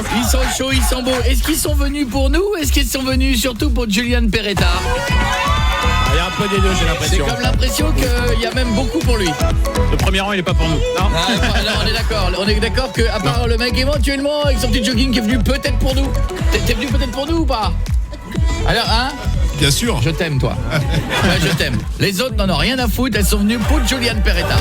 presque. Ils sont chauds, ils sont beaux. Est-ce qu'ils sont venus pour nous ou est-ce qu'ils sont venus surtout pour Julian Peretta? Il y a un peu des deux, j'ai C'est l'impression. comme l'impression qu'il y a même beaucoup pour lui. Le premier rang, il est pas pour nous. Non. On est d'accord. On est d'accord qu'à part le mec éventuellement avec son petit jogging qui est venu peut-être pour nous. T'es venu peut-être pour nous ou pas? Alors, hein? Bien sûr. Je t'aime, toi. Ouais, je t'aime. Les autres n'en ont rien à foutre, elles sont venues pour Julian Peretta.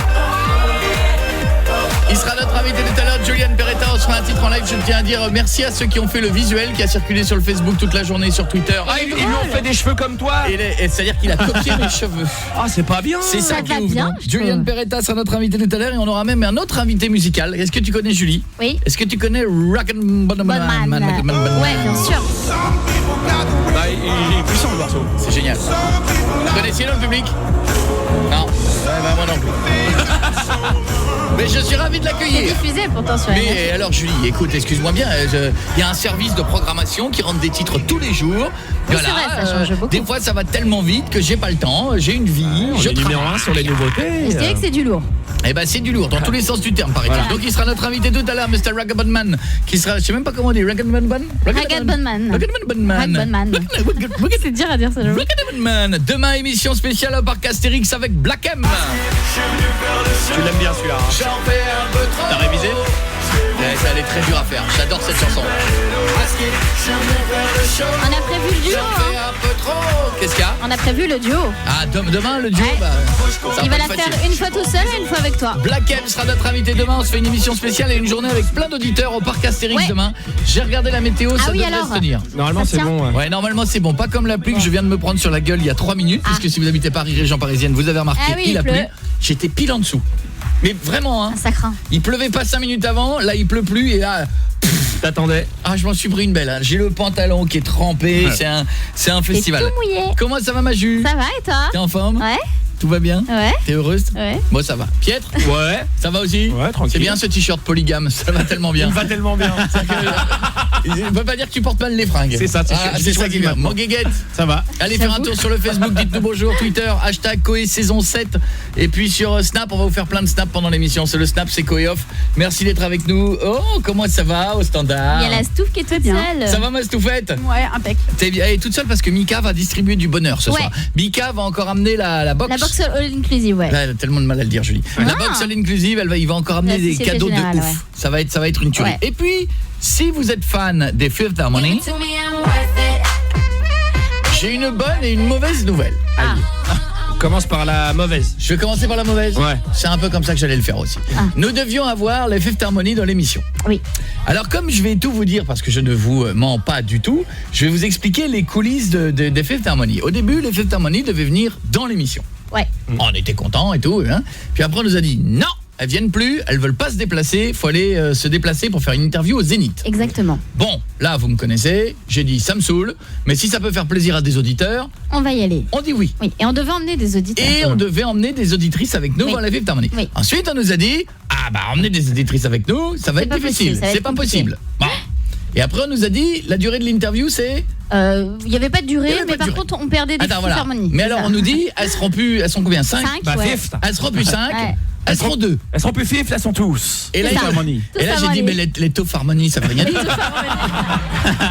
Il sera notre invité tout à l'heure, Julian Peretta. On sera un titre en live. Je tiens à dire merci à ceux qui ont fait le visuel qui a circulé sur le Facebook toute la journée, sur Twitter. Ah, ils lui ont fait des cheveux comme toi. Et c'est-à-dire qu'il a copié mes cheveux. Ah, c'est pas bien. C'est ça Ça qui va est ouf, bien, non? je Julian trouve. Peretta sera notre invité tout à l'heure et on aura même un autre invité musical. Est-ce que tu connais Julie? Oui. Est-ce que tu connais Rock'n'Bone Man? Ouais, bien sûr. Bah, il est puissant le morceau. C'est génial. Vous connaissiez le public? Non. Bah, moi non plus. Mais je suis ravi de C'est l'accueillir. diffusé pourtant sur Mais NF. alors Julie, écoute, excuse-moi bien, il y a un service de programmation qui rentre des titres tous les jours. Oui, c'est vrai, ça change beaucoup. Des fois ça va tellement vite que j'ai pas le temps, j'ai une vie, On je est numéro travaille. 1 sur les nouveautés. Je dirais que c'est du lourd. Eh ben c'est du lourd dans tous les sens du terme paraît-il. Voilà. Donc il sera notre invité tout à l'heure, Mr. Ragabon Man, qui sera, je sais même pas comment on dit, Ragabon Man. Ragabon Man. Ragabon Man. Ragabon Man. C'est dur à dire ça. j'avoue. Ragabon Man. Demain émission spéciale au parc Astérix avec Black M. Tu l'aimes bien celui-là. Hein. J'en fais un peu trop. T'as révisé? Ouais, ça, elle est très dure à faire. J'adore cette chanson. On a prévu le duo. J'en fais hein. un peu trop. Qu'est-ce qu'il y a? On a prévu le duo. Ah, demain le duo, Ouais. bah, ça Il va va être la facile. faire une fois tout seul et une fois avec toi. Black M sera notre invité demain. On se fait une émission spéciale et une journée avec plein d'auditeurs au parc Astérix Ouais. demain. J'ai regardé la météo, ça oui, devrait alors se tenir. Normalement, Ça c'est tient. bon. Ouais. Ouais, normalement c'est bon. Pas comme la pluie que je viens de me prendre sur la gueule il y a 3 minutes. Puisque si vous habitez Paris, région parisienne, vous avez remarqué, Ah oui, il a il plu. pleut. J'étais pile en dessous. Mais vraiment, hein. Ça craint. Il pleuvait pas 5 minutes avant, là il pleut plus et là... T'attendais. Ah, je m'en suis pris une belle. Hein. J'ai le pantalon qui est trempé. Ouais. C'est un T'es festival. tout mouillé. Comment ça va, ma Ju? Ça va et toi? T'es en forme? Ouais. Tout va bien? Ouais. T'es heureuse? Ouais. Moi, ça va. Pietre? Ouais. Ça va aussi? Ouais, tranquille. C'est bien ce t-shirt polygame. Ça va tellement bien. Il va tellement bien. Il veut pas dire que tu portes mal les fringues. C'est ça, c'est ça qui est bien. Mon guéguette. Ça va. Allez faire un J'avoue. tour sur le Facebook, dites-nous bonjour, Twitter, hashtag Coé saison 7. Et puis sur Snap, on va vous faire plein de snaps pendant l'émission. C'est le Snap, c'est Coé Off. Merci d'être avec nous. Oh, comment ça va au standard? Il y a la stouffe qui est toute bien. seule. Ça va, ma stoufette? Ouais, impec. T'es bien, elle est toute seule parce que Mika va distribuer du bonheur ce Ouais. soir. Mika va encore amener la box. La box all inclusive, ouais. Là, elle a tellement de mal à le dire, Julie. La Ah. box all inclusive, il va encore amener La des Société cadeaux Générale, de ouf. ouais. Ça va être une tuerie. Ouais. Et puis, si vous êtes fan des Fifth Harmony, j'ai une bonne et une mauvaise nouvelle. Ah. On commence par la mauvaise. Je vais commencer par la mauvaise. Ouais. C'est un peu comme ça que j'allais le faire aussi. Ah. Nous devions avoir les Fifth Harmony dans l'émission. Oui. Alors comme je vais tout vous dire parce que je ne vous mens pas du tout, je vais vous expliquer les coulisses des Fifth Harmony. Au début, les Fifth Harmony devaient venir dans l'émission. Ouais. On était contents et tout, hein. Puis après on nous a dit non, elles viennent plus, elles veulent pas se déplacer, faut aller se déplacer pour faire une interview au Zénith. Exactement. Bon, là vous me connaissez, j'ai dit ça me saoule, mais si ça peut faire plaisir à des auditeurs, On va y aller. on dit oui. Oui. Et on devait emmener des auditeurs. Et on devait emmener des auditrices avec nous Oui. dans la Fifth Harmony. Oui. Ensuite, on nous a dit ah bah emmener des auditrices avec nous, ça va C'est être pas difficile, possible, ça va c'est être pas compliqué. possible. Bon. Et après on nous a dit la durée de l'interview c'est Il n'y avait pas de Il y durée, avait pas mais de par durée. contre, on perdait des Attends voilà. harmonies. Mais alors on nous dit elles seront combien 5 5, Bah, ouais. Fifth. Elles seront plus 5, Ouais. elles seront 2. Elles seront plus fifth, elles sont tous. Et là, C'est ça. Harmony. Et là Tous j'ai dit harmonies. mais les Tough Harmony ça veut rien dire.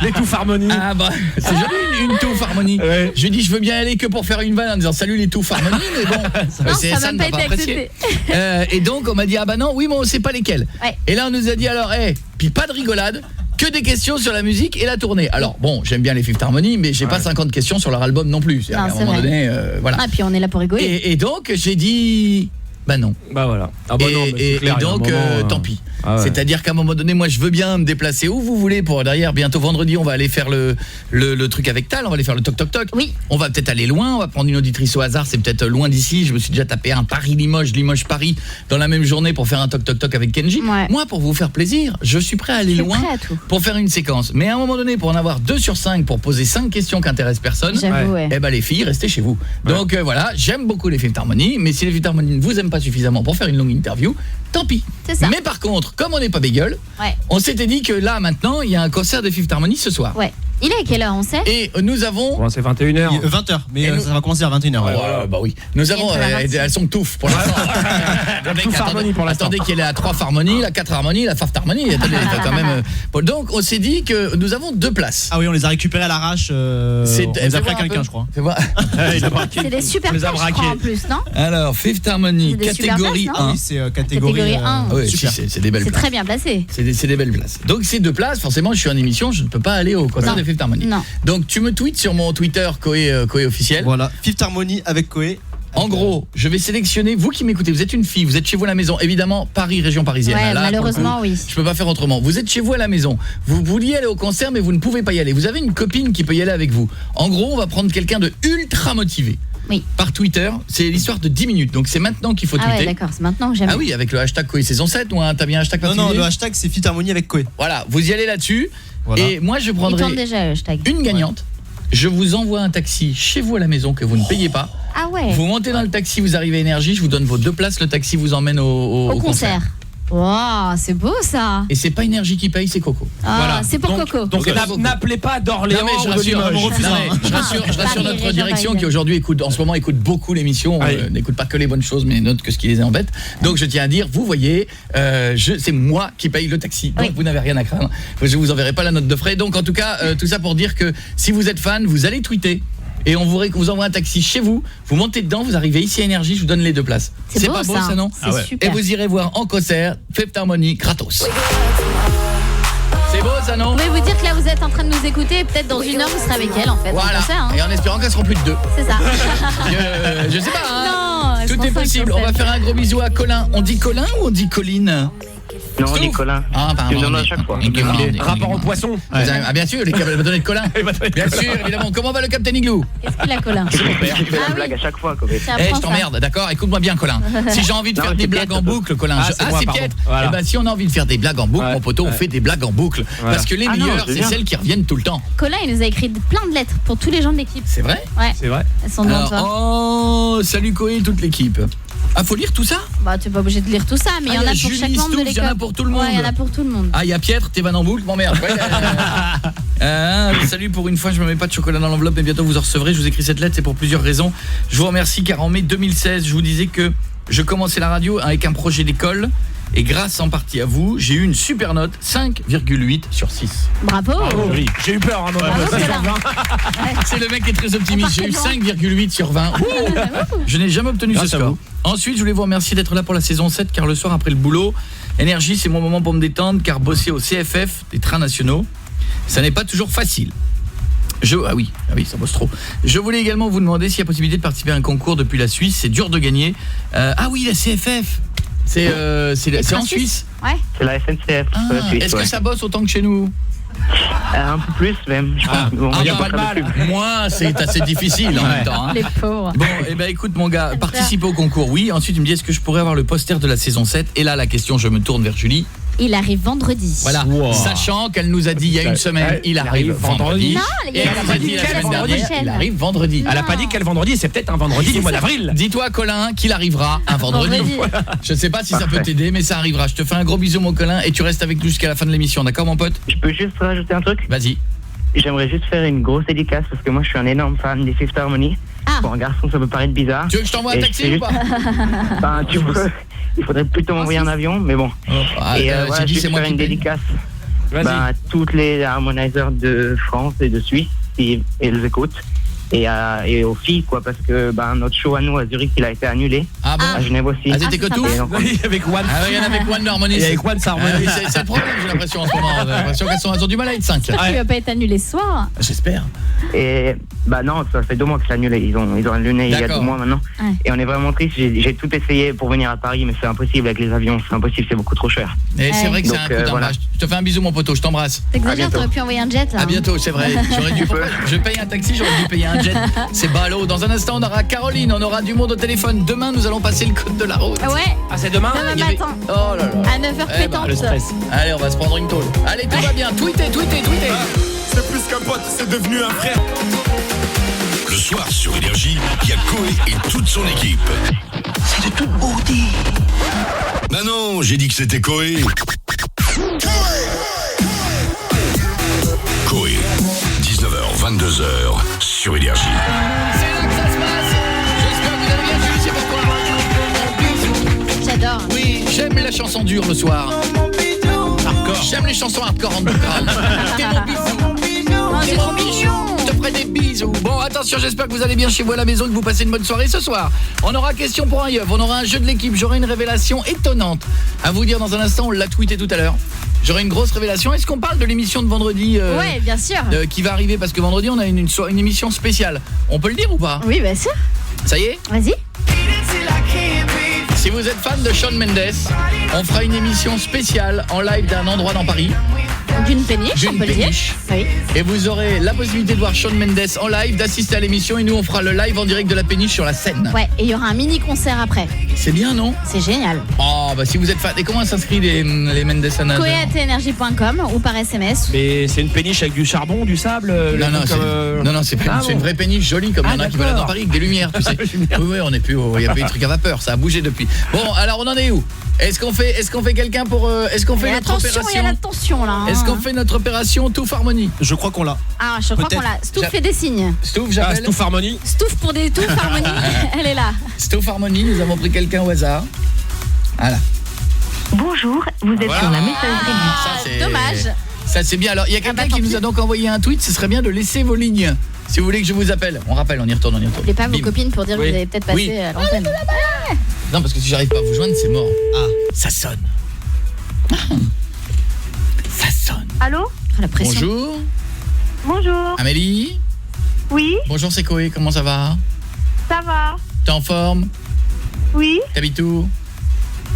Les Tough Harmony. Ah bah c'est joli une Tough Harmony. Ouais. Je lui ai dit je veux bien aller que pour faire une vanne en disant salut les Tough Harmony mais bon Non, c'est ça n'a ne même va pas été apprécier. Et donc on m'a dit ah bah non oui mais on sait pas lesquels. Ouais. Et là on nous a dit alors puis pas de rigolade. Que des questions sur la musique et la tournée. Alors bon, j'aime bien les Fifth Harmony, mais j'ai pas 50 questions sur leur album non plus. Non, À un c'est moment vrai. donné, voilà. Ah, puis on est là pour rigoler. Et donc j'ai dit bah non. Bah voilà. Ah bah non, mais c'est Et clair, il y a un donc moment, tant pis. Ah ouais. C'est-à-dire qu'à un moment donné, moi je veux bien me déplacer où vous voulez pour derrière bientôt vendredi, on va aller faire le truc avec Tal, on va aller faire le toc toc toc. Oui. On va peut-être aller loin, on va prendre une auditrice au hasard, c'est peut-être loin d'ici, je me suis déjà tapé un Paris-Limoges, Limoges-Paris dans la même journée pour faire un toc toc toc avec Kenji. Ouais. Moi pour vous faire plaisir, je suis prêt à aller Je suis loin prêt à tout. pour faire une séquence. Mais à un moment donné pour en avoir 2 sur 5 pour poser 5 questions qui intéressent personne. J'avoue, ouais. Eh ben les filles, restez chez vous. Donc voilà, j'aime beaucoup les Fifth Harmony, mais si les Fifth Harmony ne vous aiment pas suffisamment pour faire une longue interview, tant pis. C'est ça. Mais par contre, comme on n'est pas bégueule, Ouais. on s'était dit que là maintenant, il y a un concert des Fifth Harmony ce soir. Ouais. Il est à quelle heure, on sait? Et nous avons... Bon, c'est 21h. 20h, mais Et nous- ça va commencer à 21h. Ouais. Bah oui. Nous avons, pour la partie. elles sont touffes pour l'instant. Touffe harmonie pour l'instant. Attendez qu'il y ait la 3 harmonie, la 4 harmonie, la 5 harmonie. Attendez, il faut quand même. Donc on s'est dit que nous avons 2 places. Ah oui, on les a récupérés à l'arrache. On les a fais pris à voir un quelqu'un, peu. je crois. Fais voir. C'est des super les a places, je crois, braqués. en plus, non? Alors, Fifth Harmony, C'est des super catégorie places, non 1. Oui, c'est catégorie 1. Ah oui, si, super. c'est des belles C'est places. très bien placé. C'est des belles places. Donc c'est 2 places, forcément je suis en émission, je ne peux pas aller au concert Non. de Fifth Harmony. Non. Donc tu me tweets sur mon Twitter Koé officiel. Voilà, Fifth Harmony avec Koé. En gros, je vais sélectionner, vous qui m'écoutez, vous êtes une fille, vous êtes chez vous à la maison, évidemment Paris, région parisienne. Ouais, Là, malheureusement, pour le coup, oui. Je peux pas faire autrement. Vous êtes chez vous à la maison, vous vouliez aller au concert mais vous ne pouvez pas y aller. Vous avez une copine qui peut y aller avec vous. En gros, on va prendre quelqu'un de ultra motivé. Oui. Par Twitter, c'est l'histoire de 10 minutes. Donc c'est maintenant qu'il faut Ah ouais, tweeter. d'accord, c'est maintenant que j'aime. Ah oui, avec le hashtag Koé saison 7 ou t'as bien un hashtag Non, non, particulier le hashtag c'est Fifth Harmony avec Koé. Voilà, vous y allez là-dessus. Voilà. Et moi je Il tourne prendrai déjà le hashtag. une gagnante. Je vous envoie un taxi chez vous à la maison que vous ne payez pas. Ah ouais. Vous montez dans le taxi, vous arrivez à Énergie, je vous donne vos 2 places, le taxi vous emmène au concert. Wow, c'est beau ça. Et c'est pas Énergie qui paye, c'est Coco. Ah, Voilà. c'est pour Donc- Coco. Donc n'appelez pas d'Orléans Non mais je ou de rassure, Limoges. je rassure Paris, notre région direction qui parisienne. aujourd'hui écoute, en ce moment écoute beaucoup l'émission, Oui. n'écoute pas que les bonnes choses mais note que ce qui les embête. Donc je tiens à dire, vous voyez, c'est moi qui paye le taxi, donc Oui. vous n'avez rien à craindre. Je vous enverrai pas la note de frais. Donc en tout cas, tout ça pour dire que si vous êtes fan, vous allez tweeter. Et on vous envoie un taxi chez vous, vous montez dedans, vous arrivez ici à Énergie, je vous donne les 2 places. C'est beau, pas beau ça, non C'est super. Et vous irez voir en concert Fifth Harmony gratos. C'est beau ça, non? Vous pouvez vous dire que là vous êtes en train de nous écouter et peut-être dans 1 heure vous serez avec elle en fait. Voilà, en concert, hein. et en espérant qu'elles seront plus de 2. C'est ça. Je sais pas, hein. Non, elles Tout sont est 5 possible. sur On va scène. faire un gros bisou à Colin. On dit Colin ou on dit Colline? Non, Stouff. Nicolas. Ah, pardon. Tu me donnes à chaque fois. Rapport au poisson. Ah bien sûr, les câbles va donner de Colin. Bien sûr, évidemment. Comment va le Captain Igloo? Qu'est-ce qu'il a, Colin? Tu fais Ah la oui. blague à chaque fois, quoi. Tiens, Eh, prends je ça. t'emmerde, d'accord? Écoute-moi bien, Colin. Si j'ai envie de Non, faire mais des c'est blagues Piètre. en boucle, Colin. Ah, c'est moi, c'est pardon. Piètre. Voilà. Eh ben, si on a envie de faire des blagues en boucle, Ouais, mon poteau, on ouais. fait des blagues en boucle. Voilà. Parce que les Ah non, meilleures, c'est c'est bien. celles qui reviennent tout le temps. Colin, il nous a écrit plein de lettres pour tous les gens de l'équipe. C'est vrai? Ouais, C'est vrai. elles sont devant toi. Oh, salut Koé et toute l'équipe. Ah, faut lire tout ça? Bah, tu es pas obligé de lire tout ça, mais il y en Ah, a il y a pour Julie chaque membre de Stouff, l'équipe. il y en a pour tout le monde. Ouais, il y en a pour tout le monde. Ah, il y a Piètre, t'es van en boucle, m'emmerde. Ouais, salut, pour une fois, je me mets pas de chocolat dans l'enveloppe, mais bientôt vous en recevrez. Je vous écris cette lettre, c'est pour plusieurs raisons. Je vous remercie car en mai 2016, je vous disais que je commençais la radio avec un projet d'école. Et grâce en partie à vous, j'ai eu une super note, 5,8 sur 6. Bravo. Oui. J'ai eu peur un moment. Bravo, Colin. C'est le mec qui est très optimiste. J'ai eu 5,8 sur 20. Ouh, je n'ai jamais obtenu ce Grâce à score. vous. Ensuite, je voulais vous remercier d'être là pour la saison 7, car le soir après le boulot, Énergie, c'est mon moment pour me détendre, car bosser au CFF, des trains nationaux, ça n'est pas toujours facile. Ah oui, ça bosse trop. Je voulais également vous demander s'il y a possibilité de participer à un concours depuis la Suisse. C'est dur de gagner. Ah oui, la CFF. C'est en Suisse. Ouais. C'est la SNCF. Ah, Suisse, est-ce ouais. que ça bosse autant que chez nous? Un peu plus, même. Je pense. Bon, il y a on pas de fera mal. Moi, c'est assez difficile en même temps. Hein. Les pauvres. Bon, eh ben écoute mon gars, participe au concours, oui. Ensuite, il me dit est-ce que je pourrais avoir le poster de la saison 7? Et là, la question, je me tourne vers Julie. Il arrive vendredi. Voilà, Wow. sachant qu'elle nous a dit il y a une semaine, il arrive vendredi. Non, Et elle nous a dit la semaine dernière, il arrive vendredi. Elle a pas dit quel vendredi, c'est peut-être un vendredi du mois d'avril. Dis-toi Colin qu'il arrivera un vendredi. Je sais pas si ça peut t'aider, mais ça arrivera. Je te fais un gros bisou mon Colin et tu restes avec nous jusqu'à la fin de l'émission, d'accord mon pote? Je peux juste rajouter un truc? Vas-y. J'aimerais juste faire une grosse dédicace parce que moi je suis un énorme fan des Fifth Harmony. Ah. Pour un garçon, ça peut paraître bizarre. Tu veux que je t'envoie un Et taxi c'est ou pas? Ben, tu veux. Il faudrait plutôt m'envoyer un avion, mais bon. Ah, Et j'ai voilà, dit juste c'est moi faire qui une paye. dédicace Vas-y. à toutes les harmoniseurs de France et de Suisse qui les écoutent. Et aux filles, quoi, parce que notre show à nous à Zurich, il a été annulé. Ah bon? À Genève aussi. Ah, c'était que c'est tout? sympa. Et donc, Oui, avec One. Ah oui, il y en a avec One d'harmonie. Et avec One, ça harmonise. C'est le problème, j'ai l'impression en ce moment. J'ai l'impression qu'elles ont du mal à être 5. Tu vas pas être annulé ce soir. J'espère. Et non, ça fait 2 mois que c'est annulé. Ils ont annulé il y a D'accord. 2 mois maintenant. Ouais. Et on est vraiment triste. J'ai tout essayé pour venir à Paris, mais c'est impossible avec les avions. C'est impossible, c'est beaucoup trop cher. Et c'est vrai que c'est un Donc, coup d'un voilà. match. Je te fais un bisou mon poteau, je t'embrasse. T'exagères, bientôt. t'aurais pu envoyer un jet là. À bientôt, c'est vrai. J'aurais dû je paye un taxi, j'aurais dû payer un jet. C'est ballot. Dans un instant, on aura Caroline, on aura du monde au téléphone. Demain, nous allons passer le code de la route. Ouais, Ah, c'est demain? demain Il y avait- matin. Oh là là. À 9h Eh ben, pétante. Le stress. Allez, on va se prendre une tôle. Allez, tout va bien. Tweetez. C'est plus qu'un pote, c'est devenu un frère. Le soir sur Énergie, il y a Koé et toute son équipe. C'est de toute beauté. Bah non, j'ai dit que c'était Koé. Koé, 22h sur Énergie. C'est là que ça se passe. J'espère que vous allez bien, Julie, c'est pourquoi. J'adore. Oui, j'aime la chanson dure le soir. Hardcore. J'aime les chansons hardcore underground. T'es mon bisou. Oh, c'est trop mignon. Je te ferai des bisous. Bon, attention, j'espère que vous allez bien chez vous à la maison, que vous passez une bonne soirée ce soir. On aura question pour un yeuf, on aura un jeu de l'équipe, j'aurai une révélation étonnante à vous dire dans un instant, on l'a tweeté tout à l'heure. J'aurai une grosse révélation. Est-ce qu'on parle de l'émission de vendredi Ouais, bien sûr. Qui va arriver, parce que vendredi on a une émission spéciale. On peut le dire ou pas? Oui, bien sûr. Ça y est? Vas-y. Si vous êtes fan de Shawn Mendes, on fera une émission spéciale en live d'un endroit dans Paris. D'une péniche, on peut le dire. Oui. Et vous aurez la possibilité de voir Shawn Mendes en live, d'assister à l'émission, et nous on fera le live en direct de la péniche sur la scène. Ouais, et il y aura un mini concert après. C'est bien, non? C'est génial. Oh, bah si vous êtes fan. Et comment s'inscrit les Mendes Anna? Koé@energie.com ou par SMS. Mais c'est une péniche avec du charbon, du sable. Non, c'est une vraie péniche jolie comme il y en a qui veulent dans Paris avec des lumières, tu sais. Oui, on est plus il y a plus des trucs à vapeur, ça a bougé depuis. Bon, alors on en est où? Est-ce qu'on fait quelqu'un pour est-ce qu'on fait notre opération? Il y a la tension là. Est-ce qu'on fait notre opération Touffe Harmonie? Je crois qu'on l'a. Ah, je crois qu'on l'a. Stouff fait des signes. Stouff, j'appelle. Stouff Harmonie. Stouff pour des Touffe Harmonie, elle est là. Stouff Harmonie, nous avons pris quelqu'un au hasard. Voilà. Bonjour, vous êtes sur la messagerie. Ça, c'est dommage. Ça c'est bien. Alors, il y a quelqu'un qui nous a donc envoyé un tweet, ce serait bien de laisser vos lignes. Si vous voulez que je vous appelle. On rappelle, on y retourne. N'appelez pas vos copines pour dire que vous avez peut-être passé à l'antenne. Non, parce que si j'arrive pas à vous joindre, c'est mort. Ah, ça sonne. Ça sonne. Allô? La pression. Bonjour. Bonjour. Amélie? Oui? Bonjour, c'est Koé, comment ça va? Ça va? T'es en forme? Oui? T'habites où?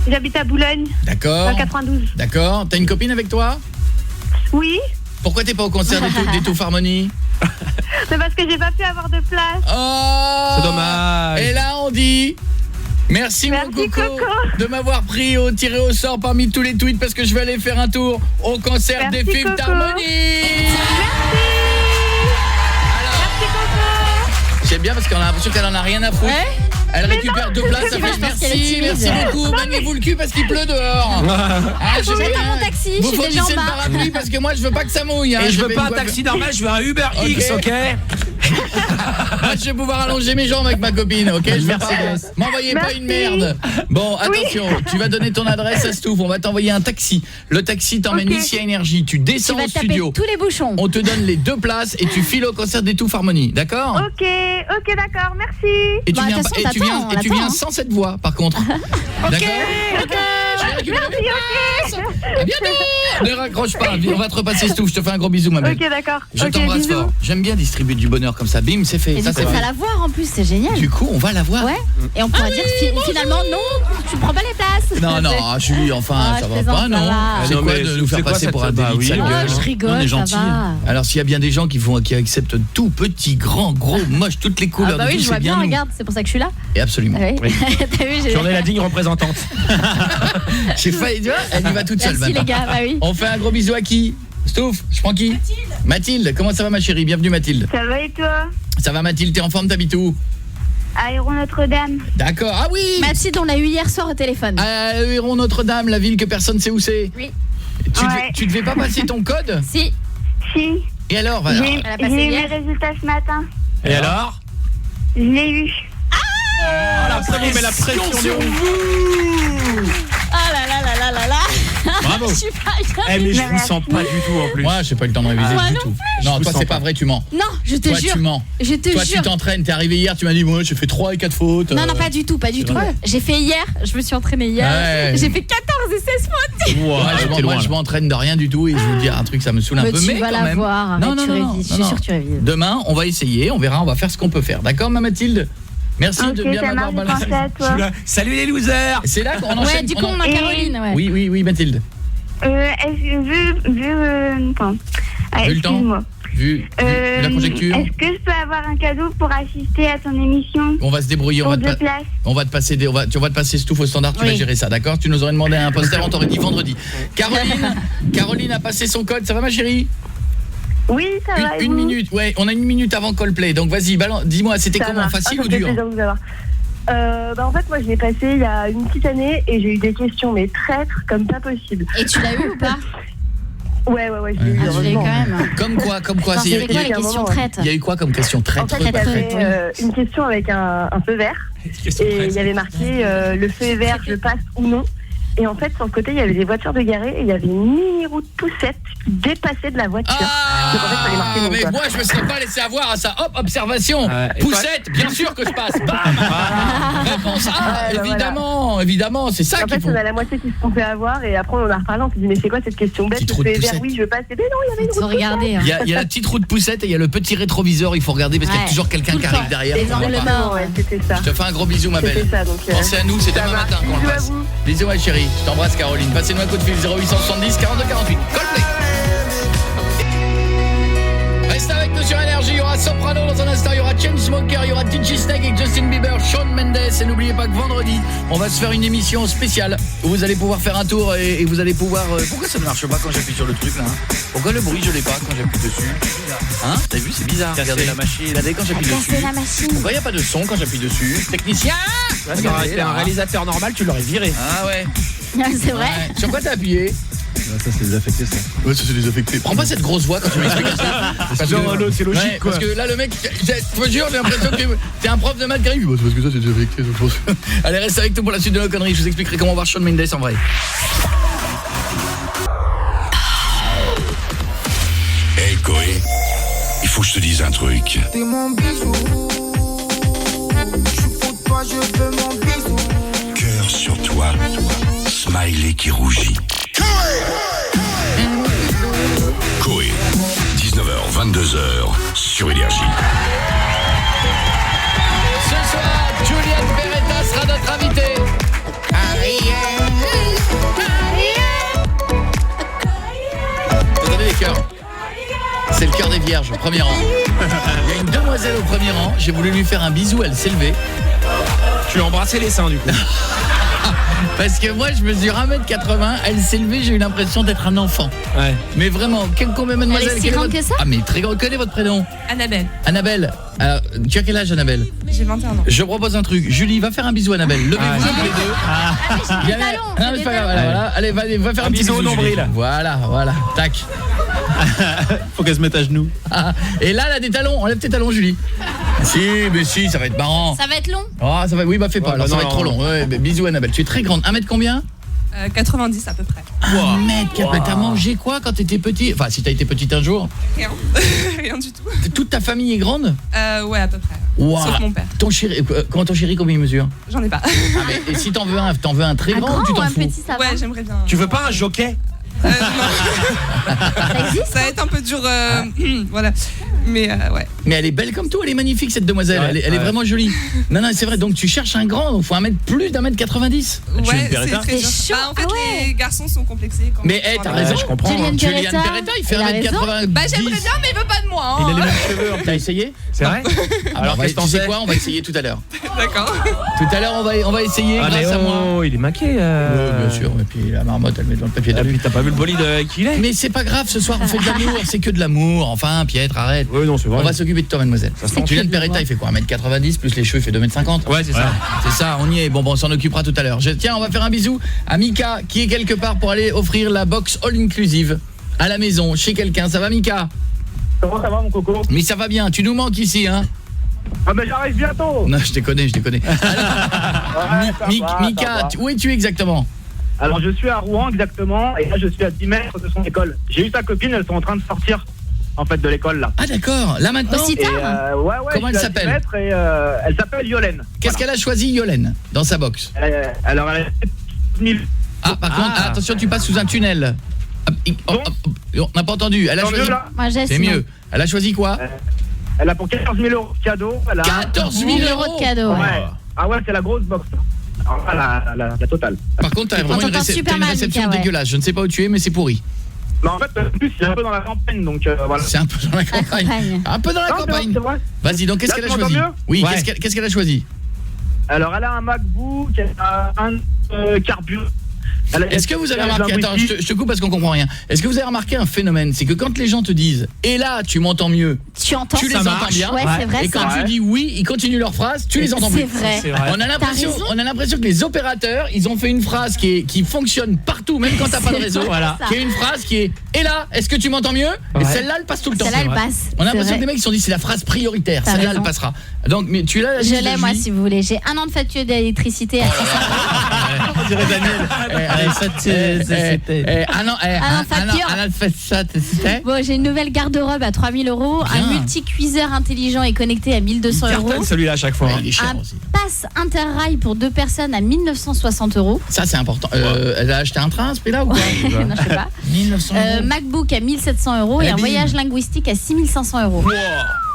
J'habite à Boulogne. D'accord. Dans 92. D'accord. T'as une copine avec toi? Oui? Pourquoi t'es pas au concert des Touffe Harmonie? C'est parce que j'ai pas pu avoir de place. Oh, c'est dommage. Et là on dit merci mon coco de m'avoir tiré au sort parmi tous les tweets, parce que je vais aller faire un tour au concert des Fifth Harmony. Merci Coco. C'est bien parce qu'on a l'impression qu'elle en a rien à foutre. Ouais. Elle récupère 2 places, ça fait merci beaucoup. Maniez-vous le cul parce qu'il pleut dehors. Vous êtes à mon taxi, je suis déjà en bas. Le parapluie parce que moi je veux pas que ça mouille. Et je veux pas un taxi normal, je veux un Uber X, ok? Moi je vais pouvoir allonger mes jambes avec ma copine, ok? Je vais pas m'envoyer pas une merde. Bon, attention, tu vas donner ton adresse à Stouff, on va t'envoyer un taxi. Le taxi t'emmène ici à Énergie, tu descends au studio. Tous les bouchons. On te donne les 2 places et tu files au concert des Touffe Harmony, d'accord? Ok, d'accord, merci. Et tu viens sans cette voix par contre. D'accord? Merci. À bientôt. Ne raccroche pas, on va te repasser Stouff, je te fais un gros bisou ma belle. Ok, d'accord. Je t'embrasse fort. J'aime bien distribuer du bonheur comme ça, bim, c'est fait. Et ça, du coup, on va la voir en plus, c'est génial. Du coup, on va la voir. Ouais. Et on pourra dire finalement non, tu prends pas les places. Non, Julie, enfin, ça va pas, non. C'est quoi de nous faire passer pour un délit de sa gueule? Je rigole, on est gentil. Alors s'il y a bien des gens qui acceptent tout, petit, grand, gros, moche, toutes les couleurs, bah oui, je vois bien, regarde, c'est pour ça que je suis là. Et absolument. Oui. Tu en es la digne représentante. J'ai failli, tu vois, elle y va toute seule. Merci les gars, bah oui. On fait un gros bisou à qui? Stouff, je prends qui? Mathilde, comment ça va ma chérie? Bienvenue Mathilde. Ça va et toi? Ça va Mathilde, t'es en forme, t'habites où? À Héron Notre-Dame. D'accord, ah oui. Mathilde, on l'a eu hier soir au téléphone. À Héron Notre-Dame, la ville que personne sait où c'est. Oui. Tu devais pas passer ton code? Si. Et alors, j'ai eu mes résultats ce matin. Et alors? Je l'ai eu. La pression sur vous. Oh là là. Bravo. Je suis pas bien. Mais je vous sens pas du tout en plus. Moi, j'ai pas eu le temps de réviser du tout. Non, toi c'est pas vrai, tu mens. Non, je te jure. Toi tu mens. Je te jure. Toi tu t'entraînes, t'es arrivé hier, tu m'as dit moi j'ai fait 3 et 4 fautes. Non, pas du tout. J'ai fait hier, je me suis entraînée hier. Ouais. J'ai fait 14 et 16 fautes. Moi je m'entraîne de rien du tout et je vous dis un truc, ça me saoule un peu, mais tu vas quand la voir. Non, tu révises. Je suis sûre que tu révises. Demain, on va essayer, on verra, on va faire ce qu'on peut faire. D'accord ma Mathilde? Merci de bien m'avoir balancé. Salut les losers. C'est là qu'on enchaîne. Ouais, du coup on a Caroline. Ouais. Oui Mathilde. Vu le temps, vu la conjecture. Est-ce que je peux avoir un cadeau pour assister à ton émission? On va se débrouiller, on va te passer tu vas te passer Stouff au standard, tu vas gérer ça, d'accord? Tu nous aurais demandé un poster, on t'aurait dit vendredi. Caroline a passé son code, ça va ma chérie? Oui, ça va. Une minute, ouais, on a 1 minute avant Coldplay. Donc vas-y, dis-moi, c'était comment, facile ou dur? En fait, moi, je l'ai passé il y a une petite année et j'ai eu des questions mais traîtres comme pas possible. Et tu l'as eu ou pas? Ouais, je l'ai eu. Je l'ai heureusement. quand même. Comme quoi Attends, il y a- c'était quoi les questions traites? Il y a eu quoi comme question traite? En fait, il y avait une question avec un feu vert. Et il y avait marqué le feu est vert, je passe ou non. Et en fait, sur le côté, il y avait des voitures de garées et il y avait une mini-roue de poussette qui dépassait de la voiture. Donc en fait, il fallait marquer non, mais quoi. moi je me serais pas laissé avoir à ça. Hop, observation. Poussette, bien sûr que je passe. Bam. Réponse A, évidemment, c'est ça En qu'il fait, faut. on a la moitié qui se sont fait avoir et après on en a reparlé, on s'est dit mais c'est quoi cette question bête? Petite Le roue de feu est vert, poussette. oui, je passe. Et ben non, il y avait une roue de regarder. Il y a la petite roue de poussette et il y a le petit rétroviseur, il faut regarder parce qu'il y a toujours quelqu'un qui arrive derrière. Exactement, ouais, c'était ça. Je te fais un gros bisou ma belle. C'était ça, donc, Pensez à nous, c'est demain matin qu'on le passe. Bisous ma chérie, je t'embrasse Caroline. Passez-nous un coup de fil 0870 42 48. Coldplay. Reste avec nous sur Énergie, il y aura Soprano dans un instant, il y aura Chainsmokers, il y aura DJ Snake avec Justin Bieber, Shawn Mendes et n'oubliez pas que vendredi, on va se faire une émission spéciale où vous allez pouvoir faire un tour et vous allez pouvoir... Pourquoi ça ne marche pas quand j'appuie sur le truc là Pourquoi le bruit je l'ai pas quand j'appuie dessus Hein T'as vu, c'est bizarre. Regardez la machine. Regardez quand j'appuie dessus. Casser la machine. Pourquoi il n'y a pas de son quand j'appuie dessus Technicien Là, ça aurait été un réalisateur normal, tu l'aurais viré. Ah ouais. C'est vrai. Ouais. Sur quoi t'as appuyé Ça c'est désaffecté ça. Ouais, ça c'est désaffecté. Prends pas cette grosse voix quand tu m'expliques ça. Parce Genre, que- c'est logique, ouais, quoi. Parce que là le mec, je te jure, j'ai l'impression que t'es un prof de maths qui arrive. C'est parce que ça c'est désaffecté. Je pense. Allez, reste avec nous pour la suite de nos conneries. Je vous expliquerai comment voir Shawn Mendes en vrai. Hey Koé, il faut que je te dise un truc. T'es mon bisou. Je suis fou de toi, je veux mon bisou. Cœur sur toi, smiley qui rougit. Koé, 19h, 22h sur Énergie. Ce soir, Juliette Beretta sera notre invitée. Attendez les cœurs. C'est le cœur des vierges, au premier rang. Il y a une demoiselle au premier rang. J'ai voulu lui faire un bisou, elle s'est levée. Tu lui as embrassé les seins du coup. Parce que moi je mesure 1m80, elle s'est levée, j'ai eu l'impression d'être un enfant. Ouais. Mais vraiment, combien mademoiselle? Elle est si quel grande votre- que ça? Ah mais très grande, quel est votre prénom? Annabelle. Annabelle. Alors, tu as quel âge Annabelle? J'ai 21 ans. Je propose un truc. Julie, va faire un bisou à Annabelle. Levez-vous toutes les deux. J'ai des talons. Non, c'est pas grave, voilà. Allez, va faire un petit bisou au bisou, nombril. Julie. Voilà, tac. Faut qu'elle se mette à genoux. Et là, elle a des talons. Enlève tes talons, Julie. Si, ça va être marrant. Ça va être long. Oh, ça va, oui, bah fais pas, Ouais, alors bah ça va non. être trop long. Ouais, bisous Annabelle. Tu es très grande. 1m combien? 90 à peu près. 1m. T'as mangé quoi quand t'étais petit? Enfin, si t'as été petite un jour. Rien. Rien du tout. Toute ta famille est grande? Ouais, à peu près. Wow. Sauf mon père. Ton chéri, combien il mesure? J'en ai pas. Ah, mais, et si t'en veux un très Un grand grand ou tu ou t'en un fous? petit, ça va. Ouais, j'aimerais bien. Tu veux pas un jockey? Non. Ça existe? Ça va être un peu dur. Voilà. Mais ouais. Mais elle est belle comme tout, elle est magnifique cette demoiselle, Ouais, elle est ouais. vraiment jolie. Non, c'est vrai, donc tu cherches un grand, il faut plus d'1m90. Ouais, Beretta. c'est très C'est dur. chaud. En fait, Ah ouais. les garçons sont complexés. Quand Mais ils sont t'as avec- raison, je comprends. Julian Julian Beretta, Beretta, il fait elle a raison. 1m90. Bah j'aimerais bien, mais il veut pas de moi. Hein. Il a les mêmes cheveux. T'as essayé? C'est vrai? Alors qu'est-ce que t'en tu sais sais? quoi, on va essayer tout à l'heure. D'accord. Tout à l'heure on va essayer Ah mais grâce à moi. oh, il est maqué. Bien sûr, et puis la marmotte elle met dans le papier Et d'alu. puis t'as pas vu le bolide qu'il est? Mais c'est pas grave, ce soir on fait de l'amour, c'est que de l'amour. Enfin, Pietre, arrête. Ouais, non, c'est vrai. On va s'occuper de toi, mademoiselle. se Julian Beretta, il fait quoi? 1m90 plus les cheveux, il fait 2m50. Ouais, c'est ça. C'est ça, on y est. Bon, on s'en occupera tout à l'heure. Tiens, on va faire un bisou à Mika qui est quelque part pour aller offrir la box all inclusive à la maison chez quelqu'un. Ça va Mika? Comment ça va, mon coco? Mais ça va bien, tu nous manques ici hein. Ah ben j'arrive bientôt. Non, je te connais. Alors, Mika, où es-tu exactement? Alors je suis à Rouen exactement, et là je suis à 10 mètres de son école. J'ai eu sa copine, elles sont en train de sortir en fait de l'école là. Ah d'accord, là maintenant. Aussi Et tard. ouais, Comment je elle suis à 10 s'appelle? mètres et elle s'appelle Yolène. Qu'est-ce qu'elle a choisi Yolène dans sa box? Alors elle a 1000. Ah par contre, attention, tu passes sous un tunnel. On n'a pas entendu. Elle a Tant choisi. mieux, là. Moi, j'ai C'est mieux. Elle a choisi quoi? Elle a pour 14 000 € de cadeau. Elle a... 14 000 1000 euros € de cadeau. Ouais. Ah ouais, c'est la grosse box. Alors là, la totale. Par contre, t'as vraiment t'entends super mal, réception Mika, ouais. dégueulasse. Je ne sais pas où tu es, mais c'est pourri. Mais en fait, en plus, c'est un peu dans la campagne, donc voilà. C'est un peu dans la campagne. campagne. Un peu dans la Non, campagne. c'est vrai. Vas-y, donc qu'est-ce Là, qu'elle a tu choisi? m'entends mieux? Oui, Ouais. qu'est-ce qu'elle a choisi? Alors elle a un MacBook, elle a un carburant, Est-ce que vous avez remarqué, attends, je te coupe parce qu'on comprend rien. Est-ce que vous avez remarqué un phénomène, c'est que quand les gens te disent et là tu m'entends mieux, tu les entends bien, ouais, c'est vrai, et quand tu dis oui, ils continuent leur phrase, tu les entends plus. C'est vrai. On a l'impression que les opérateurs, ils ont fait une phrase qui fonctionne partout, même quand t'as pas de réseau. Voilà. Qui est une phrase qui est et là, est-ce que tu m'entends mieux? Et celle-là, elle passe tout le temps. Celle-là, elle passe. On a l'impression que les mecs ils se sont dit c'est la phrase prioritaire, celle-là elle passera. Donc mais tu l'as. Je l'ai moi si vous voulez. J'ai 1 an de facture d'électricité à 600 €. On dirait Daniel. Bon, j'ai une nouvelle garde-robe à 3 000 €, un multi-cuiseur intelligent et connecté à 1 200 €. Celui-là à chaque fois. Il est cher Un aussi. pass Interrail pour 2 personnes à 1 960 €. Ça c'est important. Elle a acheté un train à ce prix-là ou quoi? Non, je sais pas. 1900 €. MacBook à 1 700 € et un voyage linguistique à 6 500 €.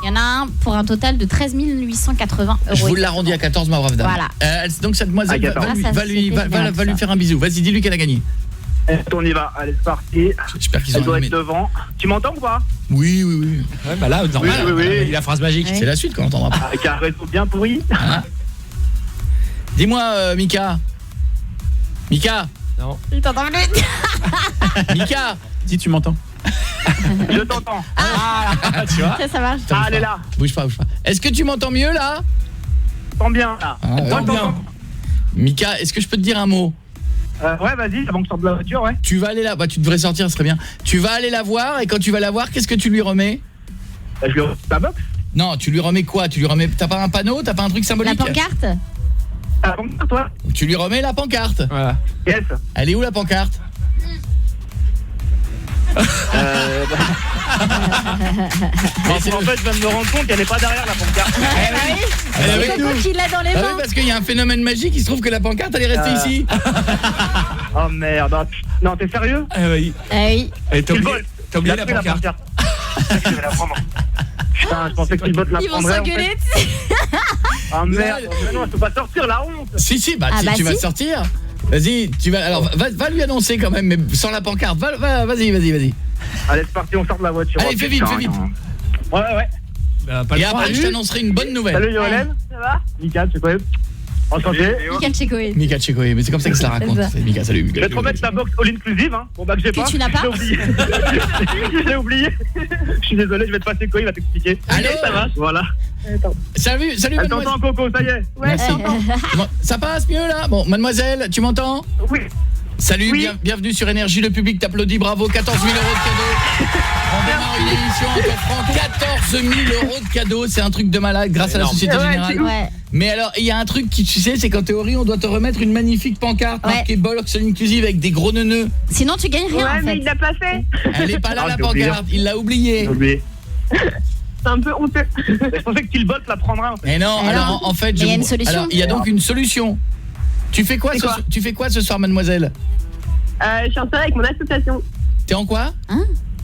Il y en a un pour un total de 13 880 €. Je vous l'arrondis à 14, ma brave dame. Voilà. Donc cette demoiselle va lui faire un bisou. Vas-y, dis-lui qu'elle a gagné. On y va, allez c'est parti. J'espère qu'ils Elle ont doit allumé. être devant. Tu m'entends ou pas? Oui. Ouais, bah là, normal. Oui. Il a la phrase magique. C'est la suite qu'on entendra pas. Avec un réseau bien pourri. Hein? Dis-moi, Mika. Non. Il t'entend plus. Mika, Si tu m'entends. Je t'entends. Tu vois? Ça marche. Ah, elle est là. bouge pas. Est-ce que tu m'entends mieux là? T'entends bien là. Entends bien. Mika, est-ce que je peux te dire un mot? Ouais, vas-y, avant que je sorte de la voiture, ouais. Tu vas aller là, tu devrais sortir, ce serait bien. Tu vas aller la voir et quand tu vas la voir, qu'est-ce que tu lui remets? Je lui remets ta box. Non, tu lui remets quoi? T'as pas un panneau? T'as pas un truc La symbolique? pancarte. Ah, bon, toi. Tu lui remets la pancarte. Voilà. Yes. Elle est où la pancarte? En fait, je viens de me rendre compte qu'elle n'est pas derrière la pancarte. Elle est avec C'est nous. Coco qui l'a dans les Ah mains. oui, parce qu'il y a un phénomène magique, il se trouve que la pancarte elle est restée ici. Oh merde. Non, t'es sérieux? Oui. Ah oui. Et t'as Tu le oublié, voles. t'as oublié Il a la pris pancarte. Je vais la prendre. Putain, je pensais que Killbot la Ils vont prendrait. s'engueuler. Ah merde. Mais non, je peux pas sortir, la honte. Si, Ah, bah tu vas si. sortir. Vas-y, tu vas alors va lui annoncer quand même mais sans la pancarte. Vas-y. Allez, c'est parti, on sort de la voiture. Allez, fais vite. Ouais. Bah, pas Et le après temps. je t'annoncerai une bonne nouvelle. Salut Yoann. Ça va? Mika, c'est quoi? Enchanté. Michael Checoé. Mika Tchekoé, mais c'est comme ça qu'il se la raconte. C'est ça. C'est Mika, salut Je vais te remettre la box all inclusive, hein. Bon bah que j'ai pas. Tu n'as pas? J'ai oublié. J'ai oublié. Je suis désolé, je vais te passer quoi, il va t'expliquer. Allez, ça va. Voilà. Salut Elle mademoiselle. t'entend Coco, ça y est. Ouais, je t'entends. Bon, ça passe mieux là? Bon, mademoiselle, tu m'entends? Oui. Salut, Oui. bienvenue sur Énergie, le public t'applaudit, bravo, 14 000 € de cadeaux. On démarre une émission en t'offrant 14 000 € de cadeaux, c'est un truc de malade grâce à la Société Générale. Ouais. Mais alors, il y a un truc qui, tu sais, c'est qu'en théorie, on doit te remettre une magnifique pancarte Ouais. marquée Box Inclusive avec des gros neuneux. Sinon tu gagnes rien Ouais, en mais fait. il l'a pas fait. Elle est pas là Ah, la j'ai oublié. pancarte, il l'a oubliée. J'ai oublié. C'est un peu honteux. Je pensais que Killbot la prendrait en fait. Mais non, alors en fait, Mais il y a une solution. Alors, il y a donc une solution. Tu fais quoi, tu fais quoi ce soir, mademoiselle? Je suis en soirée avec mon association. T'es en quoi?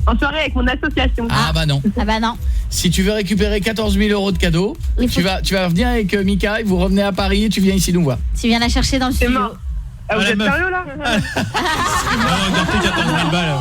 En soirée avec mon association. Ah bah non. Ah bah non. Si tu veux récupérer 14 000 € de cadeaux, Il faut- tu vas venir avec Mika, et vous revenez à Paris et tu viens ici nous voir. Tu viens la chercher dans le C'est studio. mort. Ah, vous la êtes meuf. sérieux là? On a pris 14 000 balles.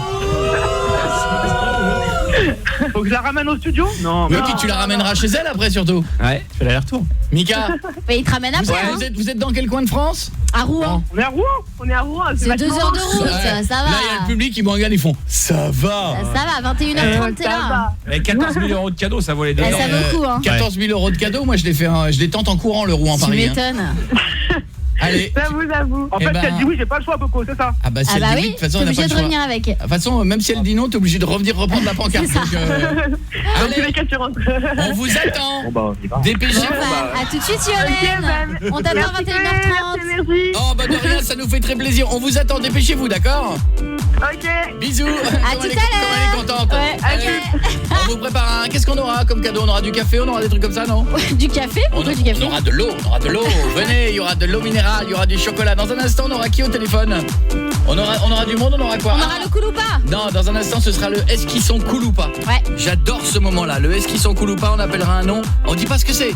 Faut que je la ramène au studio? Non. Oui, puis tu la ramèneras chez elle après surtout. Ouais. Fais l'aller-retour. Mika, Mais il te ramène après. hein. vous êtes dans quel coin de France? À Rouen. On est à Rouen? On est à Rouen. C'est 2 heures de route, Ouais. ça va. Là, il y a le public, ils me regardent, ils font ça va. Ça va, 21h30 t'es là. Mais 14 000 € de cadeaux, ça vaut les deux. Eh, ça vaut le coup hein. 14 000 € de cadeaux, moi je les tente en courant le Rouen Tu Paris. hein. m'étonnes. Allez. J'avoue. En Eh fait, ben- elle dit oui, j'ai pas le choix, Coco, c'est ça? Ah bah si Ah elle bah dit oui, oui, de toute façon t'es elle n'a pas obligé le de choix. revenir avec. De toute façon, même si elle dit non, t'es obligé de revenir reprendre la pancarte. C'est ça. Donc, Dans tous les cas, tu rentres. on vous attend. Bon bah, on y va. Bon, Dépêchez-vous. bah, à tout de suite Ok, Yolène. bah, On t'attend à 21h30. Merci. Oh bah de rien, ça nous fait très plaisir. On vous attend, dépêchez-vous, d'accord? Ok. Bisous. À Comme tout elle est- à comme elle est contente. Ouais, Allez, on vous prépare un. Qu'est-ce qu'on aura comme cadeau? On aura du café, on aura des trucs comme ça, non? Du café? Pourquoi du café? On aura de l'eau, Venez, il y aura de l'eau minérale, il y aura du chocolat. Dans un instant, on aura qui au téléphone? On aura du monde, on aura quoi? On aura le Kouloupa. Non, dans un instant, ce sera le est-ce qu'ils sont cool ou pas? Ouais. J'adore ce moment-là. Le est-ce qu'ils sont cool ou pas? On appellera un nom. On dit pas ce que c'est.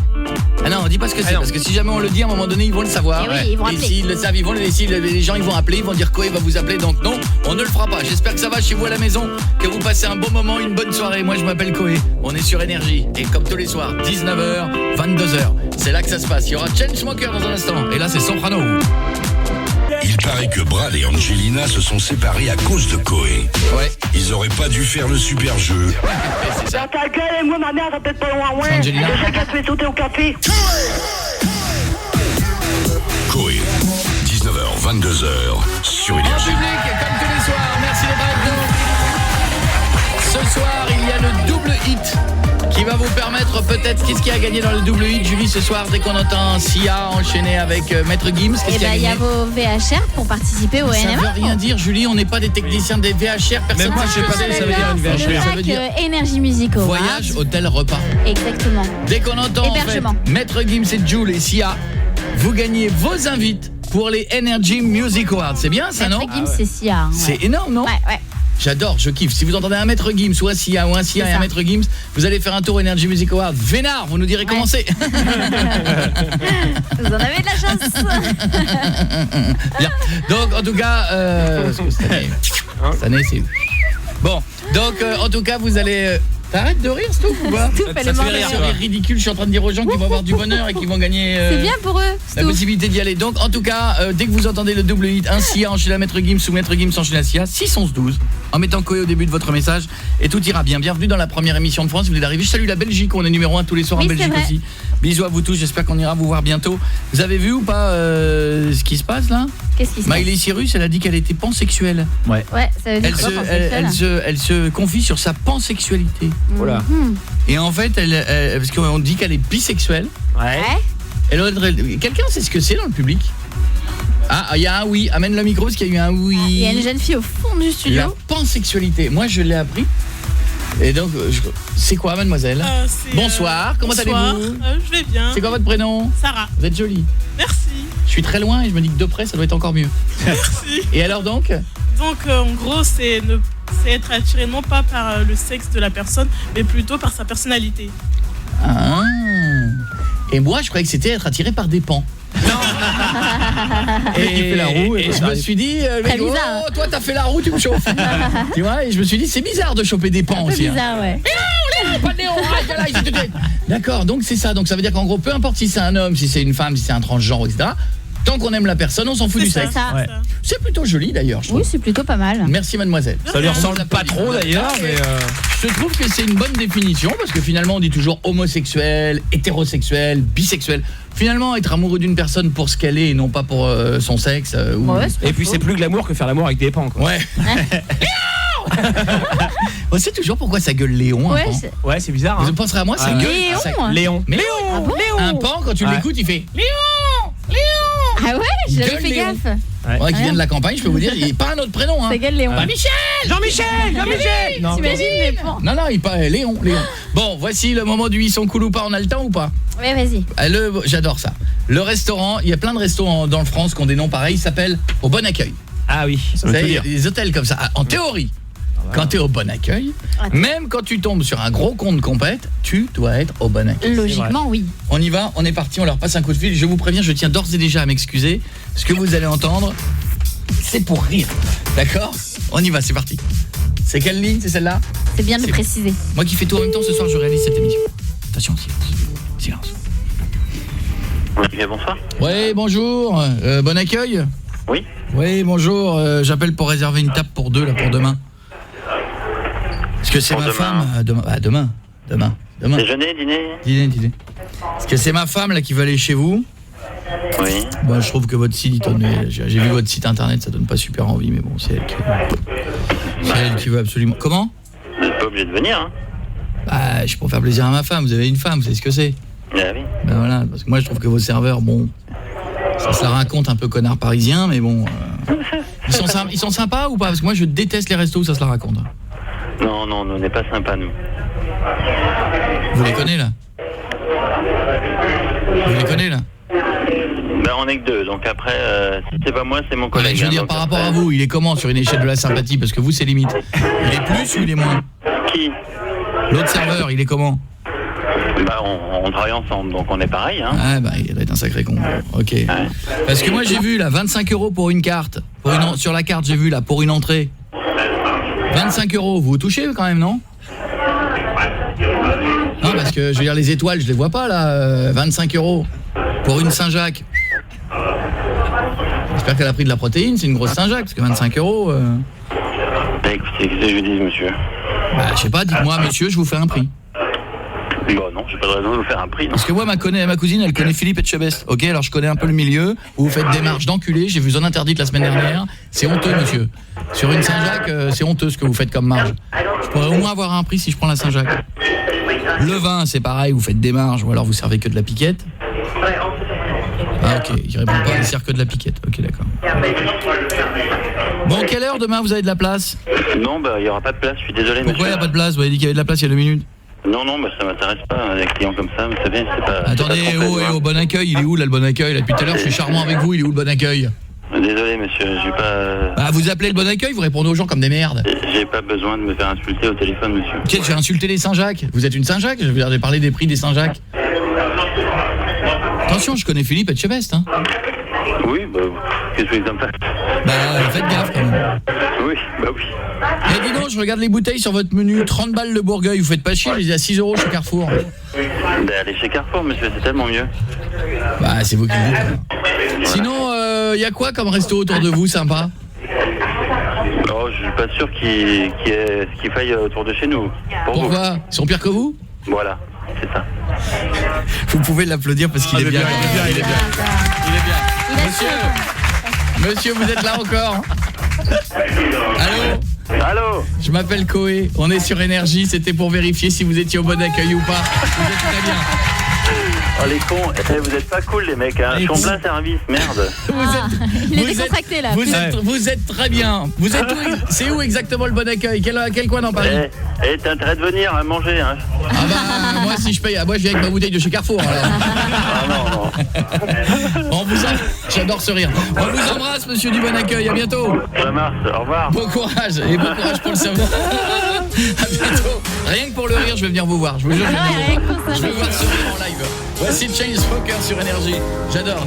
Ah non, on dit pas ce que c'est. non. Parce que si jamais on le dit, à un moment donné, ils vont le savoir. Et oui, ils vont Et appeler. s'ils le savent, ils vont les gens, ils vont appeler, ils vont dire quoi, il va vous appeler. Donc non, on ne le fera pas. J'espère que ça va chez vous à la maison, que vous passez un bon moment, une bonne soirée. Moi, je m'appelle Koé. On est sur Énergie. Et comme tous les soirs, 19h, 22h. C'est là que ça se passe. Il y aura Chainsmokers dans un instant. Et là, c'est Soprano. Il paraît que Brad et Angelina se sont séparés à cause de Koé. Ouais. Ils auraient pas dû faire le super jeu. C'est ça. Dans ta gueule, et moi, ma mère, va peut-être pas loin, C'est ouais. Angelina. Le chèque a fait sauter au café. Koé, 19h, 22h, sur En Énergie. public, comme tous les soirs, merci d'être avec nous. Ce soir, il y a le double hit qui va vous permettre peut-être... Qu'est-ce qui a gagné dans le double hit, Julie, ce soir, dès qu'on entend Sia enchaîner avec Maître Gims? Qu'est-ce qui a Il y gagné? a vos VHR pour participer au Ça NMA. veut rien dire, Julie, on n'est pas des techniciens des VHR. Personne Même moi, je sais pas ce que ça veut dire une VHR. Le Ça veut dire pack Energy Music Awards. voyage, hôtel, repas. Exactement. Dès qu'on entend en fait, Hébergement. Maître Gims et Jules et Sia, vous gagnez vos invites pour les Energy Music Awards. C'est bien ça, non? Maître Gims, c'est Sia. Hein, ouais. C'est énorme, non? Ouais. J'adore, je kiffe. Si vous entendez un Maître Gims ou un Sia et C'est un ça. Maître Gims, vous allez faire un tour Energy Music Awards. Vénard, vous nous direz comment c'est. Vous en avez de la chance. Bien. Donc en tout cas, parce que cette année c'est... Bon, donc en tout cas vous allez... T'arrêtes de rire, Stouff, ou pas? Stouff, elle est morte de rire. C'est ridicule, je suis en train de dire aux gens qu'ils vont avoir du bonheur et qu'ils vont gagner... C'est bien pour eux, la Stouff. possibilité d'y aller. Donc en tout cas, dès que vous entendez le double hit, un Sia enchaîné à Maître Gims ou Maître Gims enchaîné à Sia, 6-11-12, en mettant Koé au début de votre message, et tout ira bien. Bienvenue dans la première émission de France, vous venez d'arriver. Je salue la Belgique, on est numéro 1 tous les soirs Oui, en c'est Belgique vrai. aussi. Bisous à vous tous, j'espère qu'on ira vous voir bientôt. Vous avez vu ou pas ce qui se passe là? Qu'est-ce qui se passe? Miley Cyrus, elle a dit qu'elle était pansexuelle. Ouais. Ouais, ça veut dire quoi, pansexuel? Elle se confie sur sa pansexualité. Voilà. Mhm. Et en fait, parce qu'on dit qu'elle est bisexuelle. Ouais. Quelqu'un sait ce que c'est dans le public? Ah, il y a un oui. Amène le micro parce qu'il y a eu un oui. Il y a une jeune fille au fond du La studio. pansexualité. Moi, je l'ai appris. Et donc, c'est quoi, mademoiselle? Bonsoir, comment allez-vous? Je vais bien. C'est quoi votre prénom? Sarah. Vous êtes jolie. Merci. Je suis très loin et je me dis que de près, ça doit être encore mieux. Merci. Et alors donc? Donc, en gros, c'est être attiré non pas par le sexe de la personne, mais plutôt par sa personnalité. Ah. Et moi, je croyais que c'était être attiré par des pans. Et qui fait la roue et je me suis dit Très oh, bizarre. toi t'as fait la roue, tu me chauffes. Tu vois, et je me suis dit c'est bizarre de choper des pans Un peu aussi. bizarre, ouais. Léon, pas de Léon, arrête, là, il s'est tué. D'accord, donc c'est ça. Donc ça veut dire qu'en gros, peu importe si c'est un homme, si c'est une femme, si c'est un transgenre, etc. Tant qu'on aime la personne, on s'en fout du sexe. ça. Ouais. C'est plutôt joli d'ailleurs, je trouve. Oui, c'est plutôt pas mal. Merci mademoiselle. Ça lui ressemble pas trop d'ailleurs, mais je trouve que c'est une bonne définition parce que finalement on dit toujours homosexuel, hétérosexuel, bisexuel. Finalement être amoureux d'une personne pour ce qu'elle est et non pas pour son sexe et puis c'est plus glamour que faire l'amour avec des pans quoi. Ouais. On sait toujours pourquoi ça gueule Léon. Ouais, ouais, c'est bizarre. Vous penserez à moi, ça gueule Léon. Mais Ah bon un pan quand tu l'écoutes, il fait Ah ouais, Il j'avais gueule fait Léon. gaffe. Ouais, qui vient de la campagne, je peux vous dire, il n'est pas un autre prénom. Ça gueule Léon. Pas Michel. Jean-Michel. T'imagines les pans? Non, il pas Léon. Bon, voici le moment du ils sont cool ou pas. On a le temps ou pas? Ouais, vas-y. J'adore ça. Le restaurant, il y a plein de restaurants dans le France qui ont des noms pareils, ils s'appellent Au Bon Accueil. Ah oui, ça veut Vous tout savez, il y a dire. des hôtels comme ça. En théorie, quand tu es au Bon Accueil, même quand tu tombes sur un gros compte compète, tu dois être au Bon Accueil. Logiquement, oui. On y va, on est parti, on leur passe un coup de fil. Je vous préviens, je tiens d'ores et déjà à m'excuser. Ce que vous allez entendre, c'est pour rire. D'accord? On y va, c'est parti. C'est quelle ligne? C'est celle-là? C'est bien de le préciser. Moi qui fais tout en même temps, ce soir, je réalise cette émission. Attention, silence. Oui, bonsoir. Oui, bonjour. Bon Accueil? Oui. Oui, bonjour. J'appelle pour réserver une table pour deux, là, pour demain. Parce que c'est ma femme... Demain. Déjeuner, dîner? Dîner. Parce que c'est ma femme, là, qui va aller chez vous. Oui. Bon, je trouve que votre site, j'ai vu votre site internet, ça donne pas super envie, mais bon, c'est elle qui veut absolument... Comment? Vous n'êtes pas obligé de venir, hein? Bah, je préfère faire plaisir à ma femme, vous avez une femme, vous savez ce que c'est? Ah oui. Ben voilà, parce que moi je trouve que vos serveurs, bon, ça se la raconte un peu connard parisien, mais bon, ils sont sympas ou pas? Parce que moi je déteste les restos où ça se la raconte. Non, on n'est pas sympa, nous. Vous les connaissez là? Ben, on est que deux, donc après, si c'est pas moi, c'est mon collègue. Je veux dire, donc par rapport après... à vous, il est comment sur une échelle de la sympathie? Parce que vous, c'est limite. Il est plus ou il est moins? Qui? L'autre serveur, il est comment? Bah, on travaille ensemble, donc on est pareil, hein. Ah bah, il doit être un sacré con. Ok. Ouais. Parce que moi, j'ai vu, là, 25 € pour une carte. Sur la carte, j'ai vu, là, pour une entrée. 25 €, vous vous touchez quand même, non? Non, parce que, je veux dire, les étoiles, je les vois pas, là. 25 € pour une Saint-Jacques. J'espère qu'elle a pris de la protéine, c'est une grosse Saint-Jacques, parce que 25 €... Bah, écoutez, qu'est-ce que je dis, monsieur? Bah, je sais pas, dites-moi, monsieur, je vous fais un prix. Bah non, j'ai pas de raison de vous faire un prix, non. Parce que moi, ma cousine, elle connaît Philippe Etchebest. Ok, alors je connais un peu le milieu. Vous faites des marches d'enculé. J'ai vu zone interdite la semaine dernière. C'est honteux, monsieur. Sur une Saint-Jacques, c'est honteux ce que vous faites comme marge. Je pourrais au moins avoir un prix si je prends la Saint-Jacques. Le vin, c'est pareil. Vous faites des marges ou alors vous servez que de la piquette. Ah ok, il répond pas, il sert que de la piquette. Ok, d'accord. Bon, quelle heure demain vous avez de la place? Non, bah il y aura pas de place, je suis désolé, Pourquoi il monsieur. n'y a pas de place? Vous avez dit qu'il y avait de la place il y a 2 minutes. Non, bah ça m'intéresse pas, des clients comme ça, vous savez, c'est pas... Attendez, c'est pas bon accueil, il est où là le bon accueil là? Depuis tout à l'heure, je suis charmant avec vous, il est où le bon accueil? Désolé, monsieur, j'ai pas... Ah, vous appelez le bon accueil, vous répondez aux gens comme des merdes. J'ai pas besoin de me faire insulter au téléphone, monsieur. Qu'est-ce que j'ai insulté les Saint-Jacques? Vous êtes une Saint-Jacques? Je vais parler des prix des Saint-Jacques. Attention, je connais Philippe Etchebest, hein. Oui, bah, qu'est-ce que vous en faites? Bah, faites gaffe quand même. Oui, bah oui. Mais dis donc, je regarde les bouteilles sur votre menu, 30 balles le Bourgueil, vous faites pas chier, je les ai à 6 € chez Carrefour. Bah allez chez Carrefour, monsieur, c'est tellement mieux. Bah, c'est vous qui le dites. Sinon, y a quoi comme resto autour de vous, sympa? Oh, je suis pas sûr qu'il faille autour de chez nous. Pourquoi? Ils sont pires que vous? Voilà, c'est ça. Vous pouvez l'applaudir parce qu'il est bien. Il est bien. Monsieur, vous êtes là encore? Allô? Je m'appelle Koé, on est sur Énergie, c'était pour vérifier si vous étiez au bon accueil ou pas. Vous êtes très bien. Oh les cons, vous êtes pas cool les mecs, hein. Je suis en plein service, merde. Il est décontracté là. Vous êtes très bien. Vous êtes où? C'est où exactement le bon accueil? Quel coin dans Paris? T'as intérêt de venir manger, hein. Ah bah, moi si je paye, moi je viens avec ma bouteille de chez Carrefour alors. Ah non. J'adore ce rire. On vous embrasse monsieur du bon accueil, à bientôt. Ça marche, au revoir. Bon courage et bon courage pour le service. À bientôt. Rien que pour le rire, je vais venir vous voir. Je vous jure, je vais vous voir ce rire en live. Voici Chainsmokers sur Énergie. J'adore.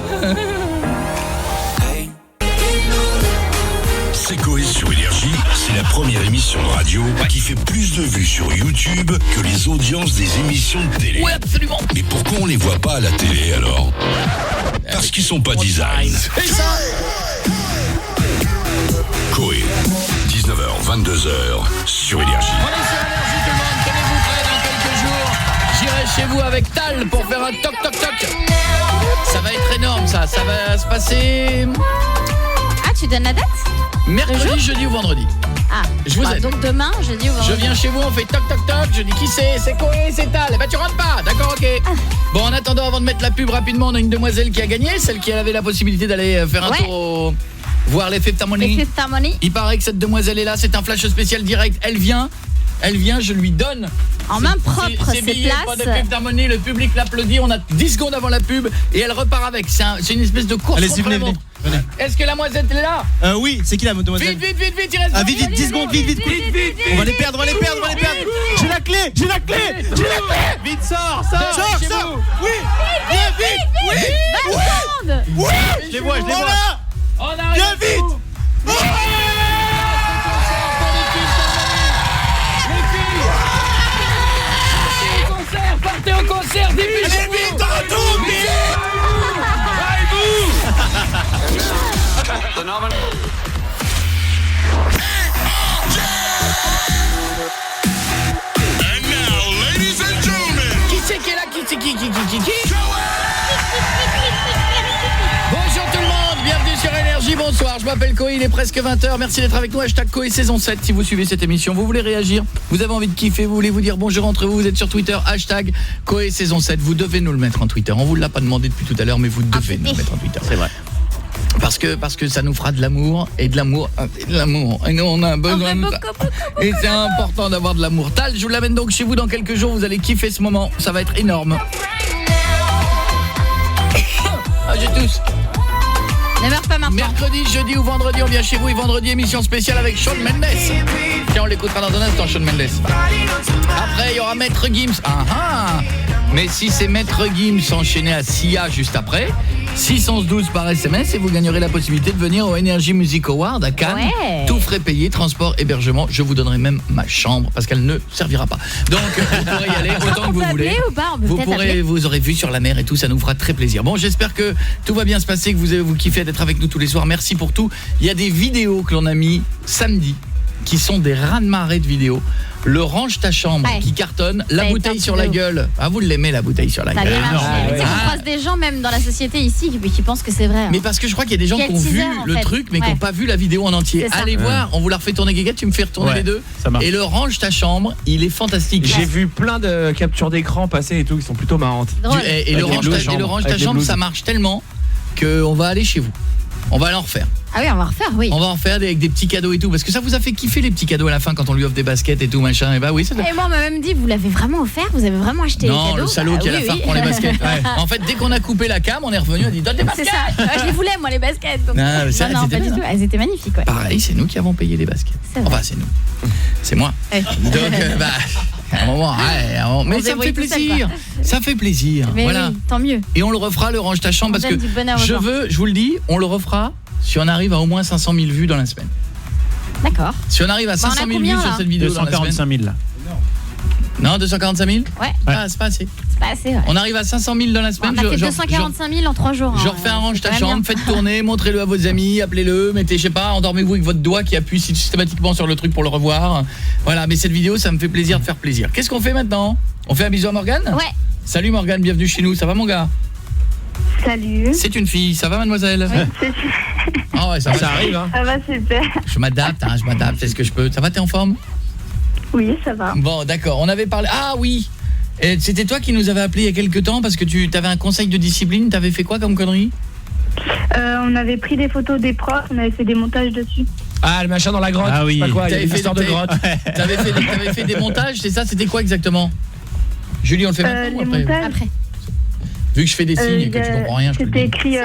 C'est Koé sur Énergie, c'est la première émission de radio qui fait plus de vues sur YouTube que les audiences des émissions de télé. Oui, absolument. Mais pourquoi on les voit pas à la télé alors? Parce qu'ils sont pas design. Et ça Koé, 19h, 22h sur Énergie. On est sur Énergie tout le monde, tenez-vous prêts dans quelques jours. J'irai chez vous avec Tal pour faire un toc toc toc. Ça va être énorme ça va se passer... Ah, tu donnes la date? Mercredi, jeudi ou vendredi. Ah, je vous aide. Donc demain, jeudi ou vendredi. Je viens chez vous, on fait toc toc toc, je dis qui c'est Koé, c'est Tal. Eh ben tu rentres pas, d'accord, ok. Bon, en attendant, avant de mettre la pub rapidement, on a une demoiselle qui a gagné, celle qui avait la possibilité d'aller faire un tour voir les Fifth Harmony. Il paraît que cette demoiselle est là, c'est un flash spécial direct. Elle vient, je lui donne en main propre ses billets places. de Fifth Harmony, le public l'applaudit, on a 10 secondes avant la pub et elle repart avec. C'est une espèce de course contre la montre. Est-ce que la demoiselle est là? Oui, c'est qui la demoiselle? Vite, il reste vite, 10 secondes, vite. On va les perdre. J'ai la clé. Vite, sors. Oui. Viens vite. Oui. Je les vois. Viens vite. Partez au concert, dépêchez-vous. Allez vite, retourne vite. And now, ladies and gentlemen. Qui c'est qui est là? Qui Bonjour tout le monde, bienvenue sur Énergie, bonsoir, je m'appelle Koé, il est presque 20h, merci d'être avec nous, hashtag Koé saison 7 si vous suivez cette émission, vous voulez réagir, vous avez envie de kiffer, vous voulez vous dire bonjour entre vous, vous êtes sur Twitter, hashtag Koé saison 7, vous devez nous le mettre en Twitter, on vous l'a pas demandé depuis tout à l'heure mais vous devez nous le mettre en Twitter, c'est vrai. Parce que ça nous fera de l'amour et de l'amour et nous on a besoin de ça. Et c'est important d'avoir de l'amour. Tal, je vous l'amène donc chez vous dans quelques jours, vous allez kiffer ce moment, ça va être énorme. Ah, j'ai tous. Ne meurs pas maintenant. Mercredi, jeudi ou vendredi, on vient chez vous et vendredi émission spéciale avec Shawn Mendes. Tiens, on l'écoutera dans un instant, Shawn Mendes. Après, il y aura Maître Gims. Mais si c'est Maître Gims enchaîné à Sia juste après, 612 par SMS et vous gagnerez la possibilité de venir au Energy Music Award à Cannes. Ouais. Tout frais payé, transport, hébergement. Je vous donnerai même ma chambre parce qu'elle ne servira pas. Donc vous pourrez y aller autant que vous voulez. Ou pas, Vous aurez vu sur la mer et tout, ça nous fera très plaisir. Bon, j'espère que tout va bien se passer, que vous kiffez d'être avec nous tous les soirs. Merci pour tout. Il y a des vidéos que l'on a mis samedi qui sont des raz-de-marée de vidéos. Le range ta chambre qui cartonne, la bouteille sur la gueule. Ah, vous l'aimez la bouteille sur la gueule. Tu sais qu'on croise des gens même dans la société ici qui pensent que c'est vrai. Mais parce que je crois qu'il y a des gens qui ont vu le truc mais qui n'ont pas vu la vidéo en entier. Allez voir, on vous la refait tourner, Guéguette, tu me fais retourner les deux. Et le range ta chambre, il est fantastique. J'ai vu plein de captures d'écran passer et tout qui sont plutôt marrantes. Et le range ta chambre, ça marche tellement qu'on va aller chez vous. On va en refaire. Ah oui, on va en refaire, oui. On va en faire avec des petits cadeaux et tout. Parce que ça vous a fait kiffer les petits cadeaux à la fin quand on lui offre des baskets et tout, machin. Et bah oui, ça Et moi, on m'a même dit, vous l'avez vraiment offert? Vous avez vraiment acheté les cadeaux? Non, le salaud qui à la fin prend les baskets. En fait, dès qu'on a coupé la cam, on est revenu, on a dit donne des baskets. C'est ça. Je les voulais, moi, les baskets. Donc... Non, pas du tout. Elles étaient magnifiques, ouais. Pareil, c'est nous qui avons payé les baskets. Enfin, c'est nous. C'est moi. Donc, à un moment, mais ça me fait plaisir. Ça fait plaisir. Mais voilà. oui, tant mieux. Et on le refera, le range ta chambre, parce que je vous le dis, on le refera si on arrive à au moins 500 000 vues dans la semaine. D'accord. Si on arrive à 500 000 vues sur cette vidéo dans la semaine. 245 000 là. Non, 245 000 Ouais. Ah, c'est pas assez. C'est pas assez, ouais. On arrive à 500 000 dans la semaine. On a fait 245 000 en 3 jours. Je refais un range ta chambre, faites tourner, montrez-le à vos amis, appelez-le, mettez, je sais pas, endormez-vous avec votre doigt qui appuie systématiquement sur le truc pour le revoir. Voilà, mais cette vidéo, ça me fait plaisir de faire plaisir. Qu'est-ce qu'on fait maintenant? On fait un bisou à Morgane? Ouais. Salut Morgane, bienvenue chez nous, ça va mon gars? Salut. C'est une fille, ça va mademoiselle? Oui, oh ouais, ça arrive hein. Ça va super. Je m'adapte, je m'adapte, c'est ce que je peux. Ça va, t'es en forme? Oui, ça va. Bon, d'accord, on avait parlé... Ah oui, c'était toi qui nous avais appelé il y a quelques temps parce que tu avais un conseil de discipline, t'avais fait quoi comme connerie? On avait pris des photos des profs, on avait fait des montages dessus. Ah, le machin dans la grotte. Ah oui. Pas quoi, il y a une histoire de grotte. T'avais fait des montages, c'est ça? C'était quoi exactement? Julie, on le fait maintenant les ou après? Après. Vu que je fais des signes et que tu comprends rien, je te le dis. C'était écrit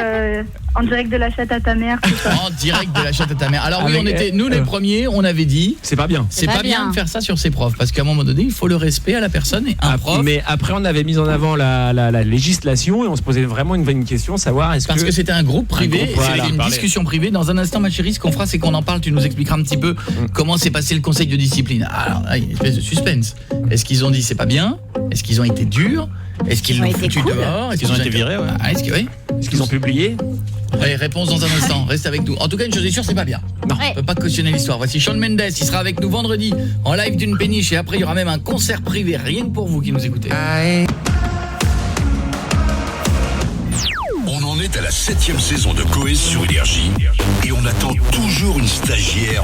en direct de la chatte à ta mère. En direct de la chatte à ta mère. Alors oui, on était nous les premiers, on avait dit c'est pas bien. C'est pas bien de faire ça sur ses profs parce qu'à un moment donné, il faut le respect à la personne et un prof. Mais après on avait mis en avant la législation et on se posait vraiment une question, savoir parce que c'était un groupe privé, c'était une parler. discussion privée. Dans un instant, ma chérie, ce qu'on fera, c'est qu'on en parle, tu nous expliqueras un petit peu comment s'est passé le conseil de discipline. Alors là, il y a une espèce de suspense. Est-ce qu'ils ont dit c'est pas bien? Est-ce qu'ils ont été durs? Est-ce qu'ils l'ont foutu dehors? Est-ce qu'ils ont été virés? Est-ce qu'ils ont publié? Allez, réponse dans un instant, reste avec nous. En tout cas, une chose est sûre, c'est pas bien. Non, on peut pas cautionner l'histoire. Voici Shawn Mendes, il sera avec nous vendredi en live d'une péniche et après il y aura même un concert privé rien que pour vous qui nous écoutez. On en est à la 7e saison de Coé sur Énergie et on attend toujours une stagiaire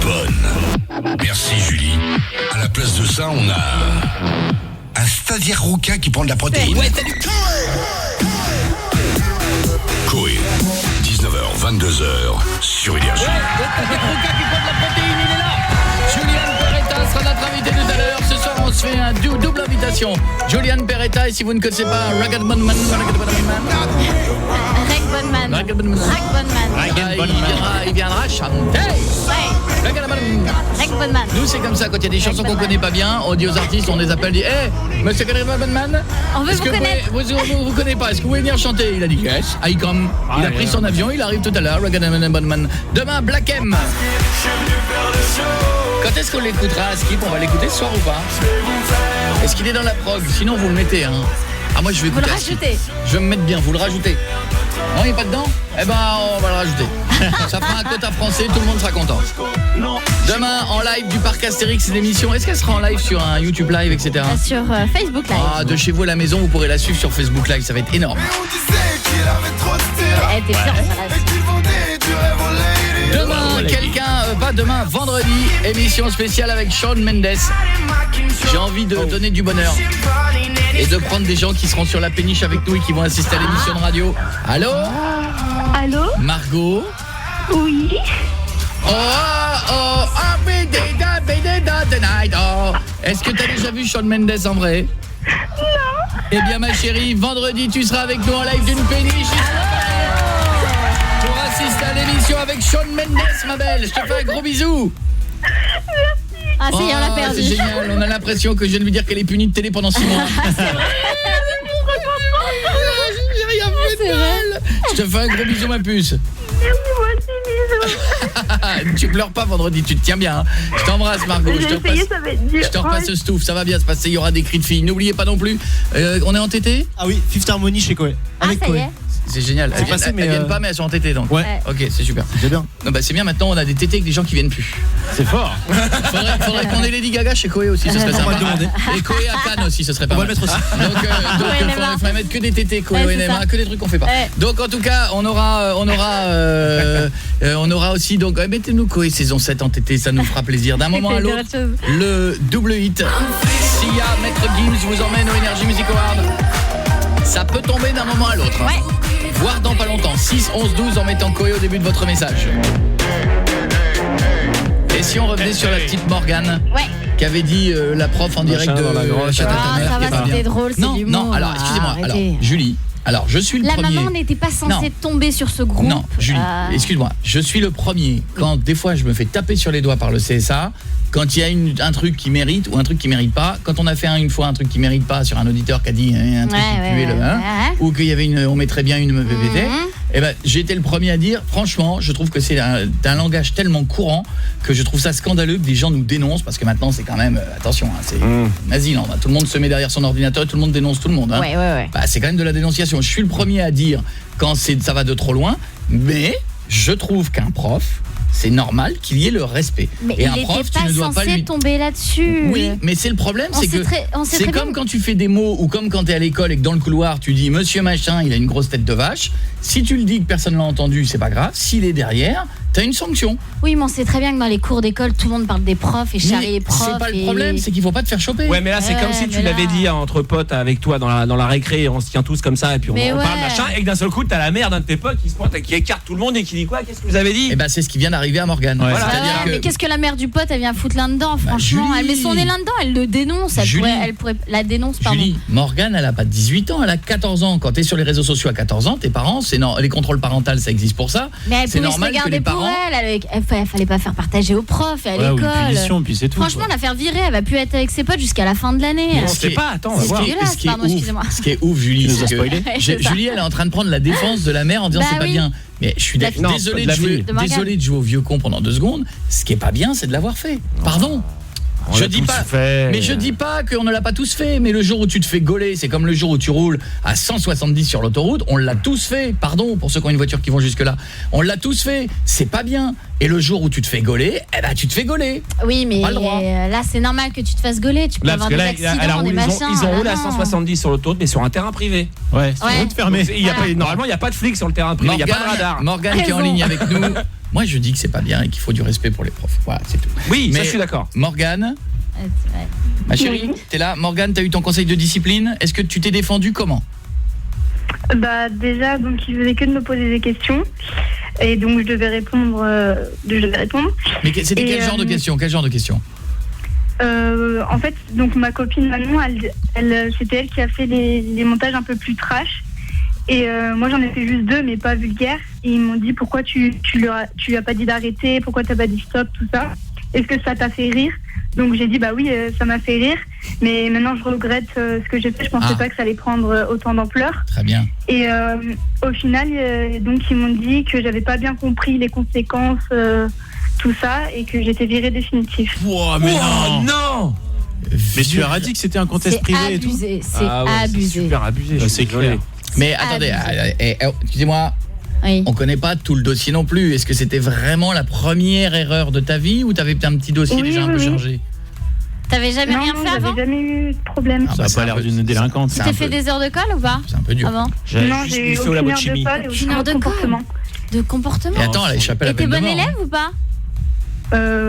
bonne. Merci Julie. À la place de ça, on a un stagiaire rouquin qui prend de la protéine. Ouais, salut. Coé, 19h, 22h sur Énergie. Julian Peretta sera notre invité tout à l'heure. Ce soir, on se fait un double invitation. Julian Peretta, et si vous ne connaissez pas Ragged Bonman, il viendra chanter. Nous, c'est comme ça, quand il y a des chansons qu'on connaît pas bien, on dit aux artistes, on les appelle, dit hey, monsieur Bonman, on veut vous connaître. Vous connaissez pas, est-ce que vous pouvez venir chanter? Il a dit yes, I come. Il a pris son avion, il arrive tout à l'heure. Bonman. Demain, Black M. Quand est-ce qu'on l'écoutera, Skip? On va l'écouter ce soir ou pas? Est-ce qu'il est dans la prog? Sinon, vous le mettez, hein. Ah, moi, je vais écouter. Vous le rajoutez. Je vais me mettre bien, vous le rajoutez. Non, il n'est pas dedans? Eh ben, on va le rajouter. Ça fera un quota français, tout le monde sera content. Demain, en live du Parc Astérix, l'émission. Est-ce qu'elle sera en live sur un YouTube Live, etc. Sur Facebook Live. Ah, de chez vous à la maison, vous pourrez la suivre sur Facebook Live, ça va être énorme. Elle était bien, Demain, demain, vendredi, émission spéciale avec Shawn Mendes. J'ai envie de donner du bonheur et de prendre des gens qui seront sur la péniche avec nous et qui vont assister à l'émission de radio. Allô? Allô? Margot? Oui. Est-ce que tu as déjà vu Shawn Mendes en vrai? Non. Eh bien ma chérie, vendredi tu seras avec nous en live d'une péniche pour assister à l'émission avec Shawn Mendes, ma belle. Je te fais un gros bisou. Ah si, on l'a perdu. C'est génial, on a l'impression que je viens de lui dire qu'elle est punie de télé pendant 6 mois. J'ai rien fait. génial. Je te fais un gros bisou, ma puce. Merci, moi aussi, bisous. Tu pleures pas vendredi, tu te tiens bien. Hein. Je t'embrasse, Margot. J'ai essayé, ça va être dur. Je te repasse ce stouff, ça va bien se passer. Il y aura des cris de filles. N'oubliez pas non plus, on est en TT. Ah oui, Fifth Harmony chez Koé. Avec Koé. C'est génial. Elles viennent pas, mais elles sont en TT donc. Ouais. Ok, c'est super. C'est bien. Non, bah, c'est bien, maintenant on a des TT avec des gens qui viennent plus. C'est fort. Faudrait qu'on ait Lady Gaga chez Koé aussi, ce serait sympa. Et Koé à Cannes aussi, ce serait pas mal. On va le mettre aussi. Donc faudrait mettre que des TT, Koé ONMA, que des trucs qu'on fait pas. Donc en tout cas, on aura aussi, donc mettez-nous Koé saison 7 en TT, ça nous fera plaisir. D'un moment à l'autre, le double hit. Sia, Maître Gims vous emmène au Energy Music Award. Ça peut tomber d'un moment à l'autre. Hein. Voire dans pas longtemps. 6, 11, 12 en mettant Koé au début de votre message. Et si on revenait sur la petite Morgane qui avait dit la prof en direct de la grosse. Ça va, c'était drôle, c'est du Non, alors excusez-moi. Alors Julie, alors je suis le premier. La maman n'était pas censée tomber sur ce groupe. Non, Julie, excuse-moi. Je suis le premier quand des fois je me fais taper sur les doigts par le CSA. Quand il y a un truc qui mérite ou un truc qui mérite pas, quand on a fait une fois un truc qui mérite pas sur un auditeur qui a dit un truc qui puait le ou qu'il y avait on mettrait bien une PPT, et ben j'ai été le premier à dire franchement, je trouve que c'est un langage tellement courant que je trouve ça scandaleux que des gens nous dénoncent parce que maintenant c'est quand même attention, hein, c'est Naziland, hein, tout le monde se met derrière son ordinateur et tout le monde dénonce tout le monde hein. Bah, c'est quand même de la dénonciation. Je suis le premier à dire quand ça va de trop loin, mais je trouve qu'un prof c'est normal qu'il y ait le respect. Mais et il un prof, était pas tu ne dois pas lui tomber là-dessus. Oui, mais c'est le problème, c'est que c'est comme bien. quand tu fais des mots ou comme quand tu es à l'école et que dans le couloir tu dis monsieur machin, il a une grosse tête de vache. Si tu le dis que personne l'a entendu, c'est pas grave. S'il est derrière, t'as une sanction. Oui, mais on sait très bien que dans les cours d'école, tout le monde parle des profs et charrie les profs. C'est pas le problème, c'est qu'il faut pas te faire choper. Ouais, mais là c'est comme si tu l'avais dit entre potes avec toi dans la récré, on se tient tous comme ça et puis on parle machin et que d'un seul coup t'as la mère d'un de tes potes qui se pointe et qui écarte tout le monde et qui dit quoi? Qu'est-ce que vous avez dit? Et bah c'est ce qui vient d'arriver à Morgane. Voilà. Mais qu'est-ce que la mère du pote elle vient foutre là-dedans franchement, Julie. Elle met son nez là-dedans, elle le dénonce, elle pourrait la dénonce pardon. Julie, Morgane, elle a pas 18 ans, elle a 14 ans. Quand tu es sur les réseaux sociaux à 14 ans, tes parents, les contrôles parentaux ça existe pour ça. Mais elle c'est pouvait se normal que regarder les pour parents elle fallait pas faire partager aux profs et à l'école. Puis c'est tout. Franchement, la faire virer, elle va plus être avec ses potes jusqu'à la fin de l'année. On sait pas, attends, on va voir. Ce qui est ouf, Julie, c'est que Julie, elle est en train de prendre la défense de la mère en disant c'est pas bien. Mais je suis désolé de jouer au vieux con pendant 2 secondes. Ce qui est pas bien, c'est de l'avoir fait. Pardon. Je dis pas mais je dis pas qu'on ne l'a pas tous fait, mais le jour où tu te fais gauler, c'est comme le jour où tu roules à 170 sur l'autoroute, on l'a tous fait. Pardon pour ceux qui ont une voiture qui vont jusque là. On l'a tous fait, c'est pas bien. Et le jour où tu te fais gauler, eh ben tu te fais gauler. Oui, mais là c'est normal que tu te fasses gauler, tu peux avoir des accidents, des machins. Ils ont roulé à 170 sur l'autoroute mais sur un terrain privé. Ouais, c'est route fermée. Normalement, il y a pas de flic sur le terrain privé, il y a pas de radar. Morgane qui est en ligne avec nous. Moi, je dis que c'est pas bien et qu'il faut du respect pour les profs. Voilà, c'est tout. Oui, mais ça, je suis d'accord. Morgane, ma chérie, t'es là. Morgane, t'as eu ton conseil de discipline. Est-ce que tu t'es défendue comment? Bah déjà, donc il faisait que de me poser des questions et donc je devais répondre. Mais c'était quel genre de questions? Quel genre de questions? En fait, donc ma copine Manon, c'était elle qui a fait les montages un peu plus trash. Et moi j'en ai fait juste 2 mais pas vulgaires. Et ils m'ont dit pourquoi tu lui as pas dit d'arrêter, pourquoi t'as pas dit stop, tout ça. Est-ce que ça t'a fait rire? Donc j'ai dit bah oui, ça m'a fait rire. Mais maintenant je regrette ce que j'ai fait. Je pensais pas que ça allait prendre autant d'ampleur. Très bien. Et au final, donc ils m'ont dit que j'avais pas bien compris les conséquences, tout ça, et que j'étais virée définitif. Wow, mais non. Mais tu as dit que c'était un contest privé abusé, et tout. C'est abusé. C'est super abusé. C'est clair. Mais attendez, excusez-moi, on connaît pas tout le dossier non plus. Est-ce que c'était vraiment la première erreur de ta vie ou t'avais un petit dossier déjà un peu chargé? T'avais jamais rien fait avant? J'avais jamais eu de problème. Ça a pas l'air d'une délinquante. Tu t'es fait des heures de colle ou pas? C'est un peu dur. Avant? Non, j'ai eu aucune heure de colle et aucune heure de comportement. De comportement? Et attends, elle a échappé à la peine de mort. Et t'es bonne élève ou pas?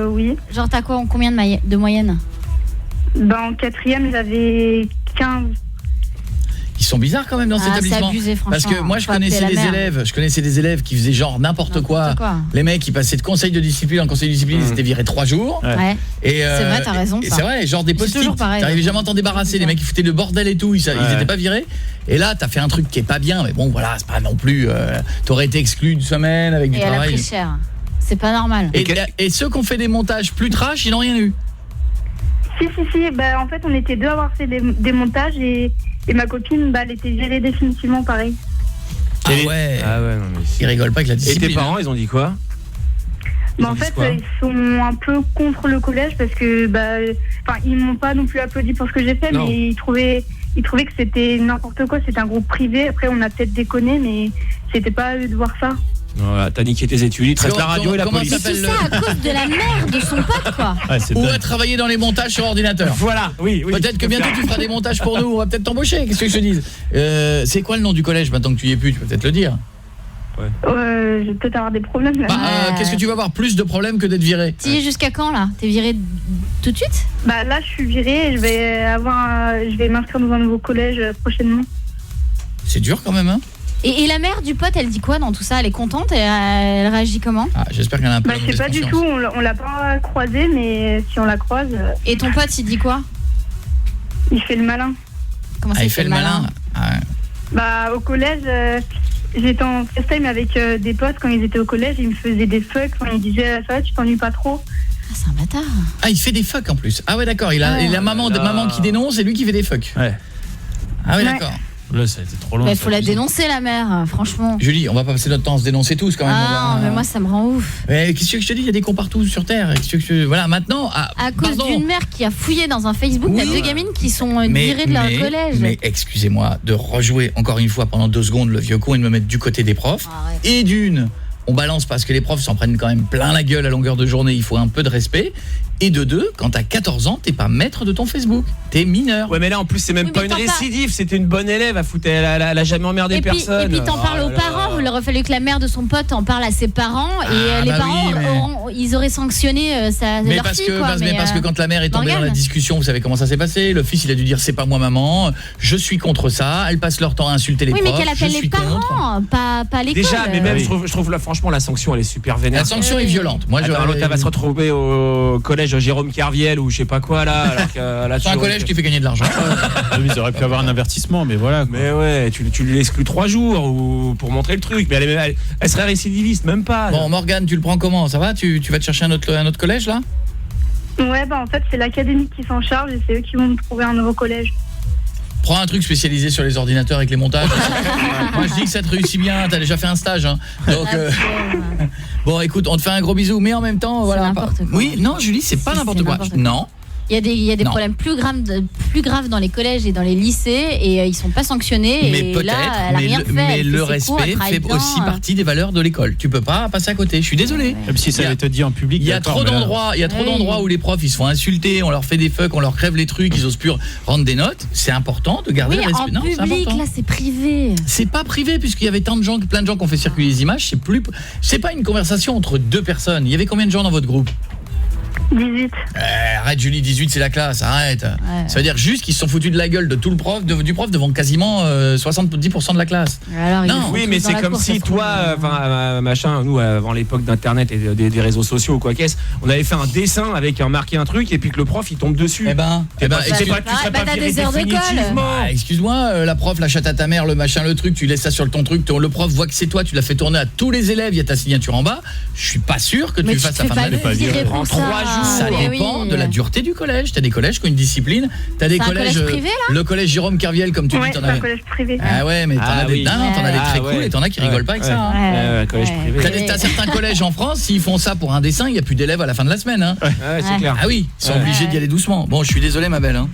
Oui. Genre t'as combien de moyenne? En 4e, j'avais 15. Ils sont bizarres quand même dans cet établissement. Abusé, parce que moi je connaissais des élèves qui faisaient genre n'importe quoi. Les mecs qui passaient de conseil de discipline en conseil de discipline, ils étaient virés 3 jours. Ouais. Et c'est vrai, t'as raison. C'est vrai, genre des post-it. T'arrivais jamais à t'en débarrasser, les mecs qui foutaient le bordel et tout, ils étaient pas virés. Et là, t'as fait un truc qui est pas bien, mais bon voilà, c'est pas non plus t'aurais été exclu une semaine avec du travail. Et elle a pris cher. C'est pas normal. Et ceux qui ont fait des montages plus trash, ils n'ont rien eu. Si. En fait, on était 2 à avoir fait des montages et ma copine, elle était virée définitivement pareil. Ah ouais. Non, mais ils rigolent pas avec la discipline. Et tes parents, ils ont dit quoi? En fait, ils sont un peu contre le collège parce que ils m'ont pas non plus applaudi pour ce que j'ai fait, Non. mais ils trouvaient que c'était n'importe quoi, c'était un groupe privé. Après, on a peut-être déconné, mais c'était pas à eux de voir ça. Voilà, t'as niqué tes études, il te reste la radio et la police. Mais tout ça à cause de la mère de son pote, quoi. Ou à travailler dans les montages sur ordinateur. Voilà, oui. Peut-être que bientôt tu feras des montages pour nous, on va peut-être t'embaucher, qu'est-ce que je te dise. C'est quoi le nom du collège maintenant que tu y es plus, tu peux peut-être le dire. Je vais peut-être avoir des problèmes là. Qu'est-ce que tu vas avoir plus de problèmes que d'être viré? Tu es jusqu'à quand là? T'es viré tout de suite? Là je suis virée et je vais m'inscrire dans un nouveau collège prochainement. C'est dur quand même, hein. Et la mère du pote, elle dit quoi dans tout ça? Elle est contente? Elle réagit comment? J'espère qu'elle a un peu Je sais pas du tout, on l'a pas croisée, mais si on la croise... Et ton pote, il dit quoi? Il fait le malin. Comment ça, il fait le malin? Au collège, j'étais en FaceTime avec des potes quand ils étaient au collège, ils me faisaient des fucks, ils disaient ça va, tu t'ennuies pas trop. Ah, c'est un bâtard. Ah, il fait des fucks en plus. Ah ouais, d'accord, il a maman qui dénonce et lui qui fait des fucks. Ouais. Ah ouais, d'accord. Là, ça a été trop long. Il faut la dénoncer, la mère, franchement. Julie, on va pas passer notre temps à se dénoncer tous quand même. Ah, mais moi ça me rend ouf. Mais qu'est-ce que je te dis, il y a des cons partout sur terre. Voilà, maintenant à cause d'une mère qui a fouillé dans un Facebook, t'as 2 gamines qui sont virées de leur collège. Mais excusez-moi de rejouer encore une fois pendant 2 secondes le vieux con et de me mettre du côté des profs. Et on balance parce que les profs s'en prennent quand même plein la gueule à longueur de journée, il faut un peu de respect. Et de 2, quand t'as 14 ans, t'es pas maître de ton Facebook, t'es mineur. Ouais, mais là en plus c'est même pas une récidive, c'était une bonne élève, elle a jamais emmerdé personne. Et puis t'en parles aux parents, il aurait fallu que la mère de son pote en parle à ses parents et les parents ils auraient sanctionné leur fille quoi. Mais parce que quand la mère est tombée dans la discussion, vous savez comment ça s'est passé, le fils il a dû dire c'est pas moi maman, je suis contre ça, elle passe leur temps à insulter les profs. Oui, mais qu'elle appelle les parents, pas l'école. Déjà, mais même je trouve là franchement la sanction elle est super vénère. La sanction est violente. Moi elle va se retrouver au collège Jérôme Carviel ou je sais pas quoi là, c'est un collège qui fait gagner de l'argent. Ils auraient pu avoir un avertissement, mais voilà. Mais ouais, tu lui l'exclus 3 jours ou pour montrer le truc, mais elle serait récidiviste, même pas. Bon, Morgane, tu le prends comment? Ça va? Tu vas te chercher un autre collège là? Ouais, en fait, c'est l'académie qui s'en charge et c'est eux qui vont me trouver un nouveau collège. Prends un truc spécialisé sur les ordinateurs avec les montages. Moi je dis que ça te réussit bien, t'as déjà fait un stage hein. Donc bon écoute, on te fait un gros bisou, mais en même temps voilà. Oui, non Julie, c'est pas n'importe quoi. Non. Il y a des problèmes plus graves dans les collèges et dans les lycées et ils sont pas sanctionnés et là elle a rien fait. Mais le respect fait aussi partie des valeurs de l'école. Tu peux pas passer à côté. Je suis désolé. Même si ça avait été dit en public. Il y a trop d'endroits où les profs ils se font insulter, on leur fait des fucks, on leur crève les trucs, ils osent plus rendre des notes. C'est important de garder le respect. Non, c'est important. Là c'est privé. C'est pas privé puisqu'il y avait plein de gens qui ont fait circuler les images, c'est pas une conversation entre 2 personnes. Il y avait combien de gens dans votre groupe? 18. Arrête Julie, 18 c'est la classe, arrête. Ouais. Ça veut dire juste qu'ils se sont foutus de la gueule de tout le prof, du prof devant quasiment 70% de la classe. Alors, non, oui, mais c'est comme si toi, nous avant l'époque d'internet et des réseaux sociaux ou quoi qu'est-ce, on avait fait un dessin avec marqué un truc et puis que le prof il tombe dessus. Tu serais pas viré définitivement. Excuse-moi, la prof la chatte à ta mère, le machin, le truc, tu laisses ça sur ton truc, le prof voit que c'est toi, tu l'as fait tourner à tous les élèves, il y a ta signature en bas. Je suis pas sûr que tu fasses la fin de l'année. En 3 jours. Ça dépend de la dureté du collège. T'as des collèges qui ont une discipline. T'as des collèges privé, là. Le collège Jérôme Kerviel, comme tu dis, t'en as. un collège privé. Ah ouais, mais t'en as des très cool et t'en as qui rigolent pas avec ça. Collège privé. T'as certains collèges en France, s'ils font ça pour un dessin, il y a plus d'élèves à la fin de la semaine. Hein. C'est clair. Ah oui, ils sont obligés d'y aller doucement. Bon, je suis désolé, ma belle. Hein.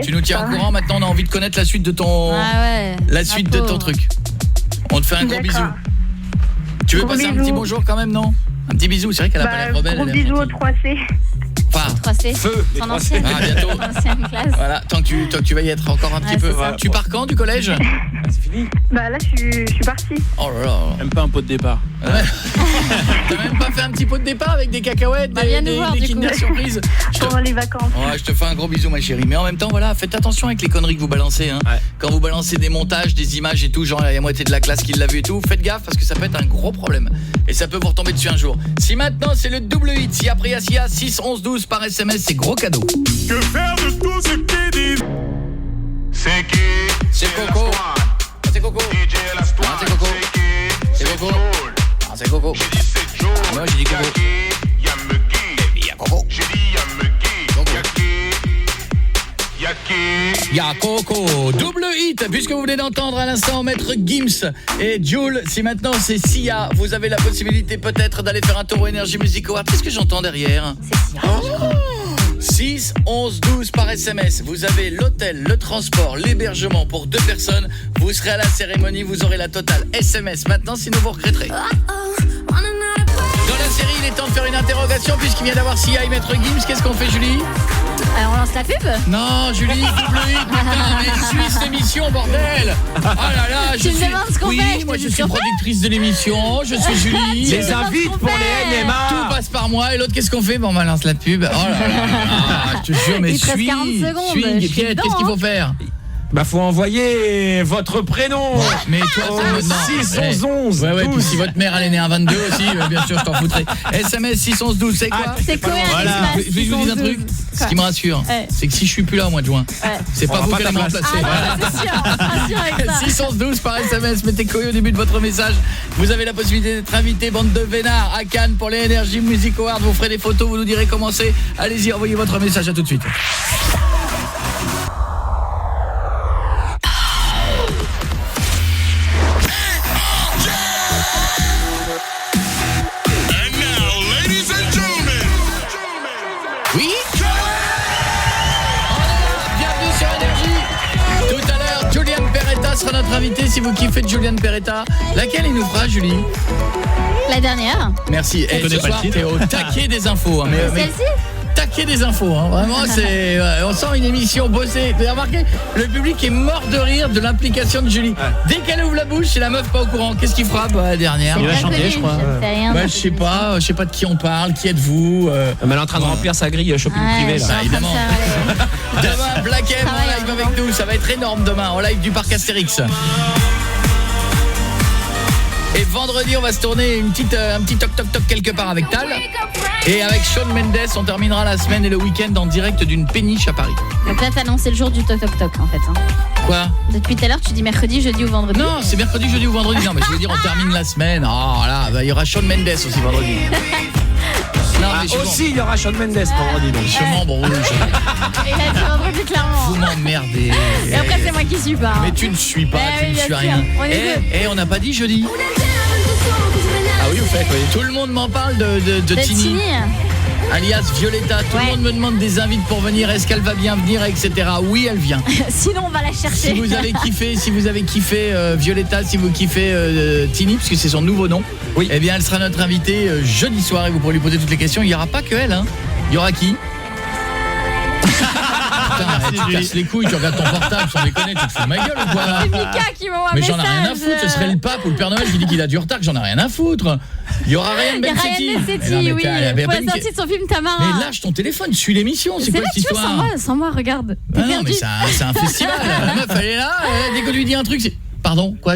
Tu nous tiens au courant. Maintenant, on a envie de connaître la suite de ton, de ton truc. On te fait un gros bisou. Tu veux passer un petit bonjour quand même, non? Un petit bisou, c'est vrai qu'elle a pas l'air rebelle. Gros bisous au 3C. Enfin, 3C. Feu. Son ancienne. Bientôt. Ancienne classe. Voilà, tant que tu vas y être encore un petit peu. Tu pars quand du collège? C'est fini. Là, je suis partie. Oh là là. Même pas un pot de départ. T'as même pas fait un petit pot de départ avec des cacahuètes, des Kinder Surprise pendant les vacances. Ouais, je te fais un gros bisou, ma chérie. Mais en même temps, voilà, faites attention avec les conneries que vous balancez. Hein. Quand vous balancez des montages, des images et tout, genre il y a moitié de la classe qui l'a vu et tout, faites gaffe parce que ça peut être un gros problème. Et ça peut vous retomber dessus un jour. Si maintenant c'est le double hit, si après il y a 6, 11, 12 par SMS, c'est gros cadeau. Que faire de tout ce qui dit? C'est qui? C'est Coco. C'est Coco. DJ Elastoine. C'est Coco. C'est Coco. C'est Coco. J'ai dit c'est Joe. Moi j'ai dit Coco. Y'a Megui. Il y a Coco. J'ai dit y'a Megui. Y'a qui? Il y a Coco. Double hit, puisque vous venez d'entendre à l'instant Maître Gims et Jul. Si maintenant c'est Sia, vous avez la possibilité peut-être d'aller faire un tour au Energy Music Award. Qu'est-ce que j'entends derrière? C'est Sia. 6 11 12 par SMS. Vous avez l'hôtel, le transport, l'hébergement pour 2 personnes. Vous serez à la cérémonie, vous aurez la totale. SMS maintenant, sinon vous regretterez. Dans la série, il est temps de faire une interrogation puisqu'il vient d'avoir Sia et Maître Gims. Qu'est-ce qu'on fait, Julie? On lance la pub? Non, Julie, double hit, putain, mais suis cette émission, bordel. Oh là là, tu me demandes ce qu'on fait. Oui, moi je suis productrice de l'émission, je suis Julie. Les invites pour les NMA. Tout passe par moi, et l'autre, qu'est-ce qu'on fait? Bon, on va lancer la pub. Oh là là, je te jure, mais il te reste 40 secondes. Piette, qu'est-ce qu'il faut faire? Bah faut envoyer votre prénom. Ouais, mais toi c'est 6 11 11. Ouais, puis si votre mère elle est née à 22 aussi, bien sûr je t'en foutrais. SMS 6 11 12, c'est quoi? C'est Coé. Voilà. Je vais vous dire un truc. Ce qui me rassure, c'est que si je suis plus là au mois de juin, c'est pas vous qui allez me remplacer. C'est sûr, 6 11 12 par SMS, mettez Coé au début de votre message. Vous avez la possibilité d'être invité, bande de vénards, à Cannes pour les Energy Music Awards. Vous ferez des photos, vous nous direz comment c'est. Allez-y, envoyez votre message, à tout de suite. Oui. Bienvenue sur Énergie. Tout à l'heure, Julian Peretta sera notre invité. Si vous kiffez Julian Peretta, laquelle il nous fera, Julie? La dernière. Merci. Et ce soir, t'es au taquet des infos. Mais celle-ci? Taquet des infos, hein. Vraiment, c'est on sent une émission bossée. Vous avez remarqué, le public est mort de rire de l'implication de Julie. Dès qu'elle ouvre la bouche, c'est la meuf pas au courant. Qu'est-ce qu'il fera la dernière? Il va chanter, je crois. Je sais pas de qui on parle, qui êtes-vous Elle est en train de remplir sa grille shopping privé là. Ça, évidemment. Demain, Black M en live avec nous, ça va être énorme demain, en live du parc Astérix. Et vendredi, on va se tourner un petit toc-toc-toc quelque part avec Tal. Et avec Shawn Mendes, on terminera la semaine et le week-end en direct d'une péniche à Paris. Donc là, t'as annoncé le jour du toc-toc-toc, en fait. Quoi? Depuis tout à l'heure, tu dis mercredi, jeudi ou vendredi. Non, c'est mercredi, jeudi ou vendredi. Non, mais je veux dire, on termine la semaine. Oh là, il y aura Shawn Mendes aussi vendredi. Non, mais aussi, il y aura Shawn Mendes vendredi. Donc. Je m'embrouille. Il a dit vendredi, clairement. Vous m'emmerdez. Et après, c'est moi qui suis pas. Mais tu ne suis pas, tu ne suis rien. Et on n'a pas dit jeudi. Ah oui, vous faites, oui. Tout le monde m'en parle de Tini. Alias Violetta, tout le monde me demande des invites pour venir, est-ce qu'elle va bien venir, etc. Oui, elle vient. Sinon, on va la chercher. Si vous avez kiffé Violetta, si vous kiffez Tini, puisque c'est son nouveau nom, oui. Eh bien, elle sera notre invitée jeudi soir et vous pourrez lui poser toutes les questions. Il n'y aura pas que elle, hein. Il y aura qui? Putain, tu casses les couilles, tu regardes ton portable sans déconner, tu te fous de ma gueule ou quoi? C'est Mika qui m'envoie un message. Mais j'en ai rien à foutre, ce serait le pape ou le Père Noël qui dit qu'il a du retard, que j'en ai rien à foutre. Il y aura Ryan Bensetti. Ryan Bensetti, oui, pour la sortie de son film Tamara. Mais lâche ton téléphone, suis l'émission, c'est quoi cette histoire? Sans moi, regarde. Ah non, mais c'est un festival. La meuf, elle est là, dès qu'on lui dit un truc, c'est... Pardon, quoi,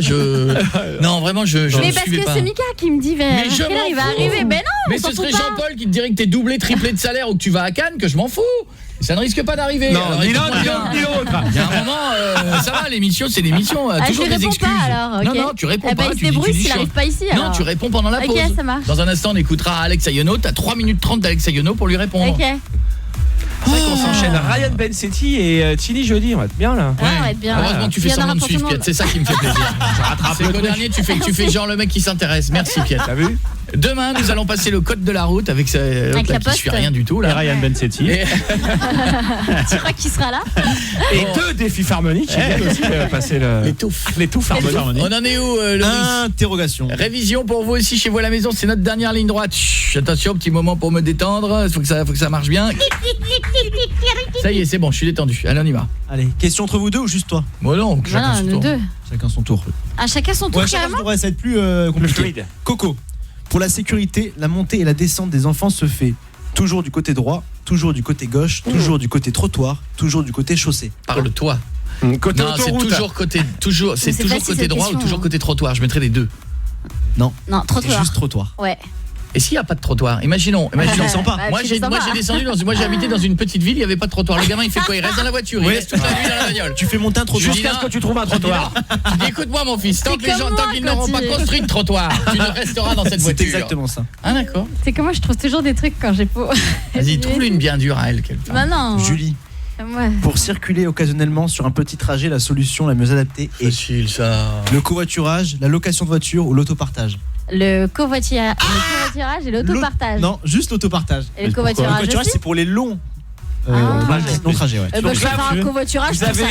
Non, vraiment, je mais parce que c'est Mika qui me dit, mais il va arriver. Ben non, mais ce serait Jean-Paul qui te dirait que t'es doublé, triplé de salaire ou que tu vas à Cannes, que je m'en fous. Ça ne risque pas d'arriver. Non, ni l'un ni l'autre. Il y a un moment, ça va, l'émission, c'est l'émission. Toujours des excuses. Pas, alors, okay. Non, tu réponds pas. Il se débrouille s'il n'arrive pas ici. Alors. Non, tu réponds pendant la pause. Ok, ça marche. Dans un instant, on écoutera Alex Ayono. T'as 3 minutes 30 d'Alex Ayono pour lui répondre. Ok. C'est vrai qu'on s'enchaîne Ryan Bensetti et Tini jeudi, on va être bien là. Ouais, on va être bien. Heureusement que tu fais semblant de suivre, Piet, c'est ça qui me fait plaisir. C'est qu'au dernier, tu fais genre le mec qui s'intéresse. Merci, Piet. T'as vu? Demain, nous allons passer le code de la route avec qui suit rien du tout là. Et Ryan Bensetti. Tu crois qu'il sera là? Et 2 défis Harmony qui viennent aussi passer les touffes Harmony. On en est où, Loris? Interrogation. Révision pour vous aussi chez vous à la maison, c'est notre dernière ligne droite. Chut, attention, petit moment pour me détendre, faut que ça marche bien. Ça y est, c'est bon, je suis détendu. Allez, on y va. Allez, question entre vous deux ou juste toi? Moi non, chacun son tour. Chacun son tour. Ah, chacun son tour, carrément. Ouais, ça va être plus compliqué. Coco, pour la sécurité, la montée et la descente des enfants se fait toujours du côté droit, toujours du côté gauche, toujours du côté trottoir, toujours du côté chaussée. Parle-toi. Côté non, c'est toujours côté côté droit ou toujours côté trottoir, je mettrai les deux. Non, trottoir. C'est juste trottoir. Ouais. Et s'il n'y a pas de trottoir, imaginons sympa. Moi j'ai habité dans une petite ville, il n'y avait pas de trottoir. Le gamin il fait quoi? Il reste dans la voiture, il reste toute la nuit dans la bagnole. Tu fais monter un trottoir jusqu'à ce que tu trouves un trottoir. Tu dis écoute-moi mon fils, tant qu'ils n'auront pas construit de trottoir, tu ne resteras dans cette voiture. C'est exactement ça. Ah d'accord. C'est que moi je trouve toujours des trucs quand j'ai pas. Vas-y, trouve-lui une bien dure à elle. Bah non. Julie. Ouais. Pour circuler occasionnellement sur un petit trajet, la solution la mieux adaptée est Facile ça. le covoiturage, la location de voiture ou l'autopartage. Le covoiturage et l'autopartage. Non, juste l'autopartage. Et le covoiturage aussi c'est pour les longs long trajets, ouais. je peux faire un covoiturage pour ça.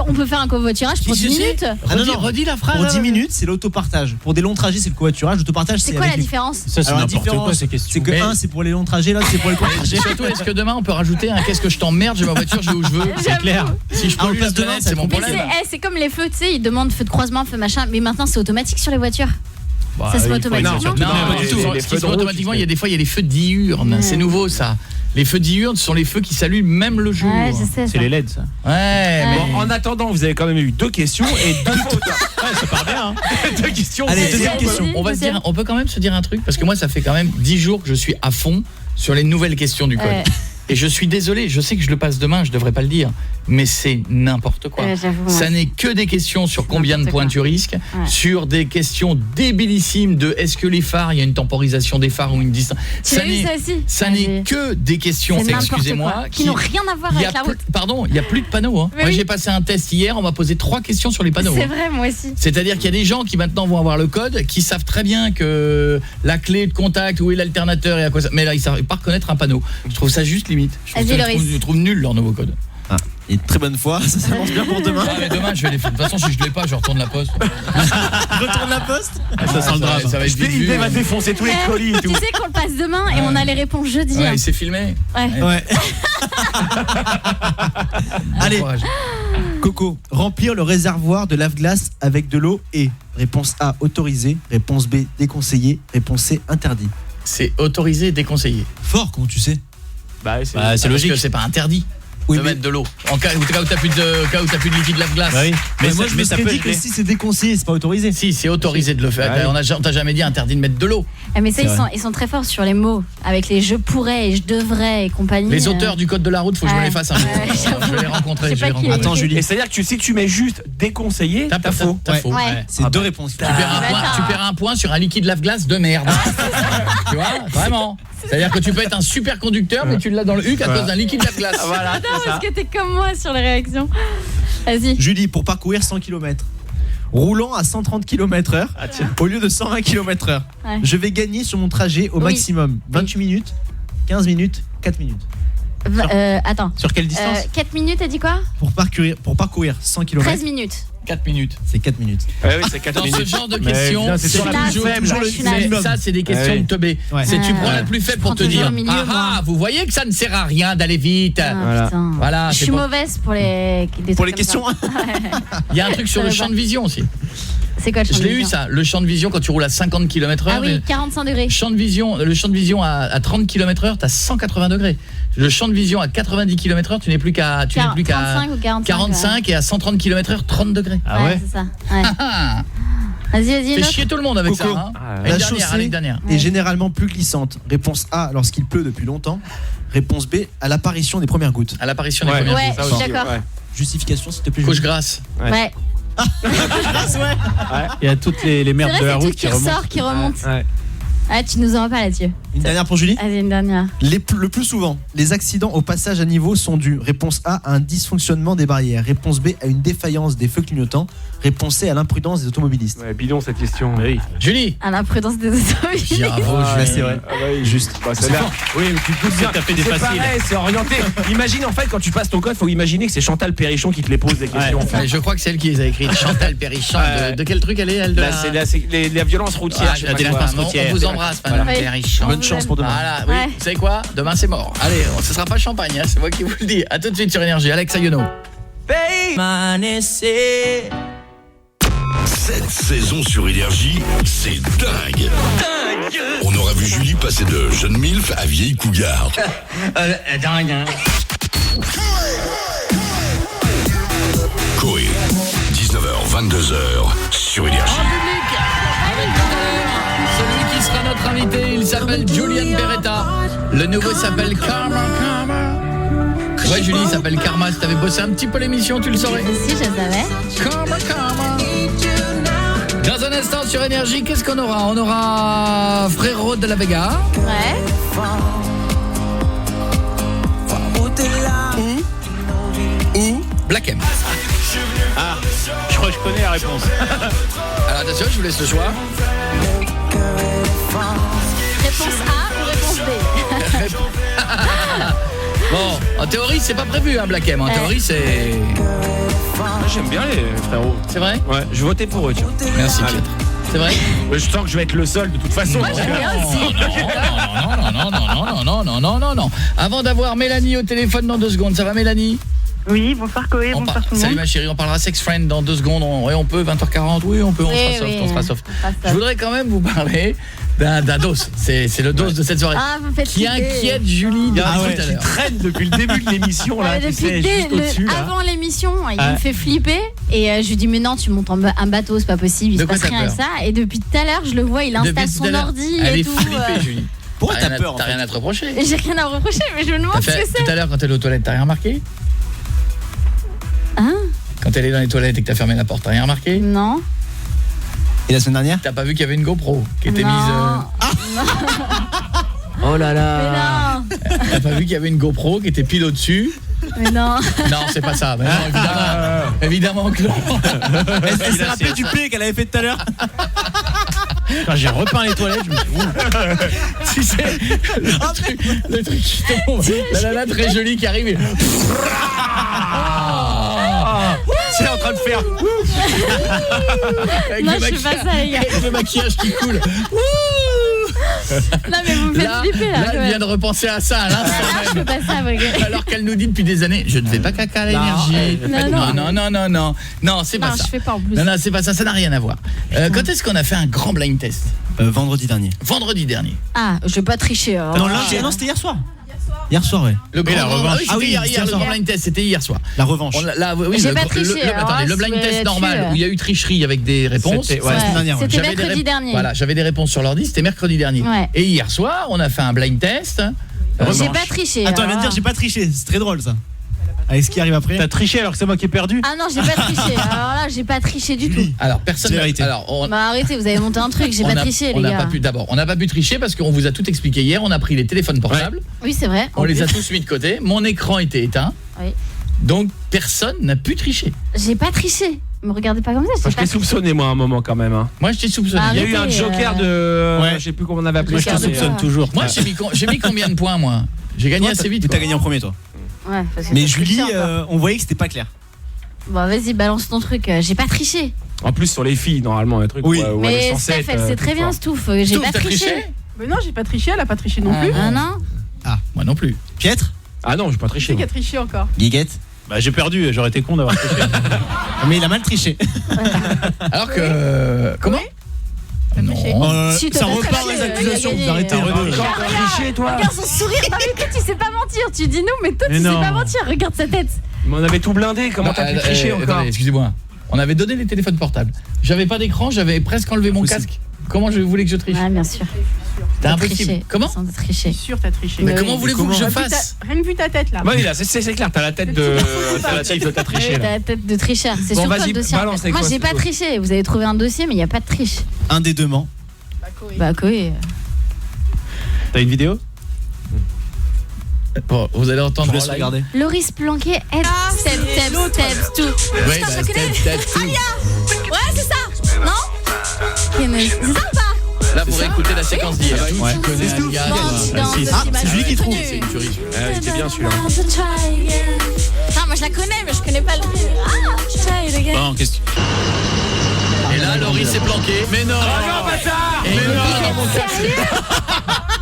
On peut faire un covoiturage pour 10 minutes. Redis la phrase. Pour 10 minutes, c'est l'autopartage. Pour des longs trajets, c'est le covoiturage. L'autopartage, C'est quoi la différence? Ça, c'est n'importe quoi ces questions. C'est que un, c'est pour les longs trajets, l'autre, c'est pour les courts trajets. Surtout, est-ce que demain on peut rajouter un qu'est-ce que je t'emmerde, j'ai ma voiture, je vais où je veux. C'est clair. Si je pollue la planète, c'est mon Mais problème. c'est comme les feux, tu sais, ils demandent feu de croisement, feu machin, mais maintenant c'est automatique sur les voitures. Ça se fait automatiquement. Non, pas du tout. Ce qui se fait automatiquement, il y a des fois il y a les feux diurnes, c'est nouveau ça. Les feux diurnes sont les feux qui s'allument même le jour. Ouais, je sais, c'est les LED ça. Ouais, mais Bon, en attendant, vous avez quand même eu 2 questions et 2 fautes. Ouais, ça part bien. 2 questions. Allez, deuxième question. On peut quand même se dire un truc parce que moi ça fait quand même 10 jours que je suis à fond sur les nouvelles questions du code. Et je suis désolé, je sais que je le passe demain, je devrais pas le dire, mais c'est n'importe quoi. Ça n'est que des questions sur combien de points tu risques, sur des questions débilissimes de est-ce que les phares, il y a une temporisation des phares ou une distance. Ça n'est que des questions, excusez-moi, qui n'ont rien à voir avec la route. Pardon, il y a plus de panneaux hein. Moi j'ai passé un test hier, on m'a posé 3 questions sur les panneaux. C'est vrai, moi aussi. C'est-à-dire qu'il y a des gens qui maintenant vont avoir le code, qui savent très bien que la clé de contact, où est l'alternateur et à quoi ça, mais là ils savent pas reconnaître un panneau. Je trouve ça juste limite. Je trouve nul leur nouveau code. Et très bonne foi, ça s'annonce bien pour demain. Mais demain je vais les faire. De toute façon si je l'ai pas, je retourne la poste. Retourne la poste. Ça sent le drame. Ça va être Il va défoncer tous les colis et tout. Tu sais qu'on le passe demain et on a les réponses jeudi. Ouais, c'est filmé. Ouais. Allez. Coco, remplir le réservoir de lave-glace avec de l'eau est réponse A autorisé, réponse B déconseillé, réponse C interdit. C'est autorisé et déconseillé. Fort, comment tu sais? C'est logique que c'est pas interdit. De mettre de l'eau en cas où t'as plus de liquide lave-glace. Oui. Mais moi je me serais dit que si c'est déconseillé, c'est pas autorisé. Si, c'est autorisé de le faire. On t'a jamais dit interdit de mettre de l'eau. Mais ça ils sont très forts sur les mots avec les je pourrais et je devrais et compagnie. Les auteurs du code de la route, faut que je me les fasse un jour. Je vais les rencontrer, Attends Julie. Et c'est-à-dire que si tu mets juste déconseillé, t'as faux. C'est 2 réponses. Tu perds un point sur un liquide lave-glace de merde. Tu vois, vraiment. C'est-à-dire que tu peux être un super conducteur mais tu l'as dans le huc à cause d'un liquide lave-glace. Voilà, parce que t'es comme moi sur les réactions. Vas-y. Julie, pour parcourir 100 km, roulant à 130 km/h au lieu de 120 km/h, je vais gagner sur mon trajet au maximum 28 minutes, 15 minutes, 4 minutes. Attends. Sur quelle distance 4 minutes, t'as dit quoi? Pour parcourir 100 km. 13 minutes. 4 minutes. C'est 4 minutes. Oui, c'est 4 minutes. Dans ce genre de questions, c'est toujours le minimum. Ça, c'est des questions de teubé. C'est tu prends la plus faible pour te dire vous voyez que ça ne sert à rien d'aller vite. Voilà. Je suis mauvaise pour les questions. Il y a un truc sur le champ de vision aussi. C'est quoi le champ de vision? Je l'ai eu ça, le champ de vision quand tu roules à 50 km/h. Ah oui, 45 degrés. Le champ de vision à 30 km/h, tu as 180 degrés. Le champ de vision à 90 km/h, tu n'es plus qu'à 45 ou 45 et à 130 km/h 30 degrés. Ah ouais, c'est ça. Ouais. Vas-y. Fais chier tout le monde avec Coco, ça. La chaussée est généralement plus glissante. Réponse A lorsqu'il pleut depuis longtemps. Réponse B à l'apparition des premières gouttes. À l'apparition des premières gouttes. Ouais, je suis d'accord. Justification s'il te plaît. Couche grasse. Ouais. Il y a toutes les merdes de la route qui remontent. Ah, tu nous en parles là-dessus. Une dernière pour Julie. Allez, une dernière. Le plus souvent, les accidents au passage à niveau sont dus. Réponse A à un dysfonctionnement des barrières. Réponse B à une défaillance des feux clignotants. Réponse C à l'imprudence des automobilistes. Ouais, bidon cette question. Oui. Julie. À l'imprudence des automobilistes. C'est vrai. Juste. C'est fort. Oui, mais tu te doutes bien. C'est pareil, c'est orienté. Imagine en fait quand tu passes ton code, faut imaginer que c'est Chantal Perrichon qui te les pose des questions. Je crois que c'est elle qui les a écrites. Chantal Perrichon. De quel truc elle est elle? C'est la violence routière. On vous embrasse, madame Perrichon. Bonne chance pour demain. Voilà, oui. Vous savez quoi? Demain c'est mort. Allez, ce sera pas champagne, c'est moi qui vous le dis. À tout de suite sur Énergie. Alex Ayuno. Cette saison sur Énergie, c'est dingue. On aura vu Julie passer de jeune milf à vieille cougar. Dingue. Coé, 19h, 22h sur Énergie. En public, avec tout à l'heure, celui qui sera notre invité, il s'appelle Julian Beretta. Le nouveau s'appelle Karma. Ouais, Julie, il s'appelle Karma. Si t'avais bossé un petit peu l'émission, tu le saurais. Si, je savais. Karma. Dans un instant sur Énergie, qu'est-ce qu'on aura? On aura Frérot de la Vega. Ouais. Black M. Ah, je crois que je connais la réponse. Alors attention, je vous laisse le choix. Réponse A ou réponse B? Bon, en théorie, c'est pas prévu, hein, Black M. En théorie, c'est... J'aime bien les frérots. C'est vrai? Ouais, je votais pour eux, tiens. Merci, Pietre. C'est vrai? Je sens que je vais être le seul de toute façon. Non. Avant d'avoir Mélanie au téléphone dans 2 secondes, ça va Mélanie? Oui, bonsoir Koé, bonsoir tout le monde. Salut ma chérie, on parlera sex friend dans 2 secondes. On peut 20h40, oui on peut, on sera soft. Je voudrais quand même vous parler d'un dos. C'est le dos de cette soirée qui inquiète Julie tout à l'heure. Qui traîne depuis le début de l'émission là. Avant l'émission, il me fait flipper et je lui dis mais non, tu montes un bateau, c'est pas possible, il se passe rien avec ça. Et depuis tout à l'heure, je le vois, il installe son ordi et tout. Elle est flippée, Julie. Pourquoi t'as peur? T'as rien à te reprocher? J'ai rien à reprocher, mais je me demande ce que c'est. Tout à l'heure quand elle est aux toilettes, t'as rien remarqué? Hein? Quand elle est dans les toilettes et que t'as fermé la porte, t'as rien remarqué? Non. Et la semaine dernière? T'as pas vu qu'il y avait une GoPro qui était mise... Oh là là. Mais non. T'as pas vu qu'il y avait une GoPro qui était pile au-dessus? Mais non. Non, c'est pas ça. Mais non, évidemment que non. Elle s'est rappelée du P qu'elle avait fait tout à l'heure. Quand j'ai repeint les toilettes, je me suis dit, si c'est le truc qui tombe, la nana très jolie qui arrive et... C'est en train de faire. Non, je fais pas ça, les gars. Avec le maquillage qui coule. Non, mais vous me faites flipper là. Là, elle vient de repenser à ça à l'instant Je fais pas ça, alors qu'elle nous dit depuis des années, je ne fais pas caca à l'énergie. Non, c'est pas ça. Non, je fais pas en plus. Non, c'est pas ça, ça n'a rien à voir. Quand est-ce qu'on a fait un grand blind test? Vendredi dernier. Vendredi dernier. Ah, je vais pas tricher. Alors. Non, c'était hier soir. Hier soir, ouais. Le grand revanche. Hier, le grand blind test, c'était hier soir. La revanche. J'ai pas triché. Attendez, le blind test normal où il y a eu tricherie avec des réponses. C'était mercredi dernier. Voilà, j'avais des réponses sur l'ordi, c'était mercredi dernier. Et hier soir, on a fait un blind test. J'ai pas triché. Attends, elle vient de dire j'ai pas triché, c'est très drôle ça. Avec ce qui arrive après. T'as triché alors que c'est moi qui ai perdu? Ah non, j'ai pas triché. Alors là, j'ai pas triché du tout. Alors personne. Bah arrêtez, vous avez monté un truc, j'ai pas triché les gars. On n'a pas pu tricher parce qu'on vous a tout expliqué hier, on a pris les téléphones portables. Oui, c'est vrai. On les a tous mis de côté, mon écran était éteint. Oui. Donc personne n'a pu tricher. J'ai pas triché. Me regardez pas comme ça, je t'ai soupçonné moi à un moment quand même. Moi je t'ai soupçonné. Arrêtez, il y a eu un joker de je sais plus comment on avait appelé ça. Je te soupçonne toujours. Moi j'ai mis combien de points moi? J'ai gagné assez vite. T'as gagné en premier toi. Ouais, mais Julie, on voyait que c'était pas clair. Bon, vas-y, balance ton truc. J'ai pas triché. En plus sur les filles normalement un truc. Oui. Mais Steph, elle sait très bien Stouff. J'ai pas triché. Mais non, j'ai pas triché. Elle a pas triché non plus. Ah non. Ah, moi non plus. Pietre? Ah non, j'ai pas triché. Qui a triché encore? Guiguette? Bah j'ai perdu, j'aurais été con d'avoir triché. Mais il a mal triché. Alors que comment? Non. Ça repart les accusations, vous arrêtez. Triché toi. Regarde son sourire. Non mais écoute, il sait pas mentir. Tu dis non, mais toi tu sais pas mentir. Regarde sa tête. Mais on avait tout blindé, comment t'as pu tricher encore? Excusez-moi. On avait donné les téléphones portables. J'avais pas d'écran, j'avais presque enlevé mon casque. Comment je voulais que je triche? Ah bien sûr. C'était impossible. Comment? Sans tricher. Je suis sûr t'as triché. Mais comment voulez-vous que je fasse? Rien que vu ta tête là. Oui, là c'est clair, t'as la tête de t'as triché là. T'as la tête de tricheur. C'est sur toi le dossier. Moi j'ai pas triché. Vous avez trouvé un dossier mais il y a pas de triche. Un des deux ment. Bah Koé. T'as une vidéo? Bon, vous allez entendre. Je laisse regarder. Loris Planquet, step tout. Oui, bah, step tout. Ouais, c'est ça. Non? C'est ça ou pas? Là, vous réécoutez la séquence d'hier. Ouais. C'est lui qui trouve. C'est une tuerie. C'était bien celui-là. Non, moi je la connais, mais je connais pas le. Bon, qu'est-ce que... Et là, Laurie s'est planqué. Mais non. bâtard.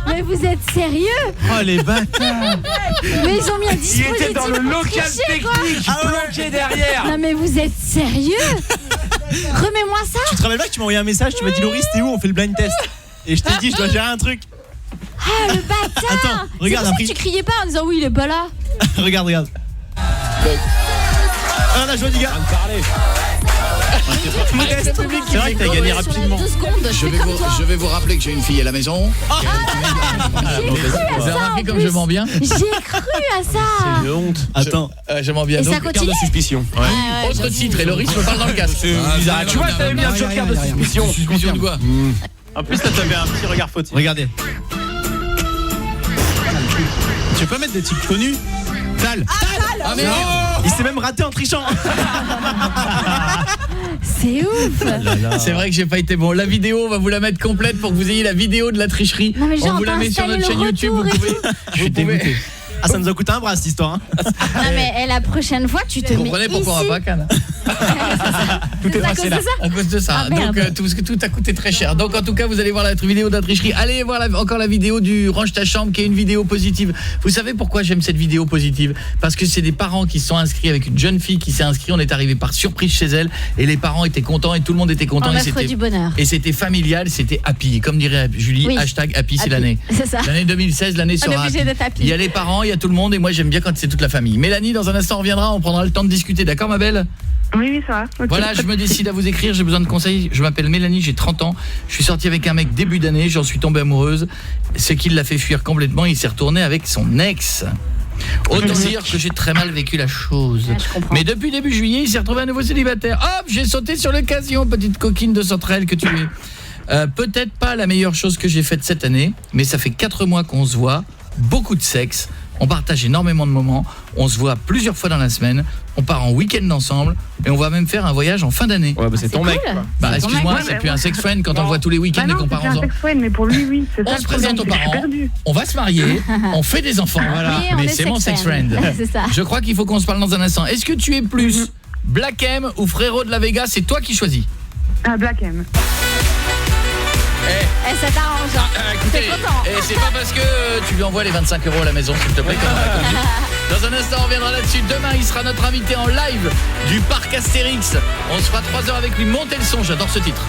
Mais vous êtes sérieux? Oh les bâtards. Mais ils ont mis un dispositif. Il était dans le local technique, planqué derrière. Non mais vous êtes sérieux? Remets-moi ça. Tu te rappelles pas que tu m'as envoyé un message, tu m'as dit Laurie, t'es où? On fait le blind test. Et je t'ai dit je dois gérer un truc. Ah le bâtard. Attends, regarde après. Tu criais pas en disant oui, il est pas là. Regarde. Ah la joie du gars. Modeste. C'est vrai que t'as gagné rapidement. Je vais vous rappeler que j'ai une fille à la maison. Vous avez remarqué comme je mens bien? J'ai cru à ça. C'est une honte. Attends, je mens bien. Et donc, ça continue de suspicion. autre titre et Loris me parle dans le casque. Tu vois, t'avais mis un joker de suspicion. Suspicion de quoi? En plus, là, t'avais un petit regard fautif. regardez. Tu veux pas mettre des types connus? Tal. Ah mais non. Il s'est même raté en trichant. C'est ouf. C'est vrai que j'ai pas été bon. La vidéo, on va vous la mettre complète pour que vous ayez la vidéo de la tricherie. Non, mais genre, on vous la met sur notre chaîne YouTube. Je suis dégoûté. Ah, ça nous a coûté un bras cette histoire. Non mais la prochaine fois tu te mets ici. Vous comprenez pourquoi on va pas Cannes. Tout est tracé là. À cause de ça. Donc tout a coûté très cher. Donc en tout cas, vous allez voir la vidéo de la tricherie. Allez voir encore la vidéo du range ta chambre qui est une vidéo positive. Vous savez pourquoi j'aime cette vidéo positive? Parce que c'est des parents qui se sont inscrits avec une jeune fille qui s'est inscrite, on est arrivé par surprise chez elle et les parents étaient contents et tout le monde était content et c'était du bonheur. Et c'était familial, c'était happy. Comme dirait Julie, oui. #happy c'est l'année. C'est ça. L'année 2016, l'année sera happy. Il y a les parents, il y a tout le monde et moi j'aime bien quand c'est toute la famille. Mélanie, dans un instant on reviendra, on prendra le temps de discuter, d'accord ma belle? Oui, ça va. Okay. Voilà, je me décide à vous écrire, j'ai besoin de conseils. Je m'appelle Mélanie, j'ai 30 ans. Je suis sortie avec un mec début d'année, j'en suis tombée amoureuse. Ce qui l'a fait fuir complètement, il s'est retourné avec son ex. Autant dire que j'ai très mal vécu la chose. Mais depuis début juillet, il s'est retrouvé à nouveau célibataire. Hop, j'ai sauté sur l'occasion, petite coquine de centrale que tu es. Peut-être pas la meilleure chose que j'ai faite cette année, mais ça fait 4 mois qu'on se voit, beaucoup de sexe. On partage énormément de moments, on se voit plusieurs fois dans la semaine, on part en week-end ensemble et on va même faire un voyage en fin d'année. Ouais, bah c'est ton mec. Quoi. Bah excuse-moi, c'est plus un sex friend quand on le voit tous les week-ends et qu'on part ensemble. C'est un sex friend, mais pour lui, oui. On se présente aux parents, on va se marier, on fait des enfants, voilà. Mais c'est mon sex friend. C'est ça. Je crois qu'il faut qu'on se parle dans un instant. Est-ce que tu es plus Black M ou Frérot de la Vega? C'est toi qui choisis. Black M. Ça t'arrange. Écoutez, c'est pas parce que tu lui envoies les 25 € à la maison, s'il te plaît, comme on a convenu. Dans un instant, on reviendra là-dessus. Demain, il sera notre invité en live du parc Astérix. On se fera 3 heures avec lui. Montez le son, j'adore ce titre.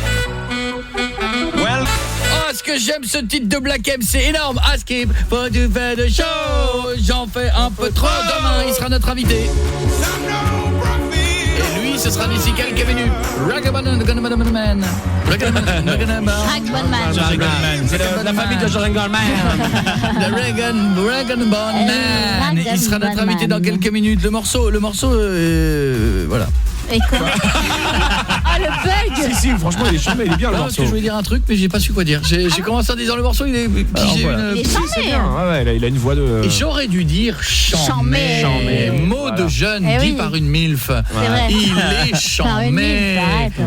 Well. Oh, ce que j'aime ce titre de Black M, c'est énorme. Askip, faut du faire de show. J'en fais un peu trop. Demain, il sera notre invité. Et lui, ce sera Nissical qui est venu. Ragaman. C'est la famille de Ragaman. Il sera notre invité dans quelques minutes. Le morceau, voilà. Et quoi? Ah, le bug. Si, franchement, il est charmé, il est bien le morceau. Parce que je voulais dire un truc, mais j'ai pas su quoi dire. J'ai commencé en disant le morceau, il est pigé. Il est charmé. Ouais, il a une voix de... Et j'aurais dû dire charmé. Mot de jeune dit par une milf. Il est charmé.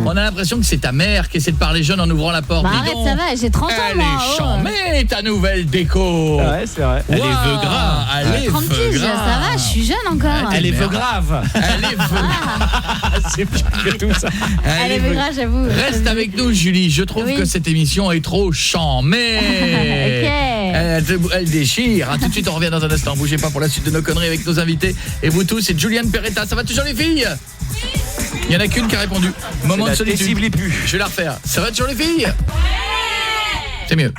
On a l'impression que c'est ta mère qui essaie de parler jeune en ouvrant la porte. Bah arrête, ça va, j'ai 30 ans. Elle est charmée, ta nouvelle déco. Ouais, c'est vrai. Elle est veu gras. Elle est 30 piges, ça va, je suis jeune encore. Elle est veu grave. Elle est veu c'est pire que tout ça. Elle est veu gras, j'avoue. Reste avec nous, Julie. Je trouve que cette émission est trop charmée. Elle déchire. Tout de suite, on revient dans un instant. Bougez pas pour la suite de nos conneries avec nos invités. Et vous tous, c'est Juliane Peretta. Ça va toujours les filles? Il y en a qu'une qui a répondu. Moment de solitude. Je vais la refaire. Ça va toujours les filles? C'est mieux.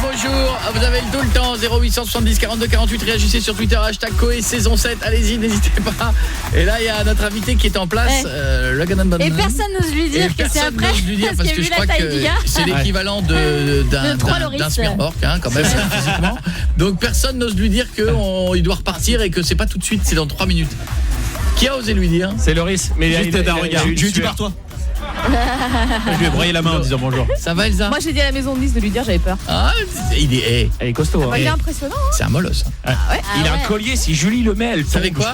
Bonjour, vous avez tout le temps 0870 42 48, réagissez sur Twitter #Coé saison 7, allez-y, n'hésitez pas. Et là il y a notre invité qui est en place et personne n'ose lui dire que c'est après parce que je crois que c'est l'équivalent d'un Smirmork quand même physiquement. Donc personne n'ose lui dire qu'il doit repartir et que c'est pas tout de suite, c'est dans 3 minutes. Qui a osé lui dire? C'est Loris, mais il a un regard. Tu pars toi. Je lui ai broyé la main en disant bonjour. Ça va Elsa? Moi j'ai dit à la maison de Nice de lui dire, j'avais peur. Il est costaud. Il est impressionnant. C'est un molosse. Il a un collier, si Julie le met, elle tombe. Savez quoi?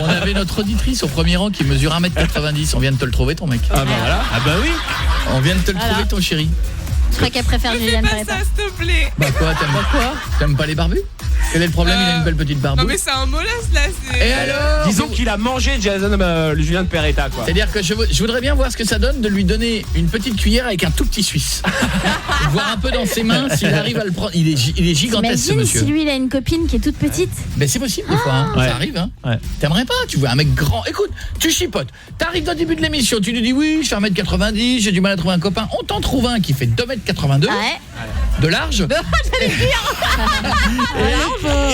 On avait notre auditrice au premier rang qui mesure 1m90. On vient de te le trouver ton mec. Ah bah voilà. Ah bah oui. On vient de te le trouver ton chéri. Je crois qu'elle préfère Juliane Peretta. Fais pas ça, s'il te plaît. Bah quoi, t'aimes pas les barbus? Quel est le problème? Il a une belle petite barbe. Non mais c'est un molosse là. Et alors? Disons qu'il a mangé Jason Julien de Peretta quoi. C'est-à-dire que je voudrais bien voir ce que ça donne de lui donner une petite cuillère avec un tout petit suisse. Voir un peu dans ses mains s'il arrive à le prendre. Il est gigantesque ce monsieur. Si lui il a une copine qui est toute petite. Mais c'est possible des fois hein. Ça arrive hein. T'aimerais pas? Tu vois un mec grand. Écoute, tu chipotes. T'arrives au début de l'émission, tu nous dis oui, je fais 1m90, j'ai du mal à trouver un copain. On t'en trouve un qui fait 2m82 de large. J'allais dire.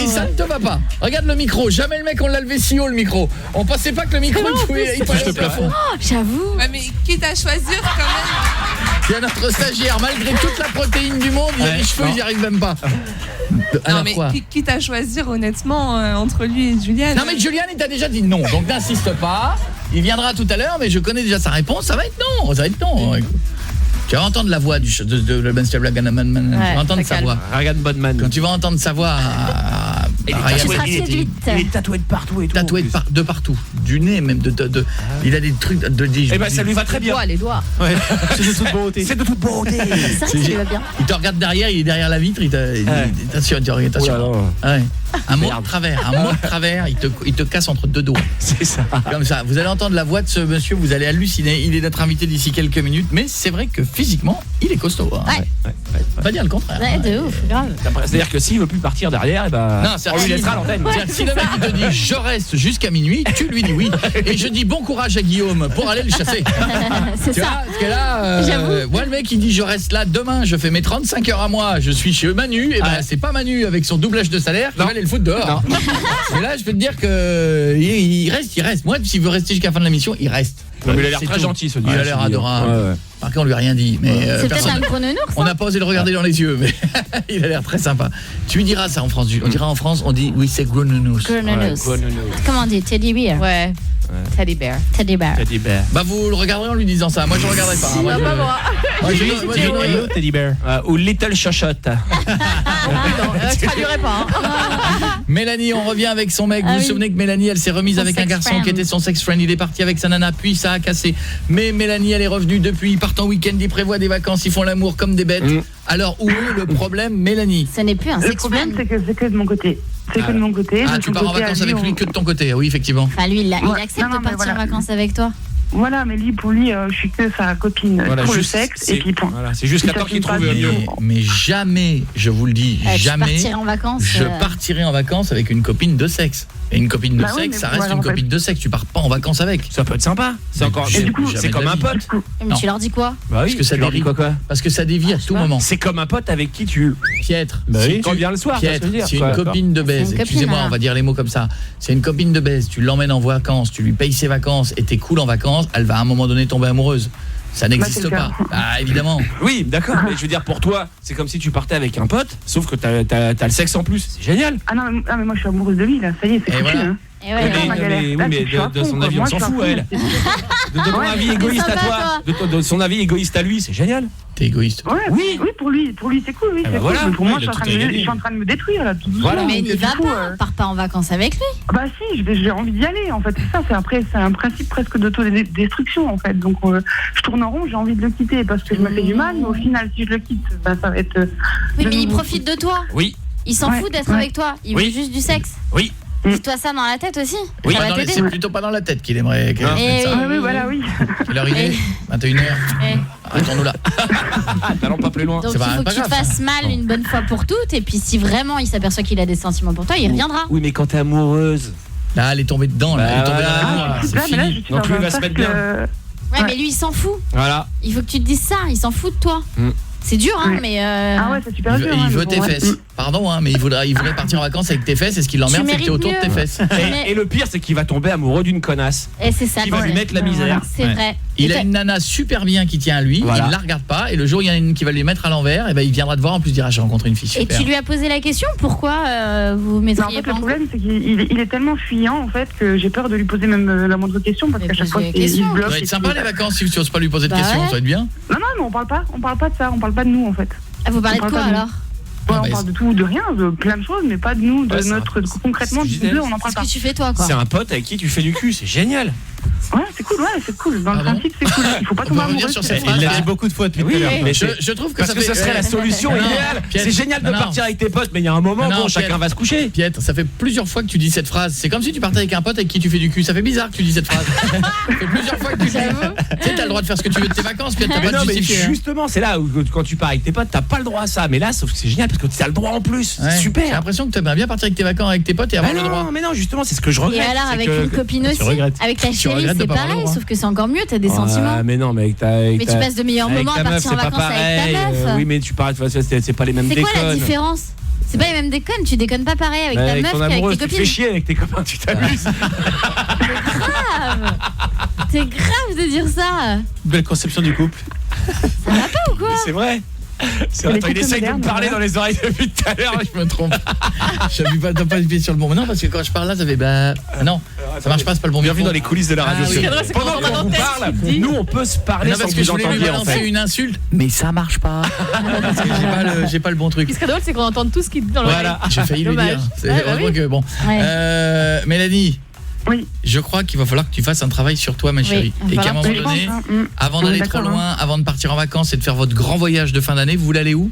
Et ça ne te va pas. Regarde le micro, jamais le mec on l'a levé si haut le micro. On pensait pas que le micro il touche le plafond. J'avoue. Ouais, mais quitte à choisir quand même. Il y a notre stagiaire, malgré toute la protéine du monde, il a les cheveux, ils n'y arrivent même pas. Alors non mais quoi quitte à choisir honnêtement entre lui et Julian. Non mais Julian il t'a déjà dit non, donc n'insiste pas. Il viendra tout à l'heure, mais je connais déjà sa réponse, ça va être non, ça va être non. Tu vas entendre la voix de Ben Stiller, tu vas entendre sa voix. Ragan Bodman. Quand tu vas entendre sa voix il est tatoué de partout et tout. Tatoué de partout, du nez même il a des trucs de Eh ben ça lui va très bien. Les doigts. Ouais. C'est de toute beauté. C'est de toute beauté. C'est vrai que ça lui va bien. Il te regarde derrière, il est derrière la vitre, attention. Un mot de travers, il te casse entre deux doigts. C'est ça. Comme ça, vous allez entendre la voix de ce monsieur, vous allez halluciner. Il est notre invité d'ici quelques minutes, mais c'est vrai que physiquement, il est costaud. Ouais. Pas dire le contraire. Ouais, de ouf, grave. C'est-à-dire que s'il veut plus partir derrière, on lui laissera l'antenne. Si le mec il te dit je reste jusqu'à minuit, tu lui dis oui. Et je dis bon courage à Guillaume pour aller le chasser. C'est ça. Parce que là, moi le mec il dit je reste là demain, je fais mes 35 heures à moi, je suis chez Manu, et c'est pas Manu avec son doublage de salaire qui va aller le foutre dehors. Et là je peux te dire que il reste. Moi s'il veut rester jusqu'à la fin de la mission, il reste. Non, mais il a l'air très gentil ce Il a l'air adorable. Par contre on lui a rien dit, mais c'est peut-être un chrononours. On n'a pas osé le regarder dans les yeux, mais il a l'air très sympa. Tu lui diras ça en France. On dira en France, on dit oui c'est chrononours. Comment on dit? Teddy bear. Ouais. Teddy bear. Bah vous le regarderez en lui disant ça. Moi je le regarderai pas. Moi, Teddy bear. Ou Little Chochotte. Je traduirai pas. Mélanie, on revient avec son mec. Vous vous souvenez que Mélanie, elle s'est remise avec un garçon qui était son sex friend. Il est parti avec sa nana, puis ça a cassé. Mais Mélanie, elle est revenue depuis. Ils partent en week-end, ils prévoient des vacances, ils font l'amour comme des bêtes. Alors où est le problème, Mélanie? Ce n'est plus un sex friend. Le problème, c'est que de mon côté. C'est que de mon côté. Ah, tu pars en vacances avec lui que de ton côté. Oui, effectivement. Enfin, lui, il accepte de partir en vacances avec toi. Voilà, mais pour lui, je suis que sa copine pour le sexe et puis point. Voilà, c'est jusqu'à temps qu'il trouve mieux. Mais jamais, je vous le dis, jamais. Je partirai en vacances avec une copine de sexe. Et une copine de sexe, ça reste une copine de sexe. Tu pars pas en vacances avec. Ça peut être sympa. C'est encore. C'est comme un pote. Mais tu leur dis quoi? Bah oui. Parce que ça dévie quoi? Parce que ça dévie à tout moment. C'est comme un pote avec qui tu piètres. Quand vient le soir. C'est une copine de baise. Excusez-moi, on va dire les mots comme ça. C'est une copine de baise. Tu l'emmènes en vacances, tu lui payes ses vacances et t'es cool en vacances. Elle va à un moment donné tomber amoureuse. Ça n'existe pas. Ah, évidemment. Oui, d'accord. Mais je veux dire, pour toi, c'est comme si tu partais avec un pote, sauf que t'as le sexe en plus. C'est génial. Ah non, mais moi je suis amoureuse de lui, là. Ça y est, c'est foutu. Hein. Mais de son avis, on s'en fout, elle. De ton avis égoïste à toi, de son avis égoïste à lui, c'est génial. T'es égoïste. Oui, pour lui c'est cool, oui, c'est cool. Pour moi, je suis en train de me détruire, là. Mais il va pas, pars pas en vacances avec lui. Bah si, j'ai envie d'y aller, en fait. C'est ça, c'est un principe presque d'autodestruction, en fait. Donc, je tourne en rond, j'ai envie de le quitter parce que je me fais du mal, mais au final, si je le quitte, ça va être... Oui, mais il profite de toi. Oui. Il s'en fout d'être avec toi, il veut juste du sexe. Oui. Dis-toi ça dans la tête aussi. Oui, c'est plutôt pas dans la tête qu'il aimerait ça. Oui, voilà, oui. Quelle heure il est? 21h. Arrêtons-nous là. T'allons pas plus loin. Donc il faut que tu te fasses mal une bonne fois pour toutes. Et puis si vraiment il s'aperçoit qu'il a des sentiments pour toi, il reviendra. Oui, mais quand t'es amoureuse. Là, elle est tombée dedans. Elle est tombée dans l'amour. C'est fini. Donc lui, il va se mettre bien. Ouais, mais lui, il s'en fout. Voilà. Il faut que tu te dises ça. Il s'en fout de toi. C'est dur, hein, mais... Ah ouais, c'est super dur. Il veut tes fesses. Pardon, hein, mais il voudrait partir en vacances avec tes fesses. Et ce qui l'emmerde, c'est que t'es autour de tes fesses. Et le pire, c'est qu'il va tomber amoureux d'une connasse. Et c'est ça. Qui va lui mettre la misère. C'est vrai. Il a une nana super bien qui tient à lui. Il la regarde pas. Et le jour où il y en a une qui va lui mettre à l'envers, et ben il viendra te voir en plus dire j'ai rencontré une fille super. Et tu lui as posé la question pourquoi vous mettriez pas en couple? Le problème, c'est qu'il est tellement fuyant en fait que j'ai peur de lui poser même la moindre question parce qu'à chaque fois il se bloque. Ça va être sympa les vacances si tu oses pas lui poser de questions, ça va être bien. Non, mais on parle pas de ça, on parle pas de nous en fait. Ah, vous parlez de quoi alors? On parle de tout, de rien, de plein de choses, mais pas de nous, de notre concrètement de deux, on en parle pas. Ce que tu fais toi quoi. C'est un pote avec qui tu fais du cul, c'est génial. Ouais, c'est cool. Dans le principe, c'est cool. Il faut pas tomber amoureux. Il l'a dit beaucoup de fois depuis tout à l'heure. Mais je trouve que parce que ce serait la solution idéale. C'est génial de partir avec tes potes, mais il y a un moment où chacun va se coucher. Pietre, ça fait plusieurs fois que tu dis cette phrase. C'est comme si tu partais avec un pote avec qui tu fais du cul. Ça fait bizarre que tu dis cette phrase. Ça fait plusieurs fois que tu dis. Tu sais, t'as le droit de faire ce que tu veux de tes vacances, Pietre. T'as pas de justifier. Justement, c'est là où quand tu pars avec tes potes, t'as pas le droit à ça. Mais là, sauf que c'est génial parce que t'as le droit en plus. C'est super. J'ai l'impression que t'aimerais bien partir avec tes vacances avec tes potes et avoir le droit. Mais non, justement, c'est ce que je regrette. Et alors avec une copine aussi, avec ta chérie, c'est pareil, sauf que c'est encore mieux, t'as des sentiments. Mais non, mais tu passes de meilleurs moments à partir en vacances avec ta meuf. Oui, mais tu parles, c'est pas les mêmes déconnes. C'est quoi la différence? C'est pas les mêmes déconnes, tu déconnes pas pareil avec ta meuf qu'avec tes copines. Tu fais chier avec tes copains, tu t'amuses. C'est grave de dire ça. Belle conception du couple. Ça va pas ou quoi? C'est vrai. Attends, il essaye de me parler dans les oreilles depuis tout à l'heure. Je me trompe. J'appuie pas le pied sur le bon. Non, parce que quand je parle là, ça fait non, ça marche pas, c'est pas le bon. Bienvenue dans les coulisses de la radio. Pendant qu'on vous parle, nous on peut se parler sans que vous entendiez en fait. Une insulte, mais ça marche pas. Parce que j'ai pas le bon truc. Ce qui serait drôle, c'est qu'on entende tout ce qu'il dit dans l'oreille. Voilà, j'ai failli lui dire. C'est heureusement que bon. Mélanie. Oui. Je crois qu'il va falloir que tu fasses un travail sur toi, ma chérie. Et qu'à un moment donné, avant d'aller trop loin, avant de partir en vacances et de faire votre grand voyage de fin d'année, vous voulez aller où?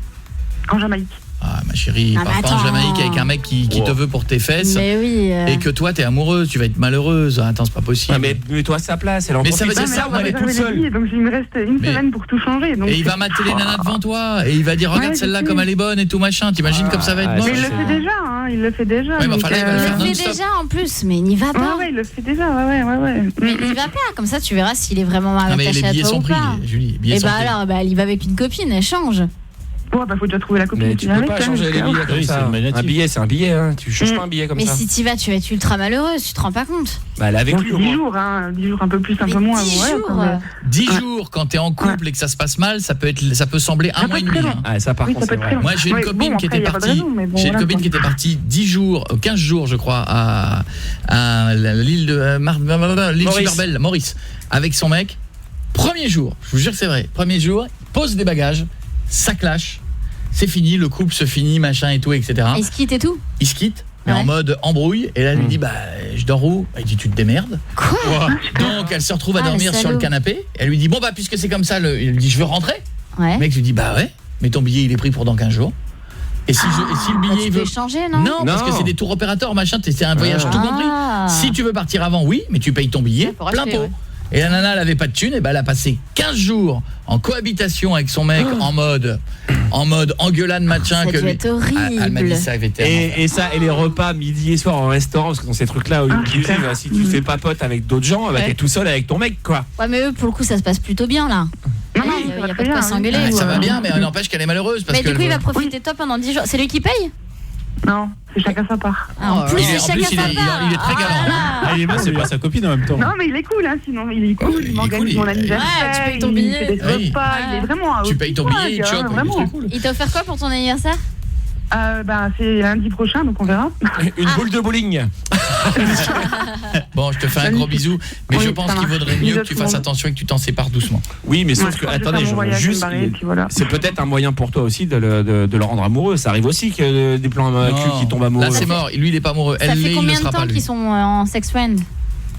En Jamaïque. Ah, ma chérie, pars pas en Jamaïque avec un mec qui te veut pour tes fesses. Mais oui. Et que toi, t'es amoureuse, tu vas être malheureuse. Attends, c'est pas possible. Mais mets-toi à sa place. Elle en mais ça veut dire ça, on va aller toute seule. Donc il me reste une semaine pour tout changer. Donc et il va mater les nanas devant toi. Et il va dire, regarde celle-là comme elle est bonne et tout machin. T'imagines comme ça va être moche. Mais il le fait déjà, hein. Il le fait déjà. Ouais, donc, il le fait déjà en plus, mais n'y va pas. Ouais, il le fait déjà, ouais. Mais n'y va pas, comme ça tu verras s'il est vraiment mal attaché à toi ou pas. Mais les billets sont pris, Julie. Et bah alors, elle y va avec une copine, elle change. Ouais, bah faut déjà trouver la copine. Mais tu peux pas changer les billets comme ça. Un billet, c'est un billet, hein. Tu changes pas un billet comme ça. Mais si t'y vas, tu vas être ultra malheureuse, tu te rends pas compte. Bah elle est avec lui. 10 jours, hein. 10 jours, un peu plus, un peu moins. 10 jours, quand t'es en couple et que ça se passe mal, ça peut sembler un mois et demi. Ah, ça par contre, c'est vrai. Moi, j'ai une copine qui était partie. J'ai une copine qui était partie 10 jours, 15 jours, je crois, à l'île de l'île Superbelle, Maurice, avec son mec. Premier jour, je vous jure que c'est vrai. Premier jour, pose des bagages, ça clash. C'est fini, le couple se finit, machin et tout, etc. Il se quitte et tout. Il se quitte, mais en mode embrouille. Et là, elle lui dit, bah, je dors où? Elle dit, tu te démerdes. Quoi? Donc, elle se retrouve à dormir sur le canapé. Elle lui dit, bon, bah, puisque c'est comme ça, il lui dit, je veux rentrer. Le mec lui dit, bah ouais, mais ton billet, il est pris pour dans 15 jours. Et si le billet il veut changer, non? Non, parce que c'est des tours opérateurs, machin, c'est un voyage tout compris. Si tu veux partir avant, oui, mais tu payes ton billet plein pot. Et la nana, elle avait pas de thune, et ben elle a passé 15 jours en cohabitation avec son mec en mode engueulade machin. Ça doit être horrible. Elle m'a dit ça, et ça, et les repas midi et soir en restaurant, parce que dans ces trucs-là, si tu fais pas pote avec d'autres gens, bah, t'es tout seul avec ton mec, quoi. Ouais, mais eux, pour le coup, ça se passe plutôt bien, là. Non, il n'y a pas de quoi s'engueuler. Ça va bien, mais n'empêche qu'elle est malheureuse. Mais du coup, il va profiter top pendant 10 jours. C'est lui qui paye? Non, c'est chacun sa part. En plus, c'est chacun sa part. Il est très galant. Il est c'est pas sa copine en même temps. Non, mais il est cool, hein, sinon il est cool. Il m'organise mon anniversaire. Ouais, tu payes ton billet. Il fait des repas, il est vraiment. Tu payes ton billet, il chope. Il t'a offert quoi pour ton anniversaire? C'est lundi prochain, donc on verra. Une boule de bowling. Bon, je te fais un gros bisou, mais je pense qu'il vaudrait mieux que tu fasses attention et que tu t'en sépares doucement. Oui, mais sauf que, attendez, c'est peut-être un moyen pour toi aussi de le rendre amoureux. Ça arrive aussi que des plans cul qui tombent amoureux. Là, c'est mort. Lui, il est pas amoureux. Ça fait combien de temps qu'ils sont en sex friend?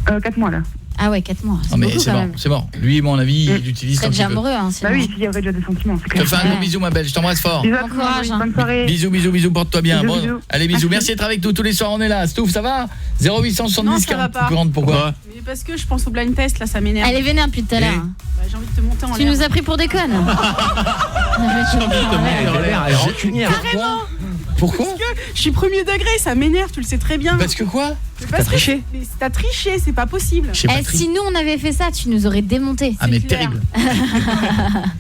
4 mois là. Ah ouais, 4 mois. Non mais c'est bon. Lui, à mon avis, il utilise quand il déjà veut. Amoureux, hein, bah oui, il y aurait déjà des sentiments. Je te fais un gros bisou, ma belle. Je t'embrasse fort. Bon courage. Bonne soirée. Bisous, porte-toi bien. Bon, allez, bisous. Merci d'être avec nous tous les soirs. On est là. Stouff, ça va? 0870 40. Pourquoi? Mais parce que je pense au blind test, là, ça m'énerve. Elle est vénère depuis tout à l'heure. Bah, j'ai envie de te monter en l'air. Tu nous as pris pour des connes. J'ai envie de te monter en l'air. Elle est rancunière. Pourquoi? Parce que je suis premier degré, ça m'énerve, tu le sais très bien. Parce que quoi? T'as triché. T'as triché, c'est pas possible. Si nous on avait fait ça, tu nous aurais démonté. Ah mais terrible.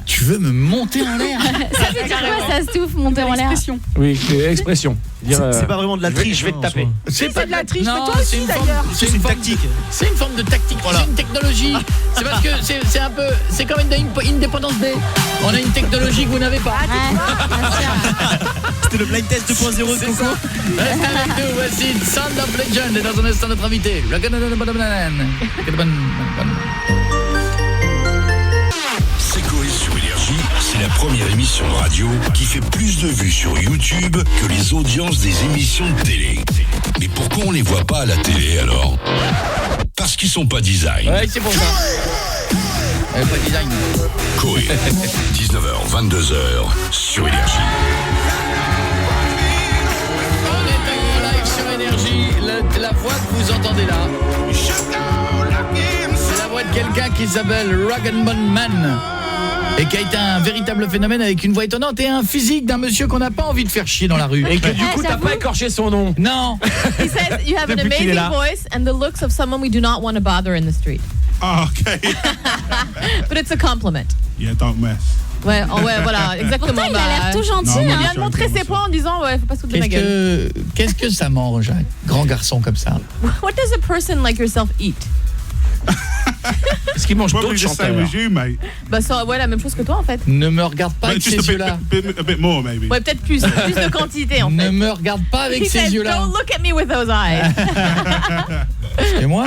Tu veux me monter en l'air? Ça veut dire quoi ça, Stouff, monter en l'air? Oui, c'est expression. C'est pas vraiment de la triche. Je vais te taper. C'est pas de la triche, mais toi aussi d'ailleurs. C'est une tactique. C'est une forme de tactique, c'est une technologie. C'est parce que c'est un peu, c'est comme une dépendance D. On a une technologie que vous n'avez pas. C'était le blind test 2.0 de Coco. Restez avec nous, voici Sound of Legend et dans un instant notre invité. C'est Coé sur Énergie, c'est la première émission de radio qui fait plus de vues sur YouTube que les audiences des émissions de télé. Mais pourquoi on les voit pas à la télé alors? Parce qu'ils sont pas design. Ouais, c'est pour ça. Pas design. Coé, 19h, 22h sur Énergie. On est en live sur Énergie. La voix que vous entendez là, c'est la voix de quelqu'un qui s'appelle Rag'n'Bone Man et qui a été un véritable phénomène avec une voix étonnante et un physique d'un monsieur qu'on n'a pas envie de faire chier dans la rue. Et que du coup t'as pas écorché son nom. Non. He says you have an amazing voice and the looks of someone we do not want to bother in the street. Oh, okay. But it's a compliment. Yeah, don't mess. Ouais, voilà, exactement. Pourtant, il a l'air tout gentil. Il vient de montrer ses points en disant ouais, faut pas se foutre de ma gueule. Qu'est-ce que ça mange, un grand garçon comme ça? What does a person like yourself eat? Parce qu'il mange d'autres chanteurs. Bah, ça, ouais, la même chose que toi en fait. Ne me regarde pas avec ces yeux-là. Ouais, peut-être plus de quantité en fait. Ne me regarde pas avec ces yeux-là. Don't look at me with those eyes. Et moi,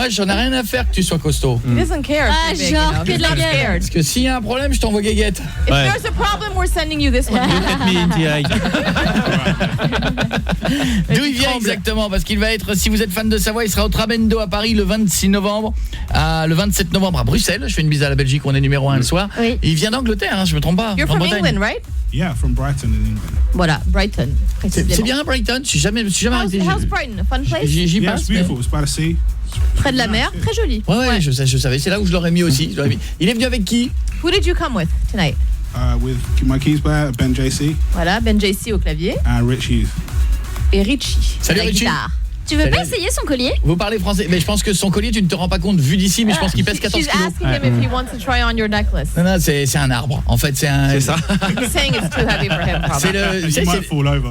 j'en ai rien à faire que tu sois costaud. He doesn't care. Ah, genre, que de la gueule. Parce que s'il y a un problème, je t'envoie guéguette. If there's a problem, we're sending you this one. Look at me in the eye. D'où il vient exactement? Parce qu'il va être, si vous êtes fan de Savoie, il sera au Trabendo à Paris le 26 novembre, le 27 novembre à Bruxelles. Je fais une bise à la Belgique, on est numéro 1 le soir. Oui. Et il vient d'Angleterre, hein, je me trompe pas. You're from England, right? Yeah, from Brighton in England. Voilà, Brighton. C'est bien Brighton, je suis jamais arrêté. How's Brighton? A fun place? J'y passe. It's beautiful. It's by the sea. Près de la mer, très joli. Ouais, je savais, c'est là où je l'aurais mis aussi. Il est venu avec qui? Who did you come with tonight? With my keys player, Ben JC. Voilà, Ben JC au clavier. And Richie. Et Richie. Salut Richie. Tu veux pas essayer son collier? Vous parlez français, mais je pense que son collier tu ne te rends pas compte vu d'ici, mais je pense qu'il pèse 14 kilos. She's asking him if he wants to try on your necklace. Non, c'est un arbre. En fait, c'est ça. He's saying it's too heavy for him. C'est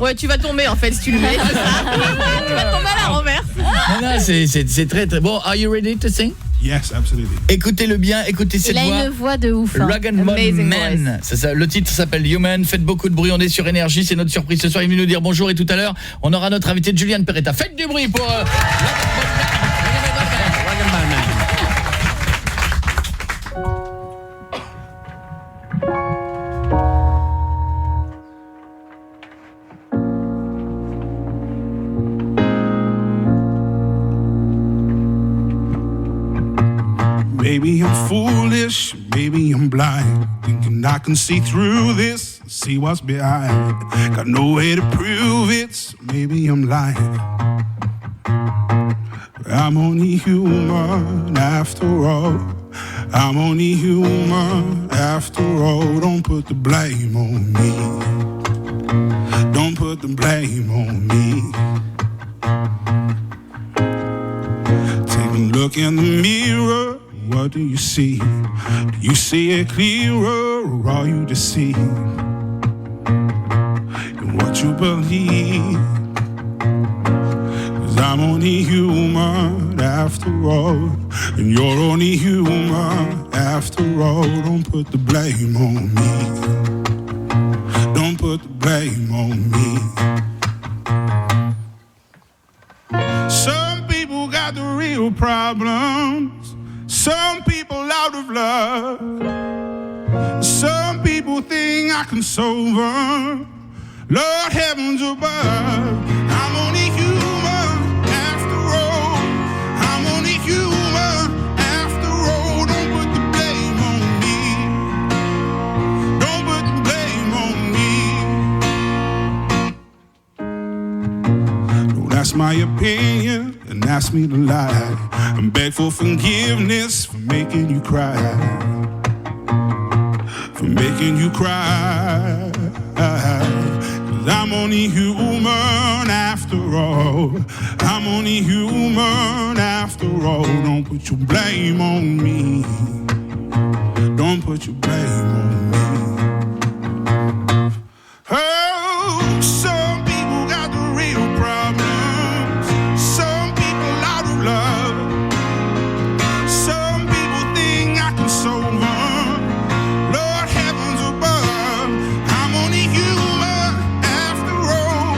ouais, tu vas tomber en fait si tu le mets. Tu vas tomber à la renverse. Non, c'est très très bon. Are you ready to sing? Yes, absolutely. Écoutez-le bien, écoutez cette voix. Il a une voix de ouf. Rag'n'Bone Man. C'est ça, le titre s'appelle Human. Faites beaucoup de bruit, on est sur Énergie, c'est notre surprise ce soir. Il vient nous dire bonjour et tout à l'heure, on aura notre invité Julian Peretta. Faites du bruit pour Rag'n'Bone Man. Maybe I'm foolish, maybe I'm blind, thinking I can see through this, see what's behind. Got no way to prove it, so maybe I'm lying. I'm only human after all. I'm only human after all. Don't put the blame on me. Don't put the blame on me. Take a look in the mirror. What do you see? Do you see it clearer, or are you deceived in what you believe? 'Cause I'm only human after all, and you're only human after all. Don't put the blame on me. Don't put the blame on me. Some people got the real problems. Some people out of love. Some people think I can solve them. Lord heavens above. I'm only human after all. I'm only human after all. Don't put the blame on me. Don't put the blame on me. Don't ask my opinion and ask me to lie. I'm beg for forgiveness for making you cry. For making you cry. 'Cause I'm only human after all. I'm only human after all. Don't put your blame on me. Don't put your blame on me. Oh, some people got the real problems. Some people out of love. Some people think I can solve them. Lord heavens above. I'm only human after all.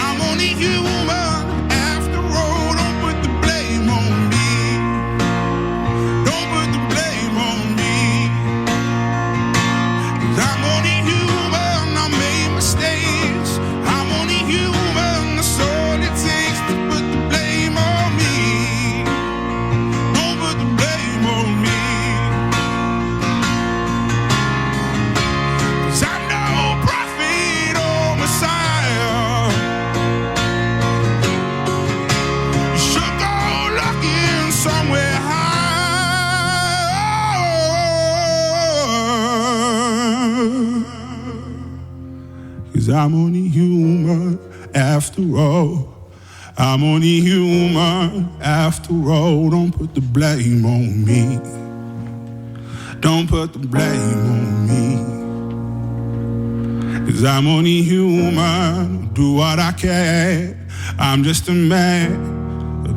I'm only human after all. Don't put the blame on me. Don't put the blame on me. 'Cause I'm only human. I made mistakes. I'm only human. That's all it takes to put the blame on me. Don't put the blame on me. 'Cause I'm no prophet or Messiah. You should go looking somewhere high. 'Cause I'm only human after all. I'm only human after all. Don't put the blame on me. Don't put the blame on me. 'Cause I'm only human. Do what I can. I'm just a man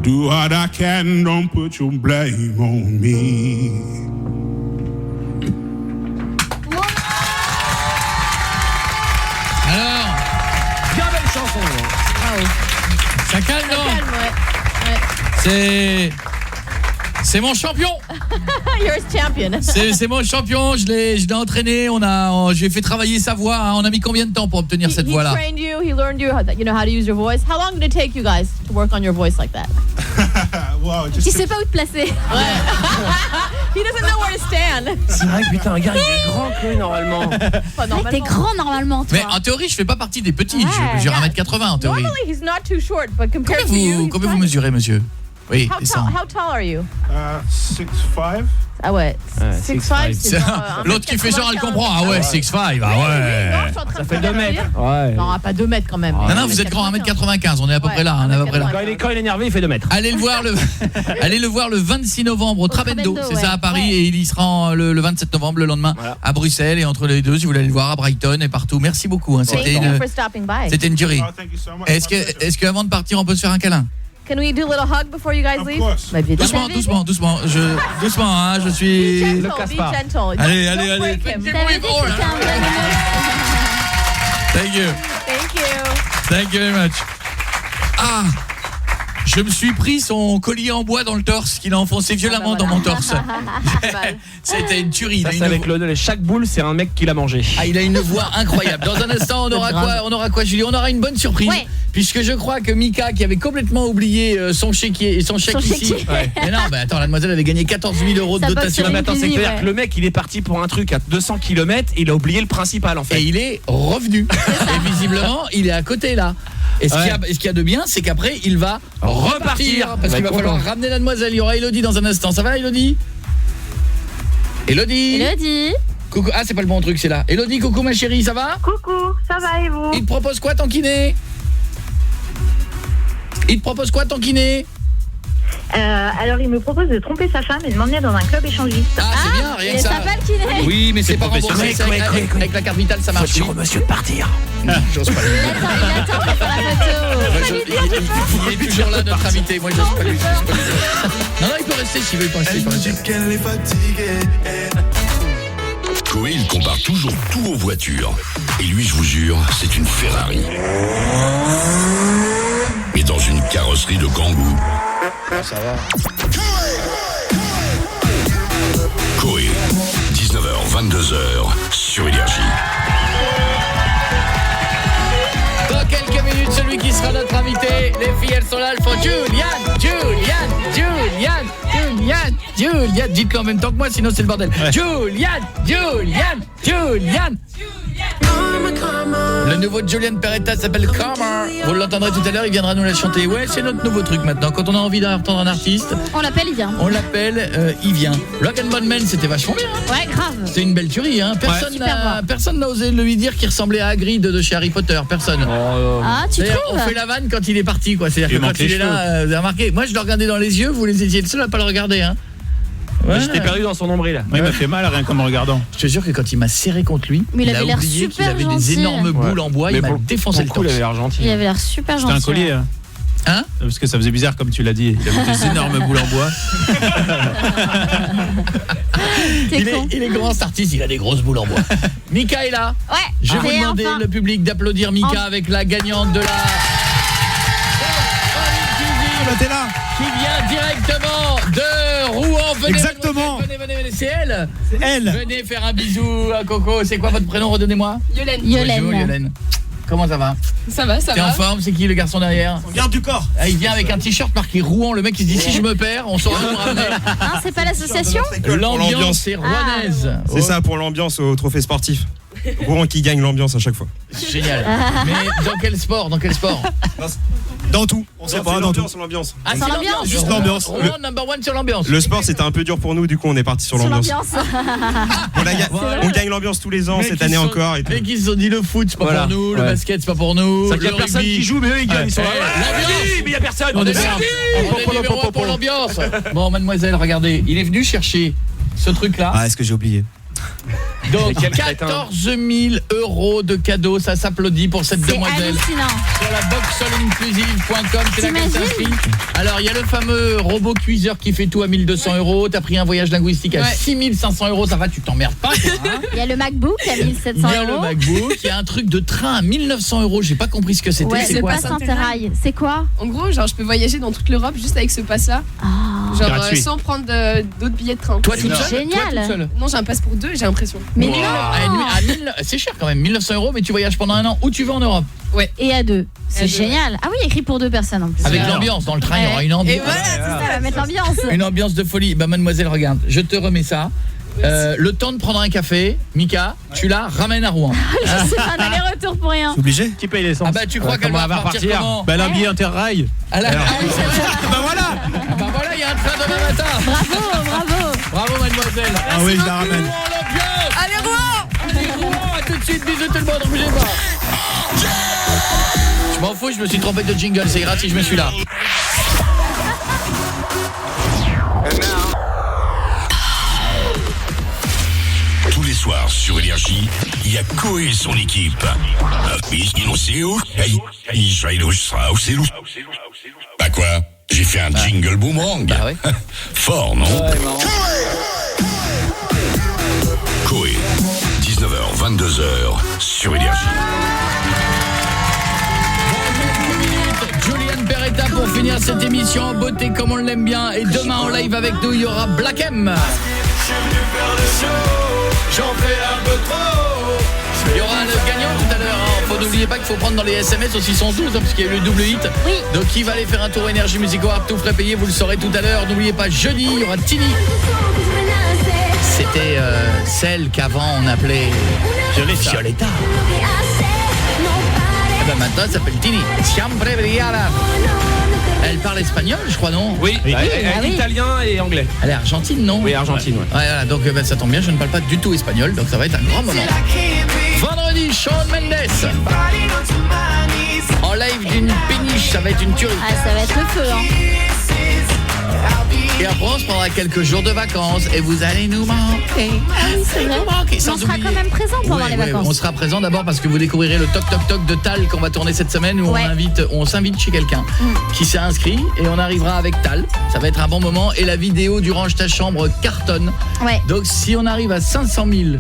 Do what I can, don't put your blame on me. Alors, bien belle chanson. Ça calme, non? C'est mon champion. You're his champion. C'est mon champion, je l'ai entraîné, je lui ai fait travailler sa voix, hein. On a mis combien de temps pour obtenir cette voix-là? He trained you, he learned you how to use your voice. How long did it take you guys to work on your voice like that? Wow, Tu sais pas où te placer. He doesn't know where to stand. C'est vrai que putain, regarde, il est grand que lui normalement. T'es grand normalement, toi. Mais en théorie, je fais pas partie des petits, je mesure 1m80 en théorie. Normally he's not too short, but compared to you, Combien vous mesurez, monsieur? Oui, how tall are you? 6'5". Ah ouais, 6'5". L'autre qui fait genre, elle comprend. Ah ouais, 6'5". Ah ouais. Ça fait 2 mètres. Ouais. Non, pas 2 mètres quand même. Non, vous êtes grand, 1m95, on est à peu près là. Quand il est énervé, il fait 2 mètres. Allez le voir le 26 novembre au Trabendo, c'est ça, à Paris, et il y sera le 27 novembre, le lendemain, à Bruxelles, et entre les deux, si vous voulez aller le voir, à Brighton et partout. Merci beaucoup. C'était une tuerie. Est-ce qu'avant de partir, on peut se faire un câlin? Can we do a little hug before you guys leave? Doucement. Doucement, hein, je suis... Be gentle. Allez. Thank you very much. Ah, je me suis pris son collier en bois dans le torse qu'il a enfoncé violemment dans mon torse. C'était une tuerie. Avec chaque boule, c'est un mec qui l'a mangé. Ah, il a une voix incroyable. Dans un instant, on aura quoi, Julie? On aura une bonne surprise. Ouais. Puisque je crois que Mika, qui avait complètement oublié son chèque ici. Ouais. Mais non, attends, la demoiselle avait gagné 14 000 € de dotation. Mais attends, c'est clair que le mec, il est parti pour un truc à 200 km et il a oublié le principal en fait. Et il est revenu. Et visiblement, il est à côté là. Et ce qu'il y a de bien, c'est qu'après, il va repartir. Parce qu'il va falloir ramener la demoiselle. Il y aura Elodie dans un instant. Ça va, Elodie? Elodie. Coucou. Ah, c'est pas le bon truc, c'est là. Elodie, coucou ma chérie, ça va? Coucou, ça va et vous? Il te propose quoi ton kiné? Alors il me propose de tromper sa femme et de m'emmener dans un club échangiste. Ah, c'est bien, rien que ça. Oui, mais c'est pas remboursé. Avec la carte vitale, ça marche. Faut dire au monsieur de partir. J'ose pas lui dire. Il attend pour faire la photo. Il est toujours là, notre invité. Moi, j'ose pas lui dire. Non, il peut rester s'il veut pas rester. Elle me dit qu'elle est fatiguée. Coé, il compare toujours tout aux voitures. Et lui, je vous jure, c'est une Ferrari. Mais dans une carrosserie de Kangoo. Ça va. Coé, 19h, 22h, sur Énergie. Dans quelques minutes, celui qui sera notre invité, les filles, elles sont là, elles font Julian. Dites-le en même temps que moi, sinon c'est le bordel. Ouais. Julian. Le nouveau de Julian Peretta s'appelle Karma. Vous l'entendrez tout à l'heure, il viendra nous la chanter. Ouais, c'est notre nouveau truc maintenant. Quand on a envie d'entendre un artiste, on l'appelle, il vient. Rock and Bone Man, c'était vachement bien. Ouais, grave. C'était une belle tuerie, hein. Personne n'a osé lui dire qu'il ressemblait à Hagrid de chez Harry Potter. Personne. Ah, tu trouves? On fait la vanne quand il est parti, quoi. C'est-à-dire que quand il est là, vous avez remarqué. Moi, je le regardais dans les yeux, vous les étiez le seul à pas le regarder, hein. Ouais. J'étais perdu dans son nombril. Il m'a fait mal rien qu'en me regardant. Je te jure que quand il m'a serré contre lui, mais il avait l'air oublié super qu'il avait gentil. des énormes boules en bois, il m'a défoncé le torse. Il avait l'air gentil. Il avait l'air super gentil. C'était un collier, hein? Parce que ça faisait bizarre comme tu l'as dit. Il avait des énormes boules en bois. Il est grand cet artiste, il a des grosses boules en bois. Mika est là. Ouais. Je vais vous demander le public d'applaudir Mika avec la gagnante de la T'es là. Qui vient directement de Rouen. Venez, exactement. Venez, c'est elle. C'est elle. Venez faire un bisou à Coco. C'est quoi votre prénom? Redonnez-moi. Yolène. Bonjour Yolène. Comment ça va? Ça va. T'es en forme? C'est qui le garçon derrière? On vient du corps. Ah, il vient avec un t-shirt marqué Rouen. Le mec il se dit si je me perds, on saura nous ramener. Hein, c'est pas l'association? L'ambiance est rouennaise. C'est ça pour l'ambiance au trophée sportif. Rouen qui gagne l'ambiance à chaque fois. Génial. Mais dans quel sport? Dans tout. On sait pas, dans tout. L'ambiance. Ah, c'est l'ambiance. Juste l'ambiance. Rouen number one sur l'ambiance. Le sport c'était un peu dur pour nous, du coup on est parti sur l'ambiance. On gagne l'ambiance tous les ans, cette année encore. Mais qui se sont dit le foot c'est pas pour nous, le basket c'est pas pour nous. Il y a personne qui joue, mais eux ils gagnent. Ils sont là. Mais il y a personne. On est numéro 1 pour l'ambiance. Bon mademoiselle, regardez, il est venu chercher ce truc là. Ah, est-ce que j'ai oublié? Donc 14 000 € de cadeaux, ça s'applaudit pour cette demoiselle. C'est hallucinant. Sur la boxallinclusive.com, c'est là qu'elle s'inscrit. Alors il y a le fameux robot cuiseur qui fait tout à 1 200 €. T'as pris un voyage linguistique à 6 500 €, ça va, tu t'emmerdes pas. Il y a le MacBook à 1 700 €. Il y a le MacBook, il y a un truc de train à 1 900 €, j'ai pas compris ce que c'était. Ouais, c'est le quoi pass ça? Interrail, c'est quoi? En gros, genre je peux voyager dans toute l'Europe juste avec ce pass-là. Genre sans prendre d'autres billets de train. Toi toute seule? Génial. Toi toute seule? Non, j'ai un pass pour 2, j'ai l'impression. Mais wow. C'est cher quand même, 1 900 €, mais tu voyages pendant un an où tu veux en Europe. Ouais. Et à 2. C'est génial. Ah oui, écrit pour 2 personnes en plus. Avec l'ambiance, dans le train, il y aura une ambiance. Et voilà, c'est ça, on va mettre l'ambiance. Une ambiance de folie. Bah mademoiselle, regarde, je te remets ça. Le temps de prendre un café, Mika, tu la ramènes à Rouen. Je sais pas, un aller-retour pour rien. C'est obligé. Qui paye l'essence? Ah bah tu crois qu'elle va repartir comment? Bah l'habillé Interrail. Bah voilà. Bah voilà, il y a un train demain matin. Bravo mademoiselle. Ah oui, je la ramène. Allez Rouen, à tout de suite, bisous tout le monde, ne bougez pas. Je m'en fous, je me suis trompé de jingle, c'est grave si je me suis là. Tous les soirs sur Énergie, il y a Coé et son équipe. Bah quoi? J'ai fait un jingle boomerang. Bah ouais. Fort, non? Coé, 19h, 22h sur Énergie. Julian Peretta pour finir cette émission en beauté comme on l'aime bien. Et demain en live avec nous, il y aura Black M. J'en fais un peu trop. Il y aura le gagnant tout à l'heure. N'oubliez pas qu'il faut prendre dans les SMS aussi 612 parce qu'il y a eu le double hit. Oui. Donc qui va aller faire un tour Énergie Music Award, tout frais payé, vous le saurez tout à l'heure. N'oubliez pas, jeudi, il y aura Tini. C'était celle qu'avant on appelait Violetta. Et ben maintenant elle s'appelle Tini. Siempre brillada. Elle parle espagnol, je crois, non? Oui, italien et anglais. Elle est argentine, non? Oui, argentine, ouais. Voilà, donc ça tombe bien, je ne parle pas du tout espagnol, donc ça va être un grand moment. Vendredi, Shawn Mendes. En live d'une péniche, ça va être une tuerie. Ah, ça va être le feu, hein. Et après, on se prendra quelques jours de vacances et vous allez nous manquer. Ah oui, c'est vrai. On sera quand même présent pendant les vacances. On sera présent d'abord parce que vous découvrirez le Toc Toc Toc de Tal qu'on va tourner cette semaine où on s'invite chez quelqu'un qui s'est inscrit et on arrivera avec Tal. Ça va être un bon moment et la vidéo du Range ta chambre cartonne. Ouais. Donc si on arrive à 500 000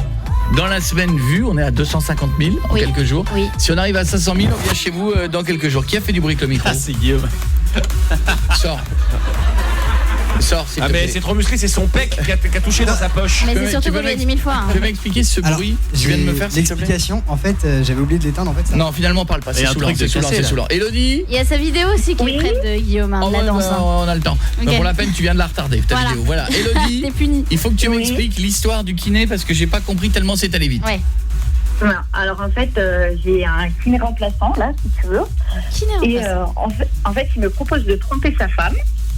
dans la semaine vue, on est à 250 000 en quelques jours. Oui. Si on arrive à 500 000, on vient chez vous dans quelques jours. Qui a fait du bruit avec le micro? Ah, c'est Guillaume. Sors. Sors, s'il te mais plaît. c'est trop musclé, c'est son pec qui a touché dans sa poche. Mais c'est surtout qu'on lui a dit 1000 fois. Tu peux m'expliquer ce bruit que tu viens de me faire? L'explication, en fait, j'avais oublié de l'éteindre. En fait, ça... Non, finalement, parle pas. C'est saoulant. Elodie? Il y a sa vidéo aussi qui est prête de Guillaume, la danse. On a le temps. Okay. Donc pour la peine, tu viens de la retarder, ta vidéo. Voilà. Elodie, t'es punie. Il faut que tu m'expliques l'histoire du kiné parce que j'ai pas compris tellement c'est allé vite. Ouais. Alors en fait, j'ai un kiné remplaçant là, si tu veux. Et en fait, il me propose de tromper sa femme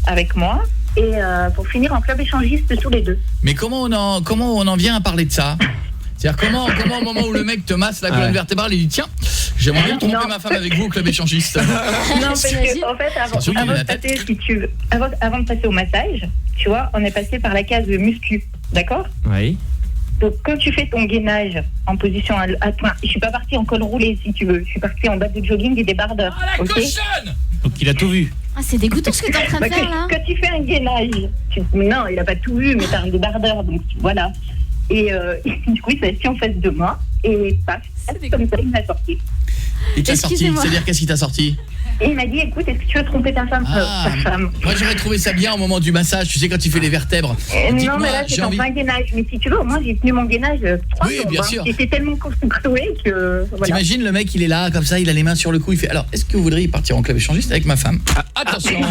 avec moi et pour finir en club échangiste tous les deux. Mais comment on en vient à parler de ça? C'est-à-dire comment au moment où le mec te masse la colonne vertébrale, il dit tiens, j'aimerais bien tromper ma femme avec vous au club échangiste. Non, parce que en fait, avant de passer au massage, tu vois, on est passé par la case muscu, d'accord? Oui. Donc quand tu fais ton gainage en position à point, je suis pas partie en col roulé si tu veux, je suis partie en bas de jogging et des bardeurs. Ah la cochonne! Donc il a tout vu. Ah c'est dégoûtant ce que t'es en train de faire là. Quand tu fais un gainage, non, il a pas tout vu, mais t'as un débardeur, donc voilà. Et du coup il s'est assis en face de moi et paf, comme ça il m'a sorti. Il t'a sorti, c'est-à-dire qu'est-ce qui t'a sorti? Et il m'a dit écoute, est-ce que tu veux tromper ta femme? Moi j'aurais trouvé ça bien au moment du massage, tu sais quand tu fais les vertèbres. Non mais là c'est en plein gainage, mais si tu veux, moi j'ai tenu mon gainage 3 jours. Bien sûr. J'étais tellement clouée que voilà. T'imagines le mec il est là comme ça, il a les mains sur le cou, il fait alors est-ce que vous voudriez partir en club échangiste avec ma femme? Attention.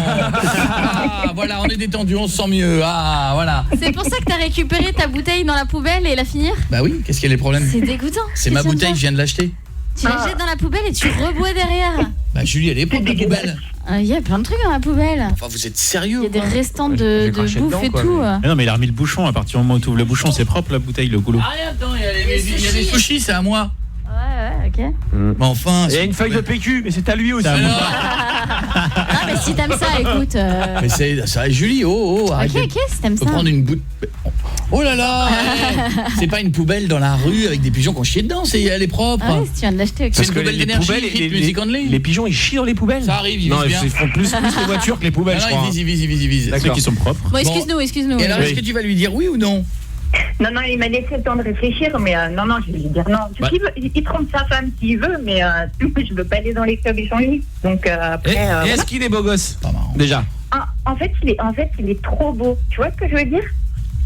Voilà, on est détendu, on se sent mieux. Ah voilà. C'est pour ça que t'as récupéré ta bouteille dans la poubelle et la finir? Bah oui, qu'est-ce qu'il y a les problèmes? C'est dégoûtant. C'est ma bouteille, je viens de l'acheter. Tu la jettes dans la poubelle et tu rebois derrière. Bah Julie, elle est propre la poubelle. Il y a plein de trucs dans la poubelle. Enfin, vous êtes sérieux? Il y a des restants de bouffe et tout. Mais non, mais il a remis le bouchon. À partir du moment où tu ouvres le bouchon, c'est propre la bouteille, le goulot. Ah, attends, il y a des sushis, c'est à moi. Ouais, ok. Mais enfin. Il y a une feuille de PQ, mais c'est à lui aussi. Ah, mais si t'aimes ça, écoute. Mais c'est ça, Julie, arrête. Ok, si t'aimes ça. Faut prendre une bout. Oh là là. C'est pas une poubelle dans la rue avec des pigeons qui ont chié dedans, elle est propre. Ah oui, si tu viens de l'acheter. C'est une poubelle d'énergie, music only. Les pigeons, ils chient dans les poubelles. Ça arrive, ils non, bien. Ils font plus les voitures que les poubelles, je crois. Ils visent. Ceux qui sont propres. Bon, excuse-nous. Et alors, est-ce que tu vas lui dire oui ou non? Non, il m'a laissé le temps de réfléchir, mais non, je vais lui dire non. Bah. Il trompe sa femme s'il veut, mais je veux pas aller dans les clubs échangistes. Donc après. Et est-ce qu'il est beau gosse? Déjà. En fait, il est trop beau. Tu vois ce que je veux dire?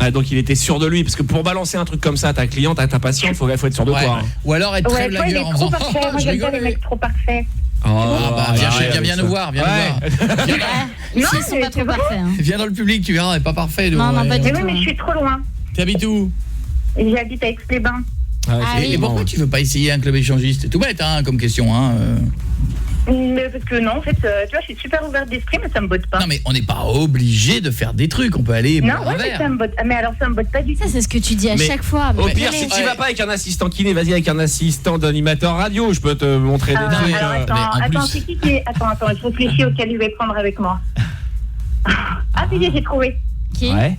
Ah, donc il était sûr de lui, parce que pour balancer un truc comme ça à ta cliente, à ta patiente, faut être sûr de toi. Hein. Ou alors être très blagueur en faisant. Moi, j'aime pas les mecs trop parfaits. Viens nous voir, viens nous voir. Ici, ils sont pas trop parfaits. Viens dans le public, tu verras, elle est pas parfait. Non, pas du tout. Mais je suis trop loin. Tu habites où? J'habite à Aix-les-Bains. Et pourquoi tu veux pas essayer un club échangiste? C'est tout bête comme question. Mais parce que non, en fait, tu vois, je suis super ouverte d'esprit, mais ça me botte pas. Non, mais on n'est pas obligé de faire des trucs, on peut aller non, mais ça me botte. Mais alors, ça me botte pas du tout. Ça, c'est ce que tu dis à chaque fois. Au pire, si tu vas pas avec un assistant kiné, vas-y avec un assistant d'animateur radio, je peux te montrer des trucs. Attends, c'est qui est... Attends, je réfléchis auquel je vais prendre avec moi. Ah, j'ai trouvé. Qui? Ouais.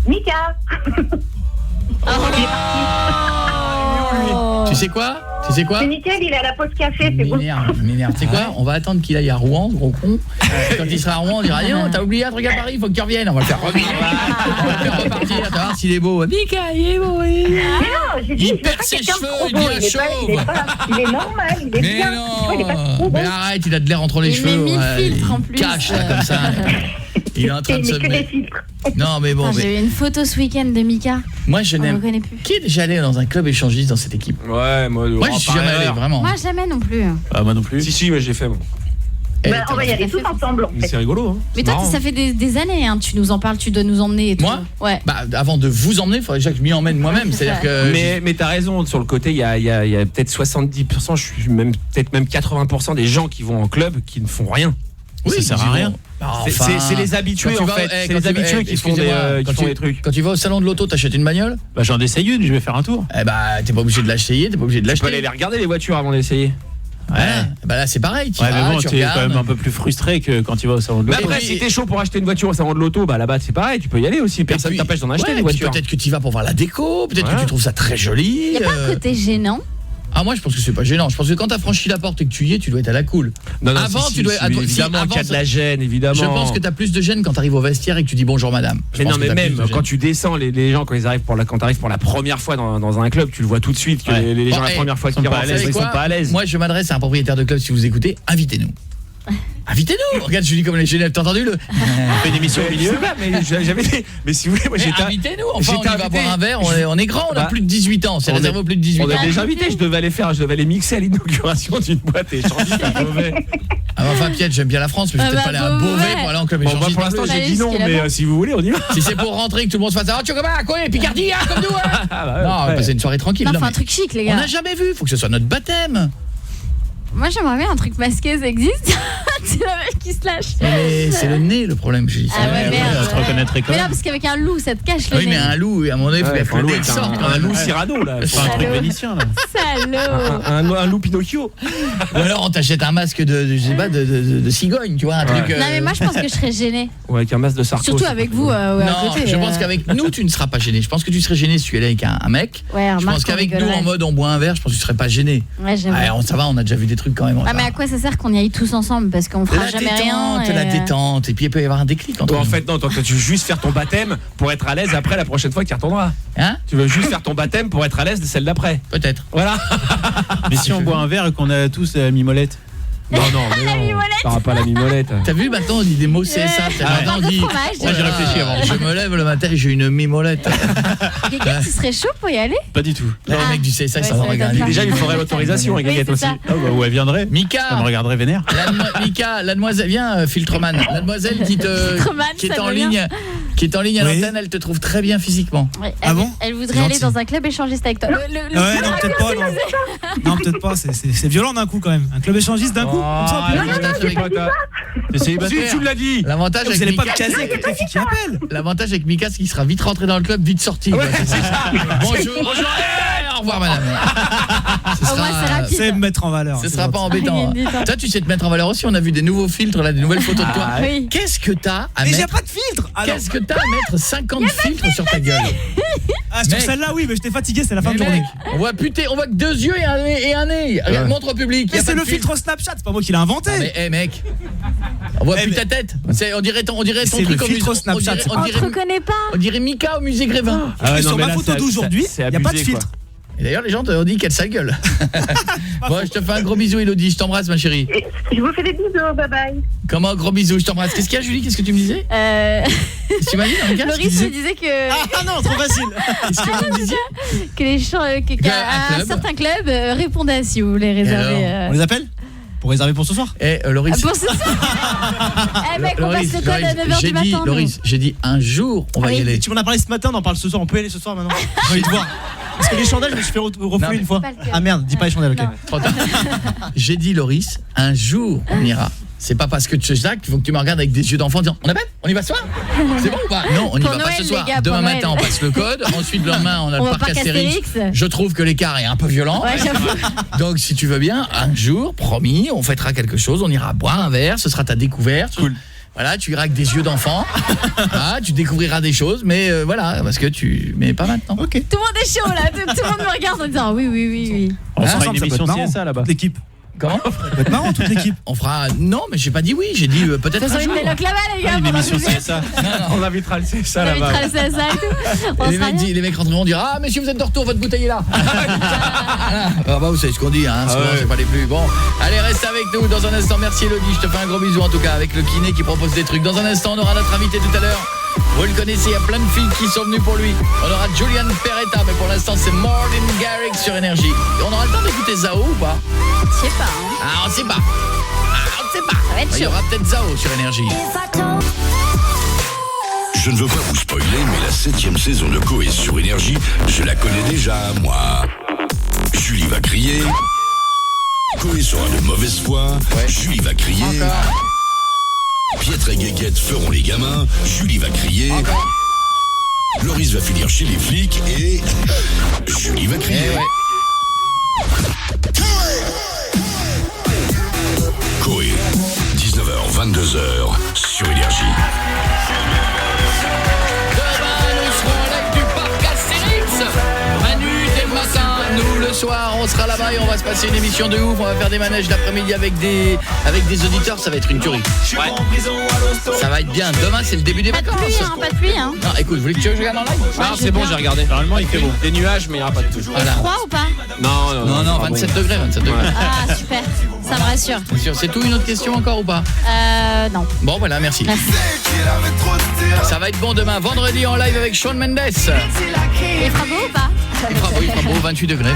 Mika. Tu sais quoi? C'est nickel, il est à la pause café, c'est bon. M'énerve. Tu sais quoi? On va attendre qu'il aille à Rouen, gros con. Quand il sera à Rouen, on dira non, t'as oublié un truc à Paris, il faut que tu reviennes. On va le faire revenir. On va le faire repartir, tu vas voir s'il est beau. Mika, il est beau. Mais non, j'ai dit, il perd ses cheveux, il devient chauve. Il est normal, il est bien. Mais arrête, il a de l'air entre les cheveux. Il met 1000 filtres en plus. Cache là comme ça. Il est en train de se mettre. Non mais bon. J'ai eu une photo ce week-end de Mika. Moi je n'aime. Qui est déjà allé dans un club échangiste dans cette équipe? Ouais, moi je suis jamais allé vraiment. Moi jamais non plus. Moi non plus. Si, mais j'ai fait moi. On va y aller tous ensemble. C'est rigolo. Mais toi, ça fait des années, tu nous en parles, tu dois nous emmener et tout. Moi? Ouais. Avant de vous emmener, il faudrait déjà que je m'y emmène moi-même. C'est-à-dire que. Mais t'as raison, sur le côté, il y a peut-être 70%, je suis peut-être même 80% des gens qui vont en club qui ne font rien. Oui, ça sert à rien. C'est les habitués en fait. C'est les habitués qui font des trucs. Quand tu vas au salon de l'auto, t'achètes une bagnole? J'en essaye une, je vais faire un tour. T'es pas obligé de l'acheter, t'es pas obligé de l'acheter. Tu peux aller les regarder les voitures avant d'essayer. Ouais. Là c'est pareil, tu mais bon, t'es quand même un peu plus frustré que quand tu vas au salon de l'auto. Mais après, si t'es chaud pour acheter une voiture au salon de l'auto, là-bas c'est pareil, tu peux y aller aussi. Personne t'empêche d'en acheter des voitures. Peut-être que tu vas pour voir la déco, peut-être que tu trouves ça très joli. Y a pas un côté gênant? Moi je pense que c'est pas gênant. Je pense que quand t'as franchi la porte et que tu y es, tu dois être à la cool. Non, tu dois évidemment qu'il y a de la gêne, évidemment. Je pense que t'as plus de gêne quand t'arrives au vestiaire et que tu dis bonjour madame. Mais non, mais même quand tu descends, les gens quand t'arrives pour la première fois dans un club, tu le vois tout de suite que les gens la première fois qu'ils rentrent, ils sont pas à l'aise. Moi je m'adresse à un propriétaire de club, si vous écoutez, invitez-nous. Invitez-nous. Regarde, je dis comme les Genève, t'as entendu on fait une émission au milieu. Mais si vous voulez, moi j'étais invitez-nous. Enfin, on va boire un verre, on est grand, on a plus de 18 ans, c'est réservé aux plus de 18 ans. On a déjà invité, je devais aller mixer à l'inauguration d'une boîte échangiste à Beauvais. Enfin Piette, j'aime bien la France, mais je vais peut-être pas aller à Beauvais pour aller en club échangiste. Pour l'instant, j'ai dit non, mais si vous voulez, on y va. Si c'est pour rentrer que tout le monde se fasse tu vois quoi, Picardie comme nous. Non, on va passer une soirée tranquille. Non, un truc chic les gars. On n'a jamais vu, faut que ce soit notre baptême. Moi j'aimerais bien un truc masqué, ça existe. C'est la meuf qui se lâche. C'est le nez le problème, je dis. Merde. Je te reconnaîtrais quand mais même. là parce qu'avec un loup ça te cache le nez. Oui mais un loup, à mon avis, il faut le nez qui sorte. Un loup Cyrano là. C'est un truc vénitien là. Salaud. Un loup Pinocchio. Ou alors on t'achète un masque de cigogne, tu vois, un truc. Non mais moi je pense que je serais gênée. Ouais, avec un masque de Sarko. Surtout avec vous à côté. Je pense qu'avec nous tu ne seras pas gêné. Je pense que tu serais gêné si tu allais avec un mec. Je pense qu'avec nous en mode on boit un verre, je pense que tu serais pas gêné. Ouais, ça va, on a déjà vu des trucs quand même. Mais à quoi ça sert qu'on y aille tous ensemble parce qu'on fera jamais rien. La détente et puis il peut y avoir un déclic entre nous. En fait non, tu veux juste faire ton baptême pour être à l'aise après la prochaine fois que tu y retourneras. Tu veux juste faire ton baptême pour être à l'aise de celle d'après. Peut-être. Voilà. Mais si on boit un verre et qu'on a tous la mimolette. Non, t'auras pas la mimolette. T'as vu, maintenant on dit des mots CSA. Maintenant on dit. Moi j'ai réfléchi avant. Je me lève le matin et j'ai une mimolette. Quelqu'un qui serait chaud pour y aller? Pas du tout. Le mec du CSA, ça va regarder. Déjà, il faudrait l'autorisation, Gaguette aussi. Où elle viendrait. Mika. Ça me regarderait vénère. Mika, la demoiselle, viens, Filtreman. La demoiselle qui est en ligne. Qui est en ligne à l'antenne, elle te trouve très bien physiquement. Ah bon? Elle voudrait aller dans un club échangiste avec toi. Ouais, non, peut-être pas. Non, peut-être pas. C'est violent d'un coup quand même. Un club échangiste d'un coup. Comme ça, si tu l'as dit. L'avantage vous n'allez pas me caser avec les filles qui appellent. L'avantage avec Mika, c'est qu'il sera vite rentré dans le club, vite sorti. Bonjour. Au revoir madame. C'est rapide. sais me mettre en valeur. Ce sera pas embêtant. Toi, tu sais te mettre en valeur aussi. On a vu des nouveaux filtres, là, des nouvelles photos de toi. Oui. Qu'est-ce que t'as à Mais mettre? j'ai pas de filtre. Qu'est-ce que t'as à mettre 50 filtres sur ta gueule? Ah, sur celle-là, oui, mais j'étais fatigué, c'est la fin de journée. On voit que 2 yeux et un nez. Regarde, montre au public. Mais c'est le filtre Snapchat, c'est pas moi qui l'ai inventé. Mais mec, on voit plus ta tête. On dirait ton truc au filtre Snapchat. On te reconnaît pas. On dirait Mika au musée Grévin. Sur ma photo d'aujourd'hui, il n'y a pas de filtre. Et d'ailleurs, les gens te dit quelle sale gueule. Bon, je te fais un gros bisou, Elodie. Je t'embrasse, ma chérie. Je vous fais des bisous, bye bye. Comment, gros bisou, je t'embrasse. Qu'est-ce qu'il y a, Julie? Qu'est-ce que tu me disais? Tu m'as dit dans le cas? Loris me disait que... Ah non, trop facile. Qu'est-ce que tu me disais? Que les gens, qu'un certain club répondait si vous voulez réserver. On les appelle? Pour réserver pour ce soir? Loris. Pour ce soir. Mec, on passe le code à 9h du matin. Loris, j'ai dit un jour, on va y aller. Tu m'en as parlé ce matin, on en parle ce soir. On peut y aller ce soir maintenant? J'ai envie de voir. Parce que les chandelles, je me suis fait refouler une fois. Ah merde, dis pas les chandelles, ok. Trop tard. J'ai dit, Loris, un jour, on ira. C'est pas parce que tu sais qu'il faut que tu me regardes avec des yeux d'enfant en disant on appelle? On y va ce soir? C'est bon ou pas? Non, on y va pas ce soir. Demain matin, on passe le code. Ensuite, le lendemain, on a le parc Astérix. Je trouve que l'écart est un peu violent. Ouais, donc, si tu veux bien, un jour, promis, on fêtera quelque chose. On ira boire un verre. Ce sera ta découverte. Cool. Voilà, tu iras avec des yeux d'enfant. Tu découvriras des choses, mais voilà, parce que mais pas maintenant. Ok. Tout le monde est chaud là. Tout le monde me regarde en disant oui. On fera une émission CSA là-bas. L'équipe. Comment? Ça peut être marrant, toute l'équipe. On fera... Non, mais j'ai pas dit oui, j'ai dit peut-être un jour. Une là-bas, les gars. Une émission CSA. On invitera le CSA là-bas. On invitera le CSA et tout. Les mecs rentreront dire ah messieurs, vous êtes de retour, votre bouteille est là. Bah vous savez ce qu'on dit, hein. C'est pas les plus. Bon, allez, reste avec nous dans un instant. Merci Elodie, je te fais un gros bisou en tout cas avec le kiné qui propose des trucs. Dans un instant, on aura notre invité tout à l'heure. Vous le connaissez, il y a plein de filles qui sont venues pour lui. On aura Julian Peretta, mais pour l'instant c'est Martin Garrix sur Énergie. Et on aura le temps d'écouter Zao ou pas? Je sais pas. Ah, on sait pas. Ça va être chaud. Il y aura peut-être Zao sur Énergie. Je ne veux pas vous spoiler, mais la 7e saison de Coé sur Énergie, je la connais déjà, moi. Julie va crier. Coé sera de mauvaise foi. Julie va crier. Pietre et Guéguette feront les gamins. Julie va crier. Loris va finir chez les flics et Julie va crier. Coé, 19h, 22h sur Énergie. Demain, nous serons en live du parc Astérix. Manu, dès le matin, nous le soir, on sera là-bas et on va se passer une émission de ouf. On va faire des manèges d'après-midi avec des auditeurs. Ça va être une tuerie. Ouais. Ça va être bien. Demain, c'est le début des vacances. Pas de pluie, hein. Non, écoute, vous voulez que je regarde en live? Non, c'est bon, j'ai regardé. Normalement, il fait beau. Des nuages, mais il n'y aura pas de pluie. Voilà. Froid ou pas? Non, 27 degrés. Ah, super. Ça me rassure. C'est tout, une autre question encore ou pas? Non. Bon, voilà, merci. Ça va être bon demain, vendredi en live avec Shawn Mendes. Il fera beau ou pas? Il fera beau, 28 degrés.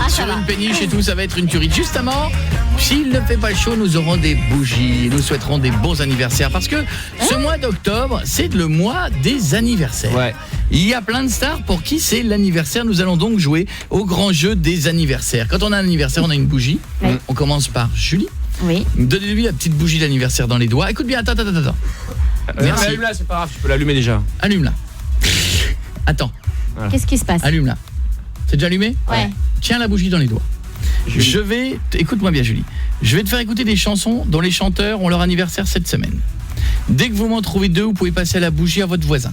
Sur une péniche et tout, ça va être une tuerie. Justement, s'il ne fait pas chaud, nous aurons des bougies. Nous souhaiterons des bons anniversaires. Parce que ce mois d'octobre, c'est le mois des anniversaires. Ouais. Il y a plein de stars pour qui c'est l'anniversaire. Nous allons donc jouer au grand jeu des anniversaires. Quand on a un anniversaire, on a une bougie. Oui. On commence par Julie. Oui. Donnez-lui la petite bougie d'anniversaire dans les doigts. Écoute bien, attends. Merci. Allume-la, c'est pas grave, je peux l'allumer déjà. Allume-la. Attends. Voilà. Qu'est-ce qui se passe? Allume-la. C'est déjà allumé? Ouais. Tiens la bougie dans les doigts. Écoute-moi bien Julie. Je vais te faire écouter des chansons dont les chanteurs ont leur anniversaire cette semaine. Dès que vous m'en trouvez deux, vous pouvez passer la bougie à votre voisin.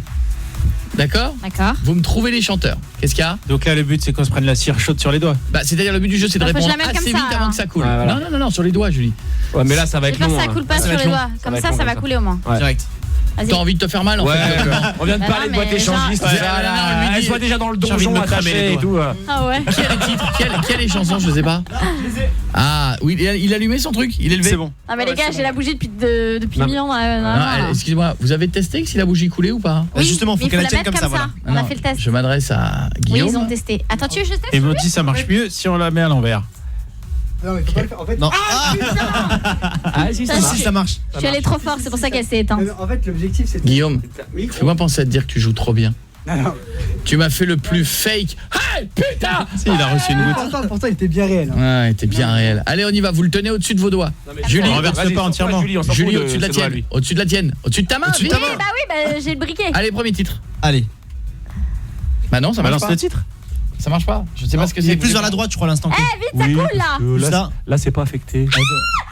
D'accord? D'accord. Vous me trouvez les chanteurs. Qu'est-ce qu'il y a? Donc là, le but, c'est qu'on se prenne la cire chaude sur les doigts. Bah, c'est-à-dire le but du jeu, c'est de répondre assez vite avant que ça coule. Ouais, voilà. Non, sur les doigts, Julie. Ouais, mais là, ça va être long. Ça coule pas sur les doigts. Comme ça va couler au moins. Ouais. Direct. T'as envie de te faire mal en fait. On vient de parler de boîte échangiste. Elle soit déjà dans le donjon attachée et tout. Ah ouais. Qui a les titres? Qui a les chansons? Je sais pas. Ah oui, il a allumé son truc. Il est levé. C'est bon. Non mais les gars, j'ai la bougie depuis 1000 ans. Excusez-moi, vous avez testé si la bougie coulait ou pas? Oui, justement, faut qu'elle la tienne comme ça. Voilà. On a fait le test. Je m'adresse à Guillaume. Oui, ils ont testé. Attends, tu veux que je teste? Et Monty, ça marche mieux si on la met à l'envers. Non, mais faut pas le faire. En fait, non. Si, ça marche. Je suis allée trop fort, c'est pour ça qu'elle s'est éteinte. En fait, l'objectif c'est Guillaume, fais-moi penser à te dire que tu joues trop bien. Non. Tu m'as fait le plus fake. Hey, putain! Si, il a reçu une goutte. Pourtant, il était bien réel. Ouais, il était bien réel. Allez, on y va, vous le tenez au-dessus de vos doigts. Julie, on renverse pas entièrement. Julie, au-dessus de la tienne. Au-dessus de la tienne. Au-dessus de ta main. Oui, j'ai le briquet. Allez, premier titre. Allez. Bah non, ça marche balance pas. le titre. Ça marche pas. Je sais pas ce que c'est. Il est plus vers la droite, je crois, l'instant. Eh, vite, ça coule là. Là, c'est pas affecté.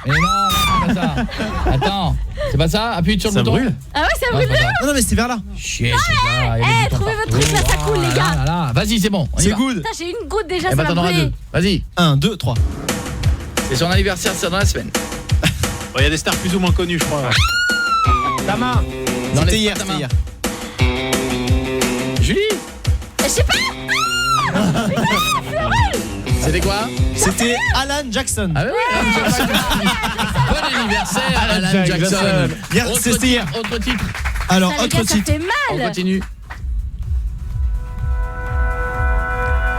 Mais non, c'est pas ça. Attends, c'est pas ça. Appuie sur le bouton. Brûle. Ah ouais, ça brûle. Non, mais c'est vers là. Chier, trouvez votre truc là, ça coule les gars. Vas-y, c'est bon. C'est good. Putain, j'ai une goutte déjà, Eh ben, ça t'en m'a auras 2. brûlé. Vas-y. 1, 2, 3. C'est son anniversaire, c'est dans la semaine. Il y a des stars plus ou moins connues, je crois. Ta main. C'était hier, c'était hier. Julie. Je sais pas. C'était quoi? C'était Alan Jackson. Ah oui, bon anniversaire Alan Jackson. C'était hier. Autre titre. Alors, Ça, les autre gars, ça titre. fait mal. On continue.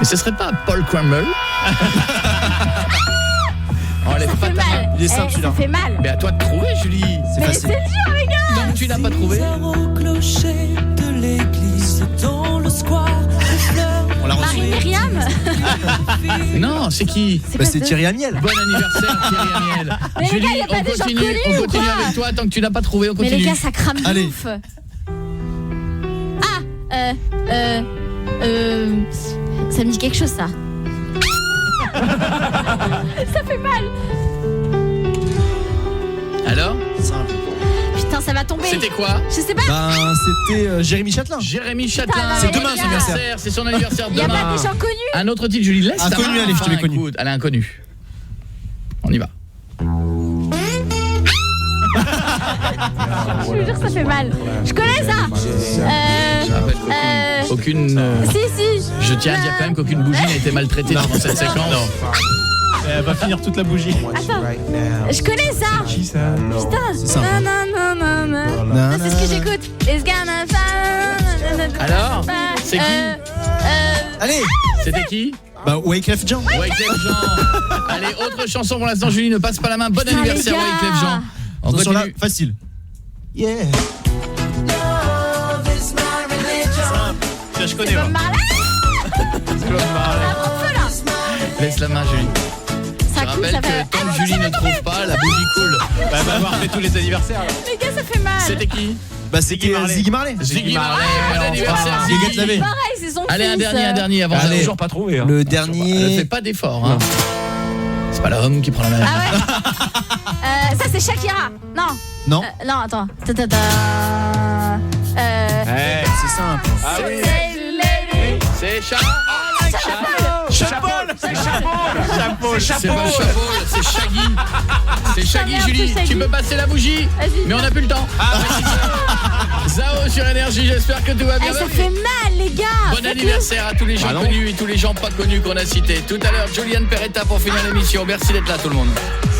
Mais ce serait pas Paul Crumble? Enlève Ça pas fait ta main. mal. Il est simple, Ça celui-là. fait mal. Mais à toi de trouver, Julie. C'est Mais facile. c'est dur les gars. Donc tu l'as pas trouvé. Au clocher de l'église, dans le square, les fleurs. On l'a reçu. Marie-Myriam. Non, c'est qui? Bah, c'est Thierry Amiel. Bon anniversaire Thierry Amiel. Mais les gars, y a pas des gens connus on ou continue quoi? avec toi tant que tu l'as pas trouvé, on Mais continue. les gars, ça crame de Allez. ouf. Ça me dit quelque chose ça. Ça fait mal. Alors? Putain, ça va tomber. C'était quoi? Je sais pas. Ben, c'était Jérémy Châtelain. Jérémy Châtelain. Putain, C'est mais demain les son gars. anniversaire. C'est son anniversaire Y a demain. pas des gens connus. Un autre titre, Julie, laisse ta Inconnu, main. allez, je te mets connu. Écoute, elle est inconnue. On y va. Je vous jure, ça fait mal. Je connais ça. Je rappelle qu'aucune Si. je tiens à dire quand même qu'aucune bougie n'a été maltraitée dans cette séquence. Elle va finir toute la bougie. Attends. Je connais ça. Putain. C'est simple. Non. C'est ce que j'écoute. It's gonna fall. Alors, c'est qui? Allez. C'était qui? Bah, Wyclef Jean. Wyclef Jean. Allez, autre chanson pour l'instant, Julie, ne passe pas la main. Bon Putain, anniversaire les gars. Wyclef Jean. On Attention là, continue. facile. Yeah. Je connais. Moi. Laisse la main, Julie. Ça Je coule, rappelle ça fait. que tant que Julie ne trouve pas, la bougie coule. Bah, va voir fait tous les anniversaires. Alors. Les gars, ça fait mal. C'était qui? Bah, c'était Ziggy Marley. Ziggy Marley. Bon anniversaire, Ziggy Ziggy. Marley. Pareil, c'est son Allez, fils. un dernier avant. Allez. Toujours pas trouvé. Hein. Le Elle dernier. fait pas d'effort. Hein. C'est pas l'homme qui prend la main. Ah ouais. Ça, c'est Shakira. Non. Non. Non, attends. Ta-ta-ta. C'est simple. Ah oui. C'est Chapeau. C'est pas Chapeau, c'est Shaggy. C'est Shaggy, merde, Julie. c'est Shaggy. Tu peux passer la bougie, Vas-y. mais on n'a plus le temps. Zao sur Énergie, j'espère que tout va bien. Ça fait mal, les gars. Bon anniversaire à tous les gens connus et tous les gens pas connus qu'on a cités. Tout à l'heure, Juliane Peretta pour finir l'émission. Merci d'être là, tout le monde.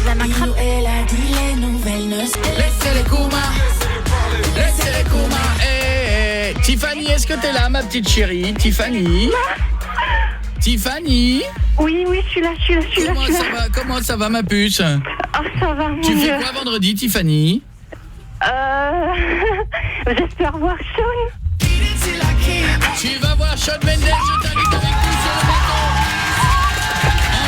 La main crappe. Laissez les Kouma. Laissez les Kouma. Hey, Tiffany, est-ce que t'es là, ma petite chérie? Tiffany? Tiffany? Oui, je suis là. Comment ça va, ma puce? Oh, ça va, Tu mon fais Dieu. quoi vendredi, Tiffany? J'espère voir Sean. Tu vas voir Shawn Mendes, je t'invite avec nous sur le bateau.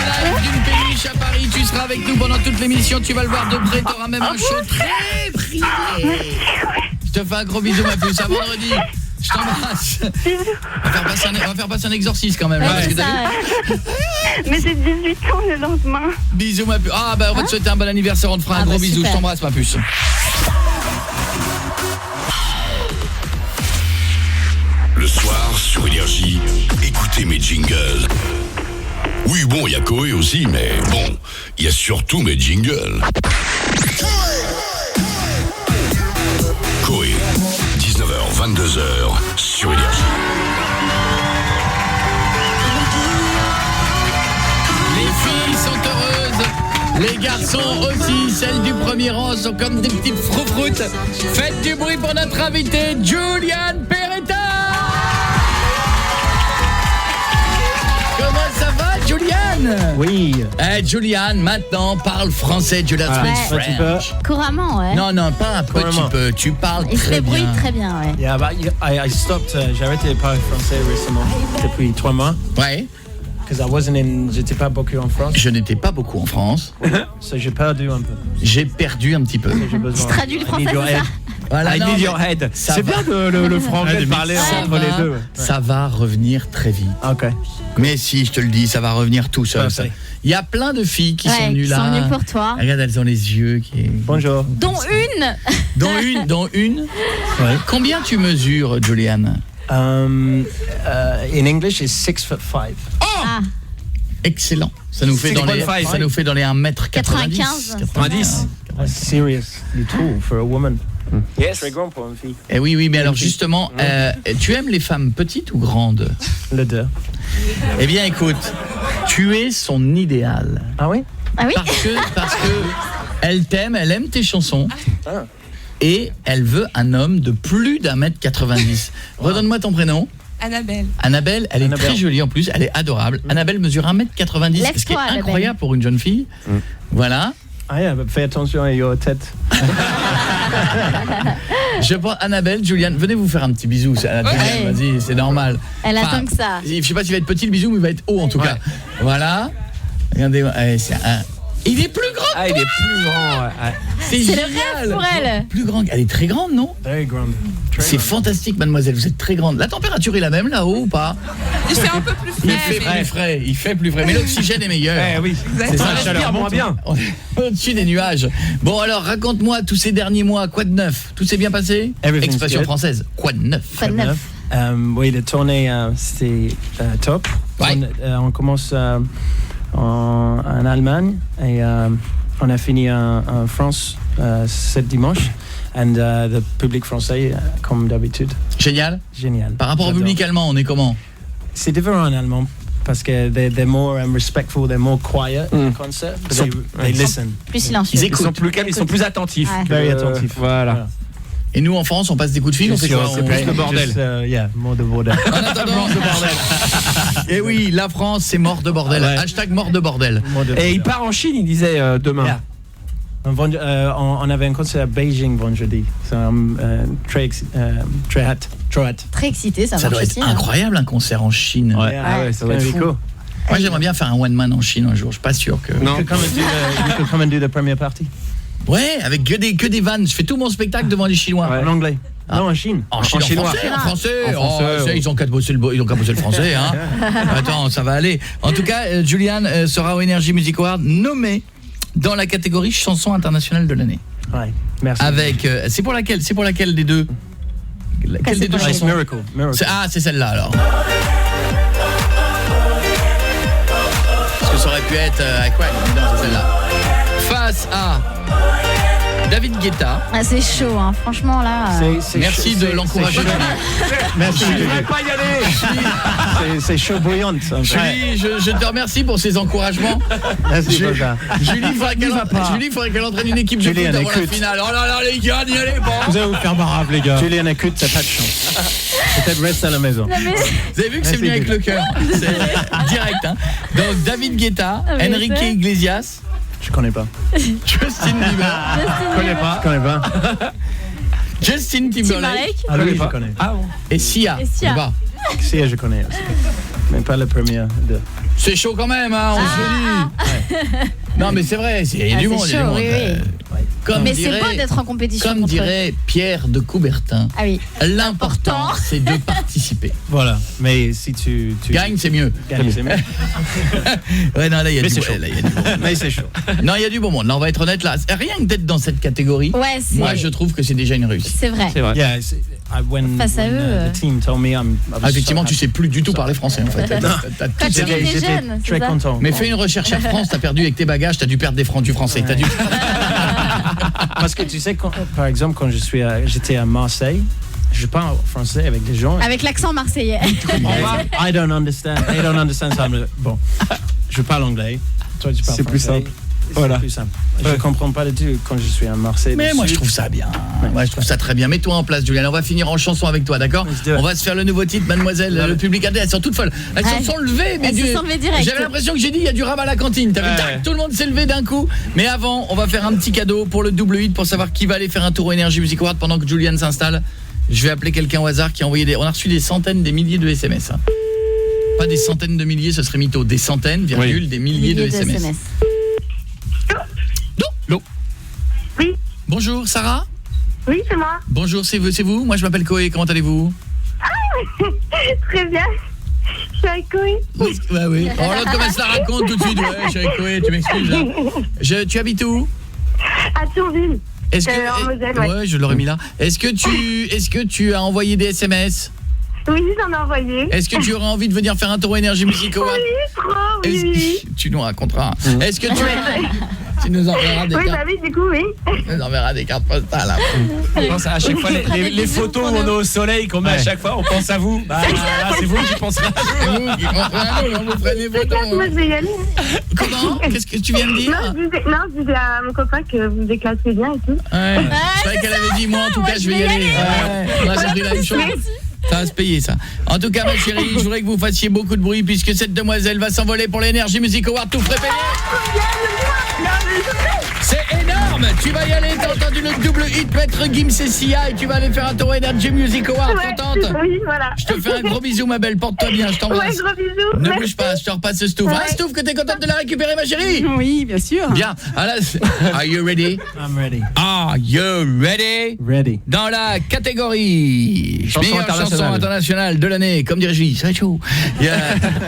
En live d'une péniche à Paris, tu seras avec nous pendant toute l'émission, tu vas le voir de près, tu auras même un show très privé. Je te fais un gros bisou, ma puce, à vendredi. Je t'embrasse. On va faire passer un exorcisme quand même. Là, parce que t'as vu Mais j'ai 18 ans le lendemain. Bisous, ma puce. Ah bah on va te souhaiter un bon anniversaire, on te fera un gros bisou. Super. Je t'embrasse, ma puce. Le soir, sur Énergie, écoutez mes jingles. Oui, bon, il y a Koé aussi, mais bon, il y a surtout mes jingles. Koé, 19h, 22h, sur Énergie. Les filles sont heureuses, les garçons aussi, celles du premier rang sont comme des petites froufroutes. Faites du bruit pour notre invité, Juliane Peretta. Comment ça va, Juliane? Oui. Juliane, maintenant, parle français, Julian speaks French. Couramment, ouais. Non, pas un petit peu, tu parles Il se très débrouille bien. très bien, ouais. Yeah, but I stopped. J'ai arrêté de parler français récemment, depuis 3 mois. Ouais. J'étais pas beaucoup en France. Je n'étais pas beaucoup en France. So j'ai perdu un peu. J'ai perdu un petit peu. J'ai besoin. Tu traduis le français, c'est ça? Voilà, I need your head. C'est bien le franglais de parler entre les deux. Ça va revenir très vite. Ok. Mais si, je te le dis, ça va revenir tout seul. Il y a plein de filles qui sont venues là. Qui sont venues pour toi. Regarde, elles ont les yeux qui... Bonjour. Dont une. Dont une. Ouais. Combien tu mesures, Julianne? In English, it's 6'5". Oh excellent. Ça nous fait dans les 1m90. 95. Seriously tall for a woman. Yes. Très grand pour une fille. Eh oui, mais alors justement, tu aimes les femmes petites ou grandes? Les deux. Eh bien, écoute, tu es son idéal. Ah oui? Ah oui? Parce que elle t'aime, elle aime tes chansons. Et elle veut un homme de plus d'1m90. Redonne-moi ton prénom. Annabelle. Annabelle, elle est très jolie en plus, elle est adorable. Annabelle mesure 1m90, ce qui est incroyable pour une jeune fille. Voilà. Ah yeah, fais attention à your tête. Je prends Annabelle, Julianne, venez vous faire un petit bisou. Julianne, vas-y, c'est normal. Elle attend que ça. Je sais pas s'il va être petit le bisou, mais il va être haut en tout cas. Voilà. Regardez, il est plus grand. Ah, il est plus grand. C'est le rêve pour elle. Plus grand. Elle est très grande, non? Very grande. C'est fantastique, mademoiselle, vous êtes très grande. La température est la même là-haut ou pas? Il fait un peu plus frais. Il fait plus frais, mais l'oxygène est meilleur. Oui, c'est ça, la chaleur moins bien. Au-dessus des nuages. Bon alors, raconte-moi tous ces derniers mois, quoi de neuf? Tout s'est bien passé? Expression française, quoi de neuf? Quoi de neuf? Oui, le tournée, c'était top. Ouais. On commence en Allemagne et on a fini en France ce dimanche. And le public français, comme d'habitude. Génial. Génial. Par rapport au public allemand, on est comment? C'est différent en allemand parce que they're more respectful, they're more quiet in concert. They listen. Plus silencieux. Ils sont plus calmes, ils sont plus attentifs. Very attentifs. Voilà. Et nous en France, on passe des coups de fil, on fait quoi? C'est plus le bordel. Mort de bordel. En attendant, et oui, la France, c'est mort de bordel. Hashtag mort de bordel. Et il part en Chine, il disait demain. Yeah. On avait un concert à Beijing vendredi. C'est très hâte. Très excité, ça doit être incroyable un concert en Chine. Ouais, ça doit être fou. Moi, j'aimerais bien faire un one man en Chine un jour. Je suis pas sûr que. Non. You could come and do the première partie. Ouais, avec que des vannes. Je fais tout mon spectacle devant les Chinois. En anglais. Non, en Chine. En chinois. En français. Ils ont qu'à bosser le français. Hein. Attends, ça va aller. En tout cas, Julianne sera au Energy Music Award nommée dans la catégorie chanson internationale de l'année. Ouais, merci. Avec c'est pour laquelle des deux? Laquelle des deux chansons? Miracle. C'est celle-là alors. Parce que ça aurait pu être quoi? Non, c'est celle-là. Face à David Guetta. Ah, c'est chaud, hein. Franchement là. Merci de l'encourager. Merci. Je ne pas y aller. C'est chaud bruyante. Julie, je te remercie pour ces encouragements. Merci. Julie, il faudrait qu'elle entraîne une équipe de foot avant la finale. Oh là là, les gars, n'y allez pas. Vous allez vous faire barrave, les gars. Julien écoute, t'as pas de chance. Peut-être reste à la maison. Vous avez vu que c'est venu avec le cœur. C'est direct, hein. Donc David Guetta, Enrique Iglesias. Je connais pas. Justin Bieber. Je connais pas. Justin Timberlake. Ah oui, je connais. Ah bon. Et Sia. Sia, je connais aussi. Mais pas le premier. C'est chaud quand même, hein, on se dit. Non, mais c'est vrai, il y a du monde. C'est chaud, oui. Mais c'est beau d'être en compétition. Comme dirait Pierre de Coubertin, l'important, c'est de participer. Voilà, mais si tu gagnes, c'est mieux. Ouais, non, là, il y a du bon monde. Mais c'est chaud. Non, il y a du bon monde. Là, on va être honnête, là. Rien que d'être dans cette catégorie, moi, je trouve que c'est déjà une réussite. C'est vrai. Yeah, face à eux. Effectivement, tu sais plus du tout parler français, en fait. Quand tu étais jeune, très content. Mais fais une recherche Air France, t'as perdu avec tes bagages, t'as dû perdre des francs du français. T'as dû... Parce que tu sais, par exemple, quand j'étais à Marseille, je parle français avec des gens. Avec l'accent marseillais. I don't understand. They don't understand. Bon, je parle anglais. Toi, tu parles français. C'est plus simple. Voilà. Plus simple. Je comprends pas du tout quand je suis à Marseille. Mais moi je trouve ça bien. Moi je trouve ça très bien. Mets-toi en place, Julian. On va finir en chanson avec toi, d'accord? On va se faire le nouveau titre, mademoiselle. Le public a elles sont toutes folles. Elles se sont levées, mais j'avais l'impression que j'ai dit il y a du rhum à la cantine. T'as vu, tout le monde s'est levé d'un coup. Mais avant, on va faire un petit cadeau pour le double hit pour savoir qui va aller faire un tour au Energy Music Award pendant que Julian s'installe. Je vais appeler quelqu'un au hasard qui a envoyé on a reçu des centaines, des milliers de SMS. Hein. Pas des centaines de milliers, ce serait mytho. Des centaines, virgule, des milliers de SMS. Oui. Bonjour, Sarah. Oui, c'est moi. Bonjour, c'est vous? Moi, je m'appelle Koé, comment allez-vous? Très bien. Je suis avec Koé. Bah oui. Oh là, comment elle se la raconte tout de suite? Ouais, je suis avec Koé, tu m'excuses. Hein. Tu habites où? À Thionville. Est-ce que en Moselle, ouais. je l'aurais mis là. Est-ce que tu as envoyé des SMS? Oui, j'en ai envoyé. Est-ce que tu aurais envie de venir faire un tour Énergie Music Award? Oui, trop, oui. Tu nous raconteras. Est-ce que tu nous enverras des cartes? Oui, bah oui, du coup, oui. Tu nous enverras des cartes postales. On pense à chaque fois les photos où on est au soleil qu'on met à chaque fois, on pense à vous. Bah, là, c'est vous qui penserez à nous. C'est vous qui penserez à nous, on vous ferait des photos. Moi, je vais y aller. Comment? Qu'est-ce que tu viens de dire? Non, je disais à mon copain que vous éclatez bien et tout. Ouais. C'est vrai qu'elle avait dit, moi, en tout cas, je vais y aller. Ouais. Là, j'ai pris la même chose. Ça va se payer, ça. En tout cas, ma chérie, je voudrais que vous fassiez beaucoup de bruit puisque cette demoiselle va s'envoler pour l'Energy Music Award tout frais payé. C'est énorme. Tu vas y aller, t'as entendu le double hit Maître Gims et Sia et tu vas aller faire un tour Energy Music Award, contente? Oui, voilà. Je te fais un gros bisou, ma belle, porte-toi bien, je t'embrasse. Ouais, gros bisous. Ne bouge pas, je te repasse ce Stouff. Ah, Stouff, que t'es contente de la récupérer, ma chérie? Oui, bien sûr. Bien. Alors, are you ready? I'm ready. Are you ready? Ready. Dans la catégorie chanson internationale de l'année, comme dirait Julie, c'est chaud.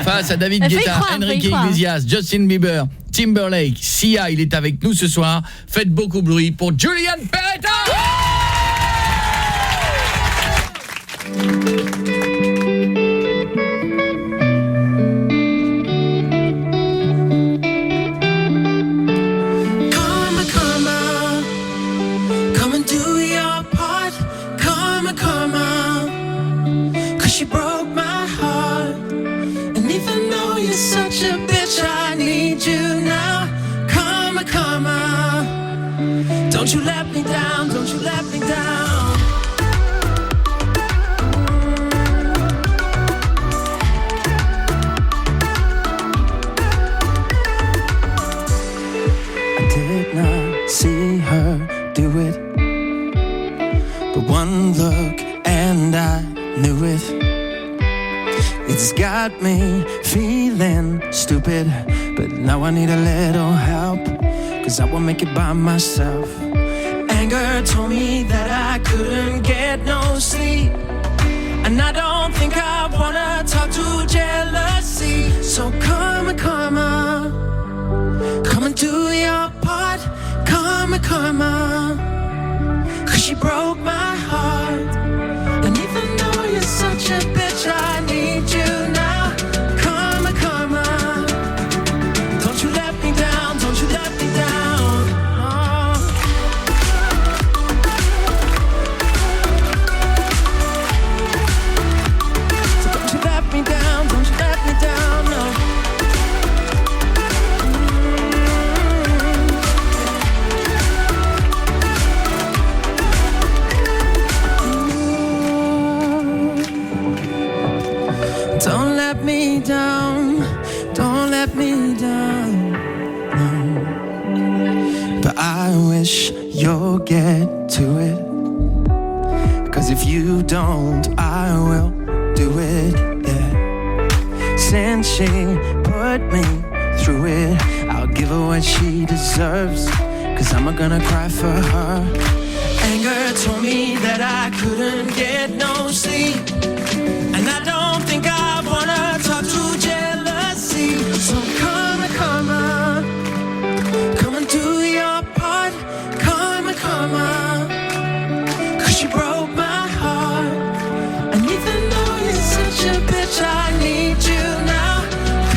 Face à David Guetta, Enrique Iglesias, Justin Bieber, Timberlake, Sia, il est avec nous ce soir. Faites beaucoup de bruit pour Julian Peretta. Come and do your part. Come on. 'Cause she broke my heart. And even though you're such a bitch, I need you now. Come on. Don't you let me down, don't you let me down. I did not see her do it, but one look and I knew it. It's got me feeling stupid, but now I need a little help, 'cause I won't make it by myself. Anger told me that I couldn't get no sleep, and I don't think I wanna talk to jealousy. So come on, come and do your part. Come on, 'cause she broke my heart. And even though you're such a bitch, I need you now. Come on, don't you let me down, don't you let me down. Oh. So don't you let me down, don't you let me down, no. Don't let me down, don't let me down, no. But I wish you'll get to it, 'cause if you don't, I will do it, yeah. Since she put me through it, I'll give her what she deserves, 'cause I'm gonna cry for her. Anger told me that I couldn't get no sleep, and I don't think I wanna talk to jealousy. So come on, come and do your part. Come on, 'cause you broke my heart. And even though you're such a bitch, I need you now.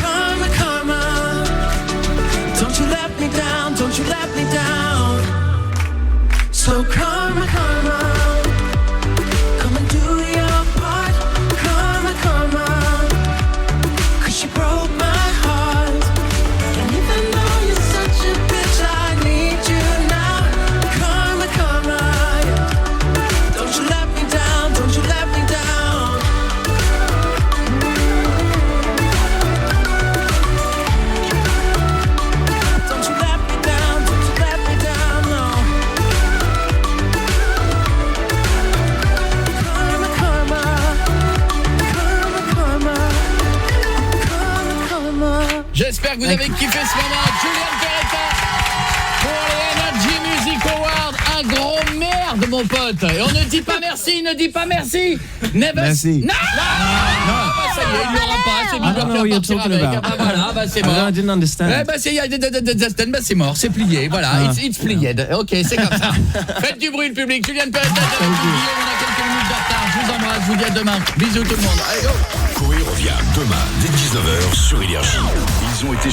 Come on, don't you let me down, don't you let me down. So come on. Come and do your part. Come on, 'cause you broke my heart. And even though you're such a bitch, I need you now. Come on, don't you let me down, don't you let me down. Don't you let me down, don't you let me down, no. J'espère que vous avez kiffé ce moment. Julian Peretta pour les Energy Music Awards. Un gros merde, mon mon pote. Et on ne dit pas merci, ne dis pas merci. Never. Merci. Non. Ça y est, il l'aura pas. C'est lui qui doit repartir avec. Voilà, c'est mort. I didn't understand. C'est mort, c'est plié. Voilà, it's plied. Ok, c'est comme ça. Faites du bruit, le public. Julien Perret, on a quelques minutes de retard. Je vous embrasse, je vous dis à demain. Bisous tout le monde. Allez, go. Coé revient demain dès 19h sur Énergie. Ils ont été